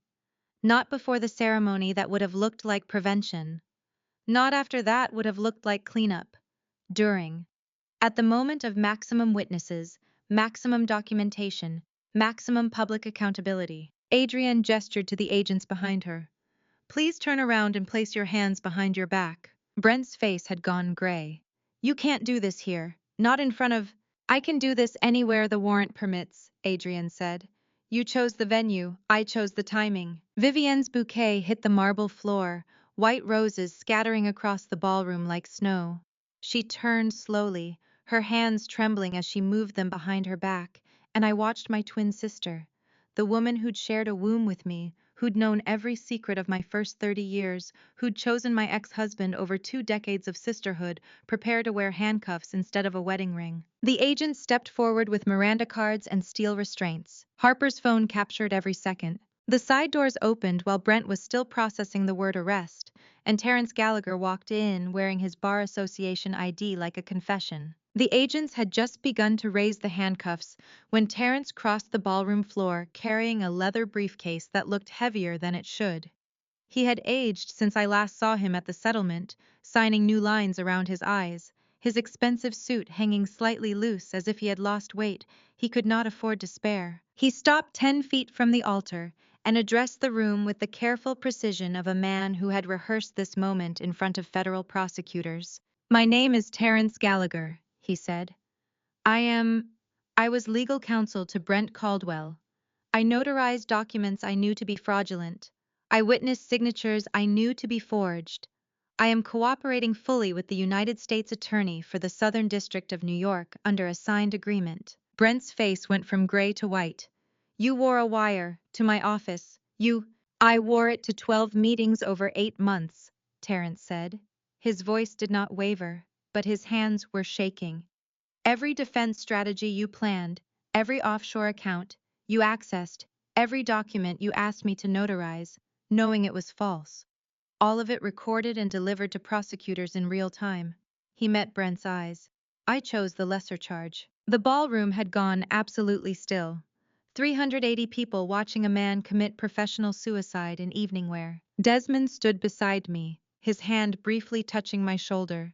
Not before the ceremony, that would have looked like prevention. Not after, that would have looked like cleanup. During. At the moment of maximum witnesses, maximum documentation, maximum public accountability. Adrienne gestured to the agents behind her. Please turn around and place your hands behind your back. Brent's face had gone gray. You can't do this here. Not in front of. I can do this anywhere the warrant permits, Adrienne said. You chose the venue, I chose the timing. Vivienne's bouquet hit the marble floor, white roses scattering across the ballroom like snow. She turned slowly, her hands trembling as she moved them behind her back, and I watched my twin sister, the woman who'd shared a womb with me, who'd known every secret of my first 30 years, who'd chosen my ex-husband over 2 decades of sisterhood, prepare to wear handcuffs instead of a wedding ring. The agent stepped forward with Miranda cards and steel restraints. Harper's phone captured every second. The side doors opened while Brent was still processing the word arrest, and Terrence Gallagher walked in wearing his Bar Association ID like a confession. The agents had just begun to raise the handcuffs when Terrence crossed the ballroom floor carrying a leather briefcase that looked heavier than it should. He had aged since I last saw him at the settlement, signing new lines around his eyes, his expensive suit hanging slightly loose as if he had lost weight he could not afford to spare. He stopped 10 feet from the altar and addressed the room with the careful precision of a man who had rehearsed this moment in front of federal prosecutors. "My name is Terrence Gallagher," he said. I was legal counsel to Brent Caldwell. I notarized documents I knew to be fraudulent. I witnessed signatures I knew to be forged. I am cooperating fully with the United States Attorney for the Southern District of New York under a signed agreement." Brent's face went from gray to white. "You wore a wire to my office. I wore it to 12 meetings over 8 months," Terrence said. His voice did not waver, but his hands were shaking. "Every defense strategy you planned, every offshore account you accessed, every document you asked me to notarize, knowing it was false. All of it recorded and delivered to prosecutors in real time." He met Brent's eyes. "I chose the lesser charge." The ballroom had gone absolutely still. 380 people watching a man commit professional suicide in evening wear. Desmond stood beside me, his hand briefly touching my shoulder.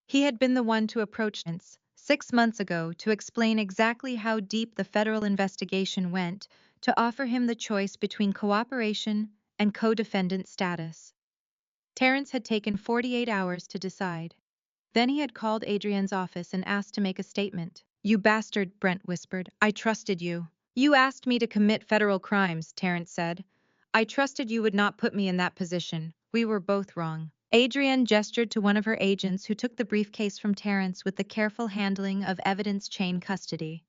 He had been the one to approach Vince 6 months ago to explain exactly how deep the federal investigation went, to offer him the choice between cooperation and co-defendant status. Terrence had taken 48 hours to decide. Then he had called Adrienne's office and asked to make a statement. "You bastard," Brent whispered. "I trusted you." "You asked me to commit federal crimes," Terrence said. "I trusted you would not put me in that position. We were both wrong." Adrienne gestured to one of her agents who took the briefcase from Terrence with the careful handling of evidence chain custody.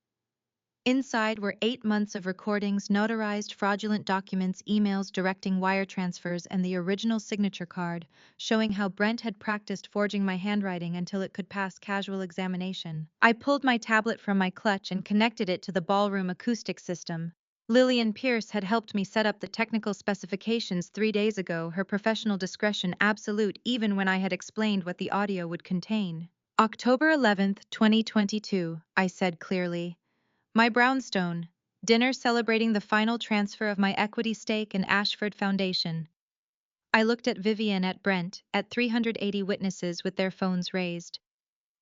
Inside were 8 months of recordings, notarized fraudulent documents, emails directing wire transfers, and the original signature card, showing how Brent had practiced forging my handwriting until it could pass casual examination. I pulled my tablet from my clutch and connected it to the ballroom acoustic system. Lillian Pierce had helped me set up the technical specifications 3 days ago, her professional discretion absolute even when I had explained what the audio would contain. "October 11th, 2022, I said clearly. "My brownstone. Dinner celebrating the final transfer of my equity stake in Ashford Foundation." I looked at Vivienne, at Brent, at 380 witnesses with their phones raised.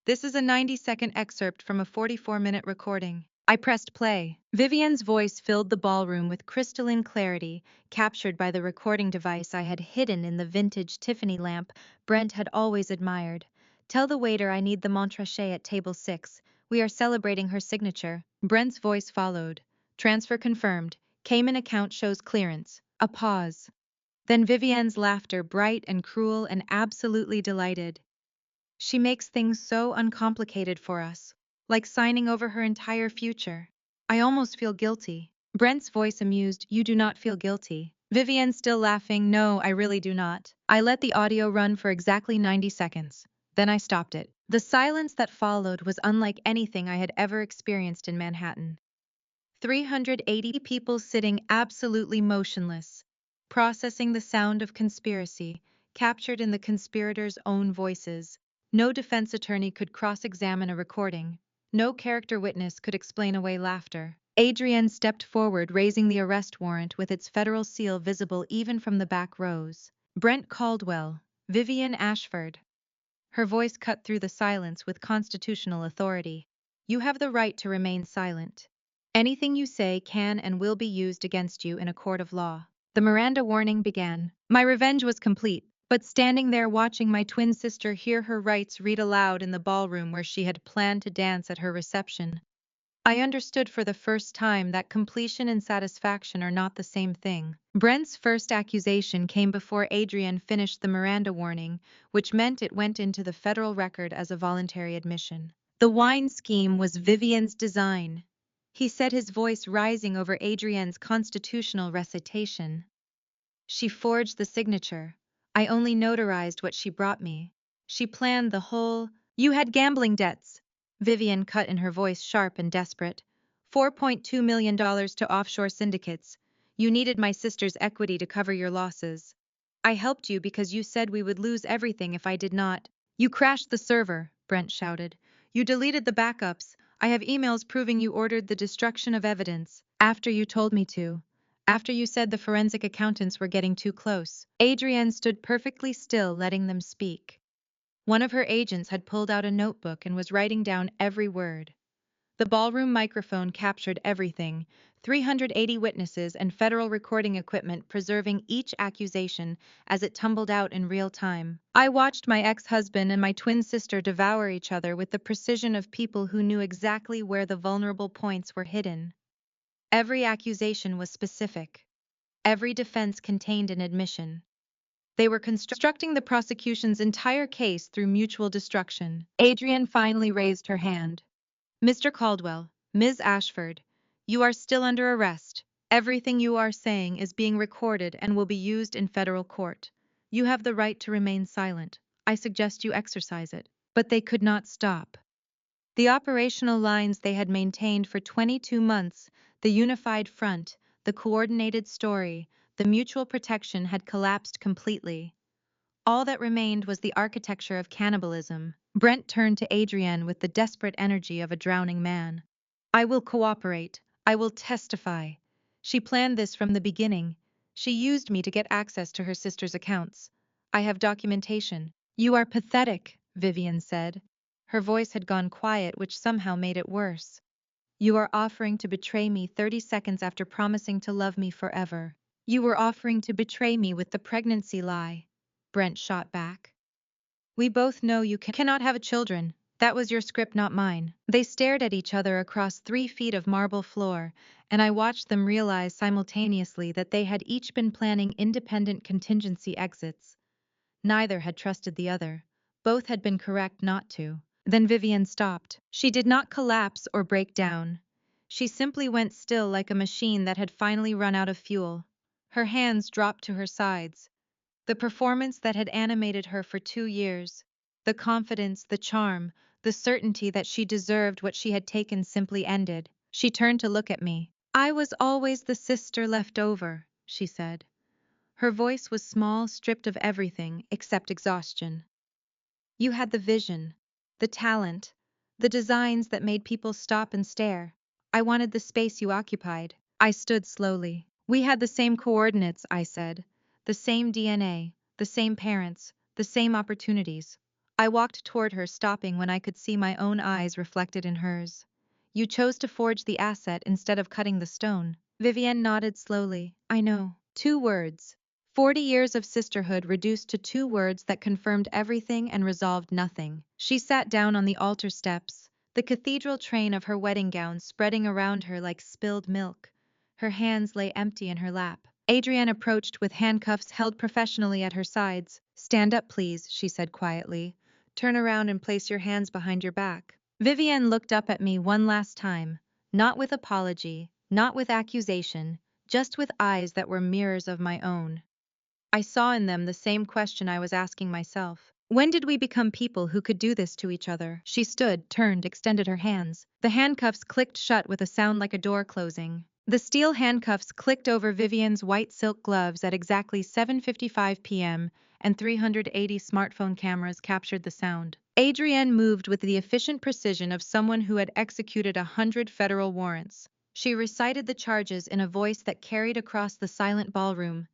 "This is a 90-second excerpt from a 44-minute recording." I pressed play. Vivienne's voice filled the ballroom with crystalline clarity, captured by the recording device I had hidden in the vintage Tiffany lamp Brent had always admired. "Tell the waiter I need the Montrachet at table 6. We are celebrating her signature." Brent's voice followed. "Transfer confirmed. Cayman account shows clearance." A pause. Then Vivienne's laughter, bright and cruel and absolutely delighted. "She makes things so uncomplicated for us. Like signing over her entire future. I almost feel guilty." Brent's voice amused. "You do not feel guilty." Vivienne still laughing. "No, I really do not." I let the audio run for exactly 90 seconds. Then I stopped it. The silence that followed was unlike anything I had ever experienced in Manhattan. 380 people sitting absolutely motionless, processing the sound of conspiracy, captured in the conspirators' own voices. No defense attorney could cross-examine a recording. No character witness could explain away laughter. Adrienne stepped forward, raising the arrest warrant with its federal seal visible even from the back rows. "Brent Caldwell, Vivienne Ashford." Her voice cut through the silence with constitutional authority. "You have the right to remain silent. Anything you say can and will be used against you in a court of law." The Miranda warning began. My revenge was complete, but standing there watching my twin sister hear her rights read aloud in the ballroom where she had planned to dance at her reception, I understood for the first time that completion and satisfaction are not the same thing. Brent's first accusation came before Adrian finished the Miranda warning, which meant it went into the federal record as a voluntary admission. The wine scheme was Vivian's design, he said, his voice rising over Adrian's constitutional recitation. She forged the signature. I only notarized what she brought me. She planned the whole. You had gambling debts. Vivian cut in, her voice sharp and desperate. $4.2 million to offshore syndicates. You needed my sister's equity to cover your losses. I helped you because you said we would lose everything if I did not. You crashed the server, Brent shouted. You deleted the backups. I have emails proving you ordered the destruction of evidence after you told me to. After you said the forensic accountants were getting too close. Adrienne stood perfectly still, letting them speak. One of her agents had pulled out a notebook and was writing down every word. The ballroom microphone captured everything, 380 witnesses and federal recording equipment preserving each accusation as it tumbled out in real time. I watched my ex-husband and my twin sister devour each other with the precision of people who knew exactly where the vulnerable points were hidden. Every accusation was specific. Every defense contained an admission. They were constructing the prosecution's entire case through mutual destruction. Adrienne finally raised her hand. Mr. Caldwell, Ms. Ashford, you are still under arrest. Everything you are saying is being recorded and will be used in federal court. You have the right to remain silent. I suggest you exercise it. But they could not stop. The operational lines they had maintained for 22 months, the unified front, the coordinated story, the mutual protection had collapsed completely. All that remained was the architecture of cannibalism. Brent turned to Adrienne with the desperate energy of a drowning man. I will cooperate. I will testify. She planned this from the beginning. She used me to get access to her sister's accounts. I have documentation. You are pathetic, Vivian said. Her voice had gone quiet, which somehow made it worse. You are offering to betray me 30 seconds after promising to love me forever. You were offering to betray me with the pregnancy lie, Brent shot back. We both know you cannot have children. That was your script, not mine. They stared at each other across 3 feet of marble floor, and I watched them realize simultaneously that they had each been planning independent contingency exits. Neither had trusted the other. Both had been correct not to. Then Vivian stopped. She did not collapse or break down. She simply went still like a machine that had finally run out of fuel. Her hands dropped to her sides. The performance that had animated her for 2 years, the confidence, the charm, the certainty that she deserved what she had taken simply ended. She turned to look at me. I was always the sister left over, she said. Her voice was small, stripped of everything except exhaustion. You had the vision, the talent, the designs that made people stop and stare. I wanted the space you occupied. I stood slowly. We had the same coordinates, I said. The same DNA, the same parents, the same opportunities. I walked toward her, stopping when I could see my own eyes reflected in hers. You chose to forge the asset instead of cutting the stone. Vivienne nodded slowly. I know. 2 words. 40 years of sisterhood reduced to 2 words that confirmed everything and resolved nothing. She sat down on the altar steps, the cathedral train of her wedding gown spreading around her like spilled milk. Her hands lay empty in her lap. Adrienne approached with handcuffs held professionally at her sides. Stand up, please, she said quietly. Turn around and place your hands behind your back. Vivienne looked up at me one last time, not with apology, not with accusation, just with eyes that were mirrors of my own. I saw in them the same question I was asking myself. When did we become people who could do this to each other? She stood, turned, extended her hands. The handcuffs clicked shut with a sound like a door closing. The steel handcuffs clicked over Vivian's white silk gloves at exactly 7:55 p.m., and 380 smartphone cameras captured the sound. Adrienne moved with the efficient precision of someone who had executed 100 federal warrants. She recited the charges in a voice that carried across the silent ballroom.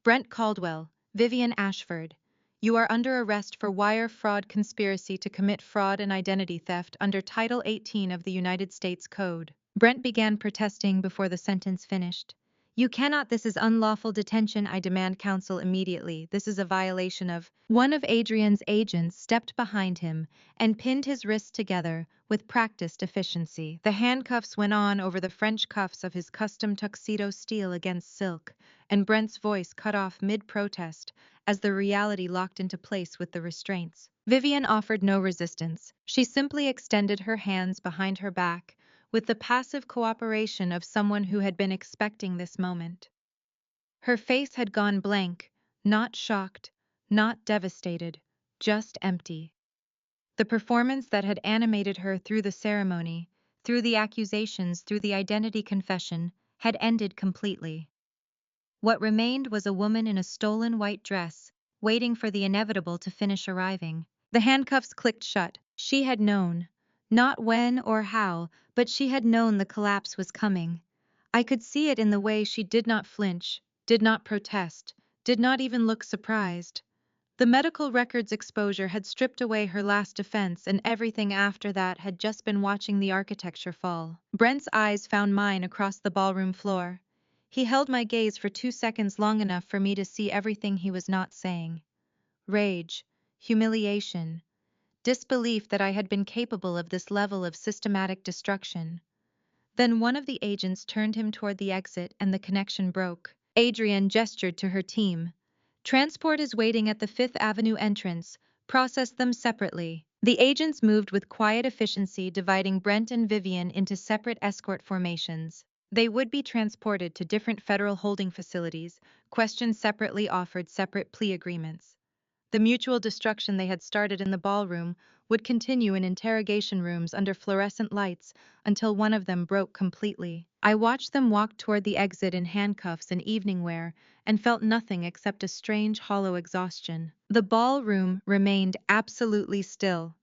Brent Caldwell, Vivian Ashford, you are under arrest for wire fraud conspiracy to commit fraud and identity theft under Title 18 of the United States Code. Brent began protesting before the sentence finished. You cannot, this is unlawful detention, I demand counsel immediately, this is a violation of. One of Adrian's agents stepped behind him and pinned his wrists together with practiced efficiency. The handcuffs went on over the French cuffs of his custom tuxedo steel against silk, and Brent's voice cut off mid-protest as the reality locked into place with the restraints. Vivian offered no resistance. She simply extended her hands behind her back, with the passive cooperation of someone who had been expecting this moment. Her face had gone blank, not shocked, not devastated, just empty. The performance that had animated her through the ceremony, through the accusations, through the identity confession, had ended completely. What remained was a woman in a stolen white dress, waiting for the inevitable to finish arriving. The handcuffs clicked shut. She had known. Not when or how, but she had known the collapse was coming. I could see it in the way she did not flinch, did not protest, did not even look surprised. The medical records exposure had stripped away her last defense, and everything after that had just been watching the architecture fall. Brent's eyes found mine across the ballroom floor. He held my gaze for 2 seconds, long enough for me to see everything he was not saying. Rage, humiliation, disbelief that I had been capable of this level of systematic destruction. Then one of the agents turned him toward the exit and the connection broke. Adrian gestured to her team. Transport is waiting at the Fifth Avenue entrance. Process them separately. The agents moved with quiet efficiency, dividing Brent and Vivian into separate escort formations. They would be transported to different federal holding facilities, questioned separately, offered separate plea agreements. The mutual destruction they had started in the ballroom would continue in interrogation rooms under fluorescent lights until one of them broke completely. I watched them walk toward the exit in handcuffs and evening wear and felt nothing except a strange, hollow exhaustion. The ballroom remained absolutely still.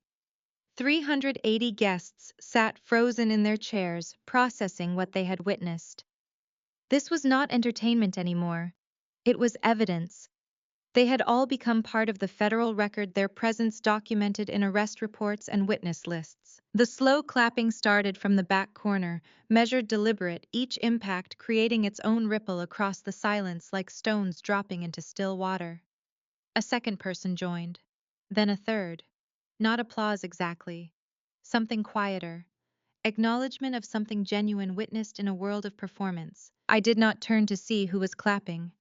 380 guests sat frozen in their chairs, processing what they had witnessed. This was not entertainment anymore. It was evidence. They had all become part of the federal record, their presence documented in arrest reports and witness lists. The slow clapping started from the back corner, measured, deliberate, each impact creating its own ripple across the silence like stones dropping into still water. A second person joined. Then a third. Not applause exactly. Something quieter. Acknowledgement of something genuine witnessed in a world of performance. I did not turn to see who was clapping.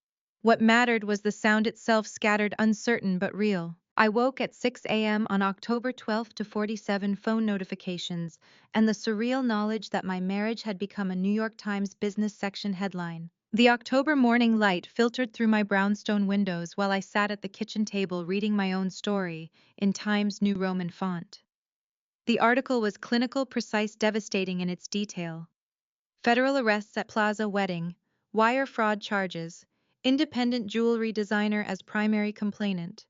What mattered was the sound itself, scattered, uncertain but real. I woke at 6 a.m. on October 12 to 47 phone notifications and the surreal knowledge that my marriage had become a New York Times business section headline. The October morning light filtered through my brownstone windows while I sat at the kitchen table reading my own story in Times New Roman font. The article was clinical, precise, devastating in its detail. Federal arrests at Plaza Wedding, wire fraud charges, independent jewelry designer as primary complainant.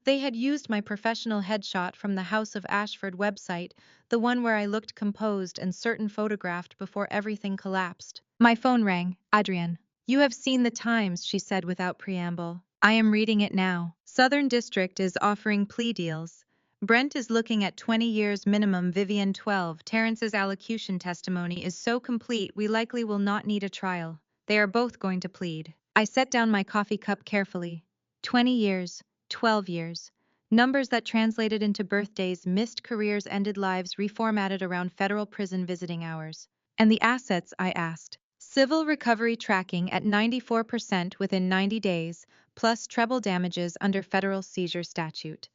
They had used my professional headshot from the House of Ashford website, the one where I looked composed and certain, photographed before everything collapsed. My phone rang. Adrian. You have seen the Times, she said without preamble. I am reading it now. Southern District is offering plea deals. Brent is looking at 20 years minimum, Vivian 12. Terrence's allocution testimony is so complete we likely will not need a trial. They are both going to plead. I set down my coffee cup carefully. 20 years, 12 years. Numbers that translated into birthdays, missed careers, ended lives, reformatted around federal prison visiting hours. And the assets, I asked. Civil recovery tracking at 94% within 90 days, plus treble damages under federal seizure statute.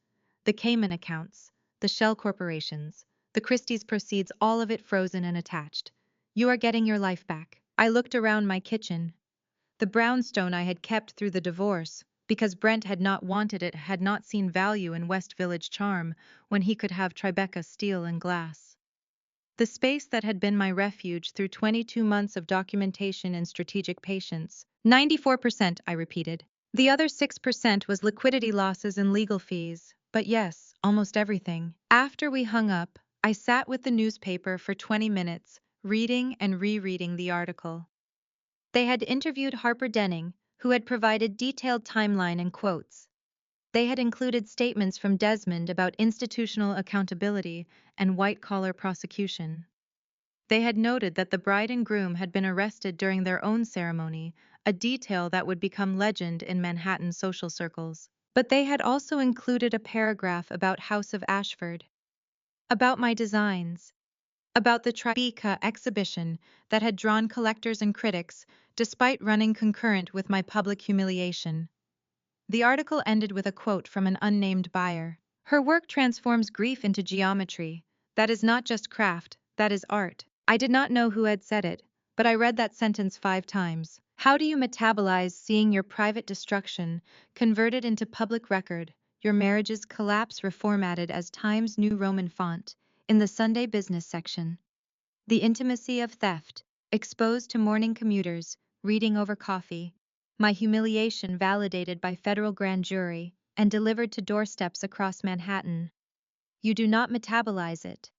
The Cayman accounts, the shell corporations, the Christie's proceeds, all of it frozen and attached. You are getting your life back. I looked around my kitchen. The brownstone I had kept through the divorce, because Brent had not wanted it, had not seen value in West Village charm when he could have Tribeca steel and glass. The space that had been my refuge through 22 months of documentation and strategic patience. 94%, I repeated. The other 6% was liquidity losses and legal fees. But yes, almost everything. After we hung up, I sat with the newspaper for 20 minutes, reading and rereading the article. They had interviewed Harper Denning, who had provided detailed timeline and quotes. They had included statements from Desmond about institutional accountability and white-collar prosecution. They had noted that the bride and groom had been arrested during their own ceremony, a detail that would become legend in Manhattan social circles. But they had also included a paragraph about House of Ashford, about my designs, about the Tribeca exhibition that had drawn collectors and critics, despite running concurrent with my public humiliation. The article ended with a quote from an unnamed buyer. Her work transforms grief into geometry. That is not just craft, that is art. I did not know who had said it, but I read that sentence 5 times. How do you metabolize seeing your private destruction converted into public record, your marriage's collapse reformatted as Times New Roman font, in the Sunday business section? The intimacy of theft, exposed to morning commuters, reading over coffee, my humiliation validated by federal grand jury, and delivered to doorsteps across Manhattan. You do not metabolize it.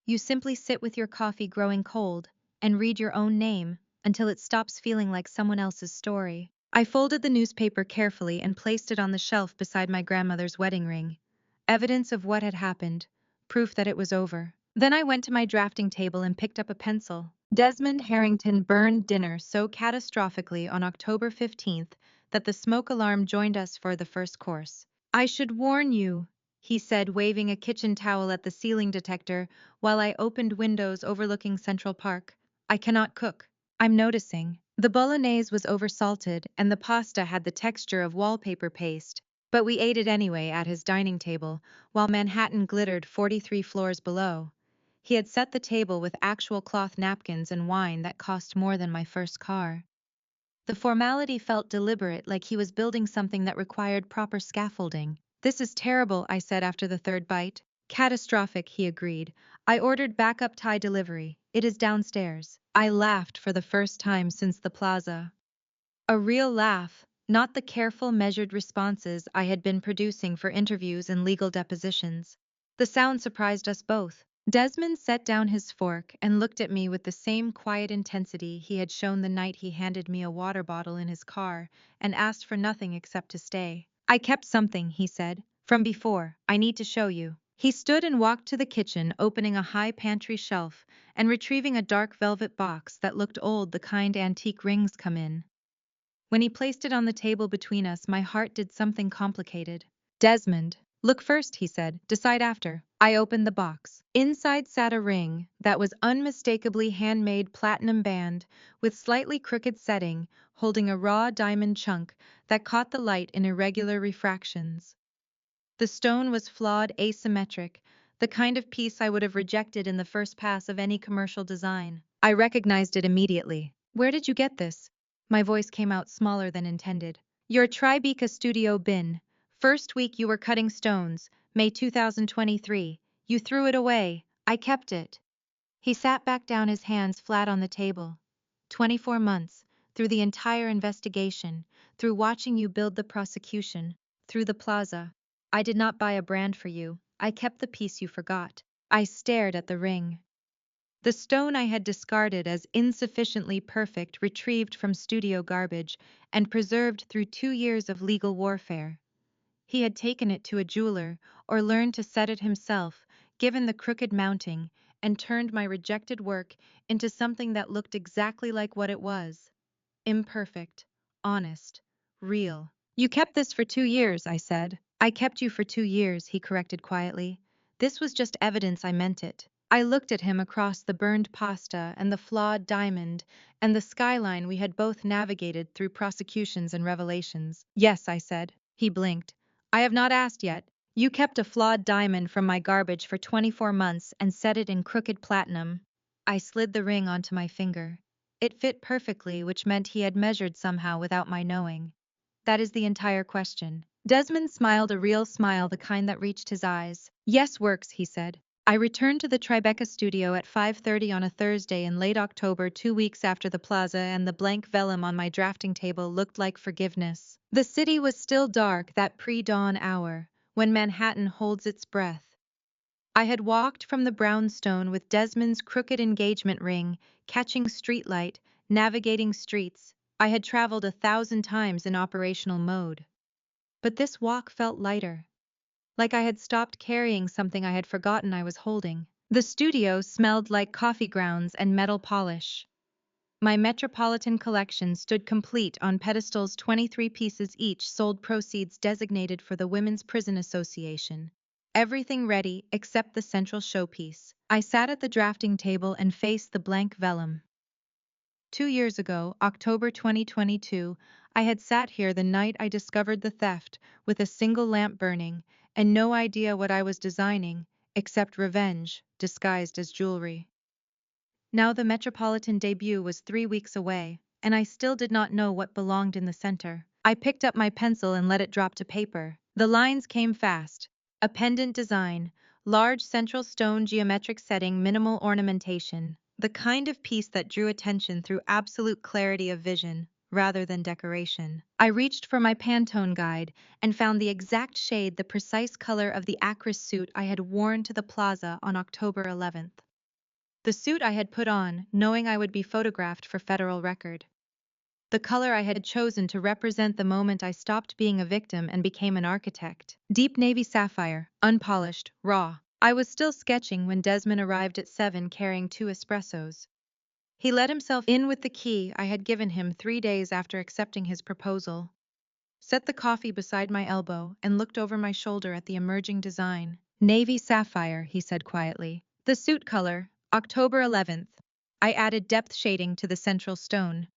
You simply sit with your coffee growing cold and read your own name until it stops feeling like someone else's story. I folded the newspaper carefully and placed it on the shelf beside my grandmother's wedding ring. Evidence of what had happened, proof that it was over. Then I went to my drafting table and picked up a pencil. Desmond Harrington burned dinner so catastrophically on October 15th that the smoke alarm joined us for the first course. I should warn you, he said, waving a kitchen towel at the ceiling detector while I opened windows overlooking Central Park. I cannot cook. I'm noticing. The bolognese was oversalted and the pasta had the texture of wallpaper paste, but we ate it anyway at his dining table, while Manhattan glittered 43 floors below. He had set the table with actual cloth napkins and wine that cost more than my first car. The formality felt deliberate, like he was building something that required proper scaffolding. This is terrible, I said after the third bite. Catastrophic, he agreed. I ordered backup Thai delivery. It is downstairs. I laughed for the first time since the plaza. A real laugh, not the careful, measured responses I had been producing for interviews and legal depositions. The sound surprised us both. Desmond set down his fork and looked at me with the same quiet intensity he had shown the night he handed me a water bottle in his car and asked for nothing except to stay. I kept something, he said, from before. I need to show you. He stood and walked to the kitchen, opening a high pantry shelf and retrieving a dark velvet box that looked old, the kind antique rings come in. When he placed it on the table between us, my heart did something complicated. Desmond, look first, he said, decide after. I opened the box. Inside sat a ring that was unmistakably handmade platinum band with slightly crooked setting, holding a raw diamond chunk that caught the light in irregular refractions. The stone was flawed, asymmetric, the kind of piece I would have rejected in the first pass of any commercial design. I recognized it immediately. Where did you get this? My voice came out smaller than intended. Your Tribeca studio bin. First week you were cutting stones, May 2023. You threw it away. I kept it. He sat back down, his hands flat on the table. 24 months, through the entire investigation, through watching you build the prosecution, through the plaza. I did not buy a brand for you. I kept the piece you forgot. I stared at the ring. The stone I had discarded as insufficiently perfect, retrieved from studio garbage, and preserved through 2 years of legal warfare. He had taken it to a jeweler, or learned to set it himself, given the crooked mounting, and turned my rejected work into something that looked exactly like what it was. Imperfect, honest, real. You kept this for 2 years, I said. I kept you for 2 years, he corrected quietly. This was just evidence I meant it. I looked at him across the burned pasta and the flawed diamond and the skyline we had both navigated through prosecutions and revelations. Yes, I said. He blinked. I have not asked yet. You kept a flawed diamond from my garbage for 24 months and set it in crooked platinum. I slid the ring onto my finger. It fit perfectly, which meant he had measured somehow without my knowing. That is the entire question. Desmond smiled, a real smile, the kind that reached his eyes. Yes, works, he said. I returned to the Tribeca studio at 5:30 on a Thursday in late October, 2 weeks after the plaza, and the blank vellum on my drafting table looked like forgiveness. The city was still dark, that pre-dawn hour, when Manhattan holds its breath. I had walked from the brownstone with Desmond's crooked engagement ring, catching streetlight, navigating streets. I had traveled 1,000 times in operational mode. But this walk felt lighter, like I had stopped carrying something I had forgotten I was holding. The studio smelled like coffee grounds and metal polish. My Metropolitan collection stood complete on pedestals, 23 pieces each, sold, proceeds designated for the Women's Prison Association. Everything ready except the central showpiece. I sat at the drafting table and faced the blank vellum. 2 years ago, October 2022, I had sat here the night I discovered the theft, with a single lamp burning, and no idea what I was designing, except revenge, disguised as jewelry. Now the Metropolitan debut was 3 weeks away, and I still did not know what belonged in the center. I picked up my pencil and let it drop to paper. The lines came fast. A pendant design, large central stone, geometric setting, minimal ornamentation. The kind of piece that drew attention through absolute clarity of vision, rather than decoration. I reached for my Pantone guide and found the exact shade, the precise color of the Acris suit I had worn to the plaza on October 11th. The suit I had put on, knowing I would be photographed for federal record. The color I had chosen to represent the moment I stopped being a victim and became an architect. Deep navy sapphire, unpolished, raw. I was still sketching when Desmond arrived at 7 carrying 2 espressos. He let himself in with the key I had given him 3 days after accepting his proposal. Set the coffee beside my elbow and looked over my shoulder at the emerging design. Navy sapphire, he said quietly. The suit color, October 11th. I added depth shading to the central stone.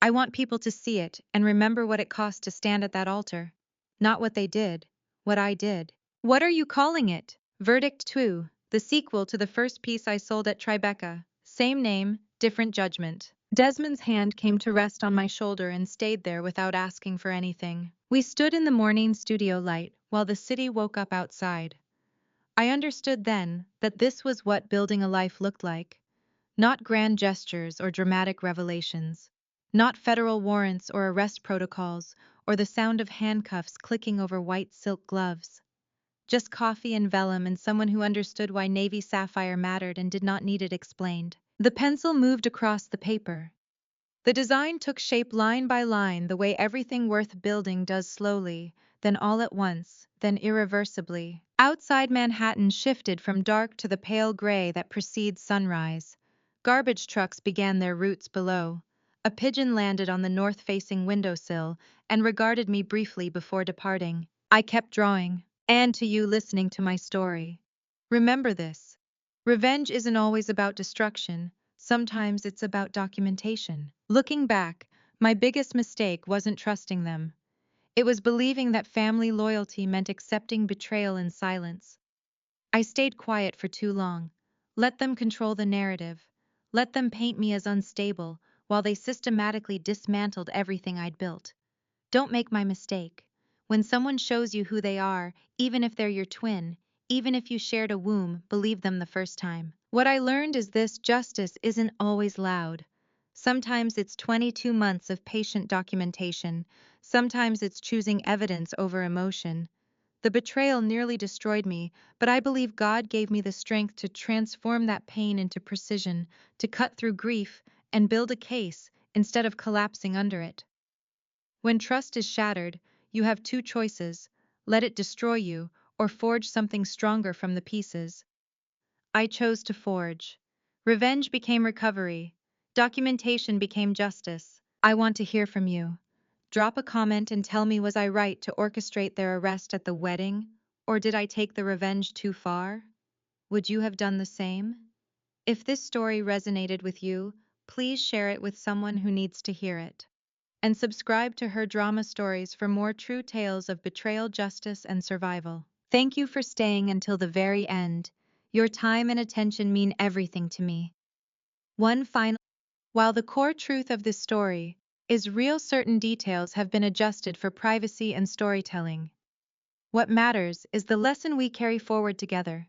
I want people to see it and remember what it cost to stand at that altar. Not what they did, what I did. What are you calling it? Verdict 2, the sequel to the first piece I sold at Tribeca. Same name, different judgment. Desmond's hand came to rest on my shoulder and stayed there without asking for anything. We stood in the morning studio light while the city woke up outside. I understood then that this was what building a life looked like. Not grand gestures or dramatic revelations. Not federal warrants or arrest protocols or the sound of handcuffs clicking over white silk gloves. Just coffee and vellum and someone who understood why navy sapphire mattered and did not need it explained. The pencil moved across the paper. The design took shape line by line, the way everything worth building does, slowly, then all at once, then irreversibly. Outside Manhattan shifted from dark to the pale gray that precedes sunrise. Garbage trucks began their routes below. A pigeon landed on the north-facing windowsill and regarded me briefly before departing. I kept drawing, and to you listening to my story. Remember this. Revenge isn't always about destruction. Sometimes it's about documentation. Looking back, my biggest mistake wasn't trusting them. It was believing that family loyalty meant accepting betrayal in silence. I stayed quiet for too long. Let them control the narrative. Let them paint me as unstable, while they systematically dismantled everything I'd built. Don't make my mistake. When someone shows you who they are, even if they're your twin, even if you shared a womb, believe them the first time. What I learned is this: justice isn't always loud. Sometimes it's 22 months of patient documentation. Sometimes it's choosing evidence over emotion. The betrayal nearly destroyed me, but I believe God gave me the strength to transform that pain into precision, to cut through grief and build a case instead of collapsing under it. When trust is shattered, you have two choices: let it destroy you, or forge something stronger from the pieces. I chose to forge. Revenge became recovery. Documentation became justice. I want to hear from you. Drop a comment and tell me, was I right to orchestrate their arrest at the wedding, or did I take the revenge too far? Would you have done the same? If this story resonated with you, please share it with someone who needs to hear it. And subscribe to Her Drama Stories for more true tales of betrayal, justice, and survival. Thank you for staying until the very end. Your time and attention mean everything to me. One final, while the core truth of this story is real, certain details have been adjusted for privacy and storytelling. What matters is the lesson we carry forward together.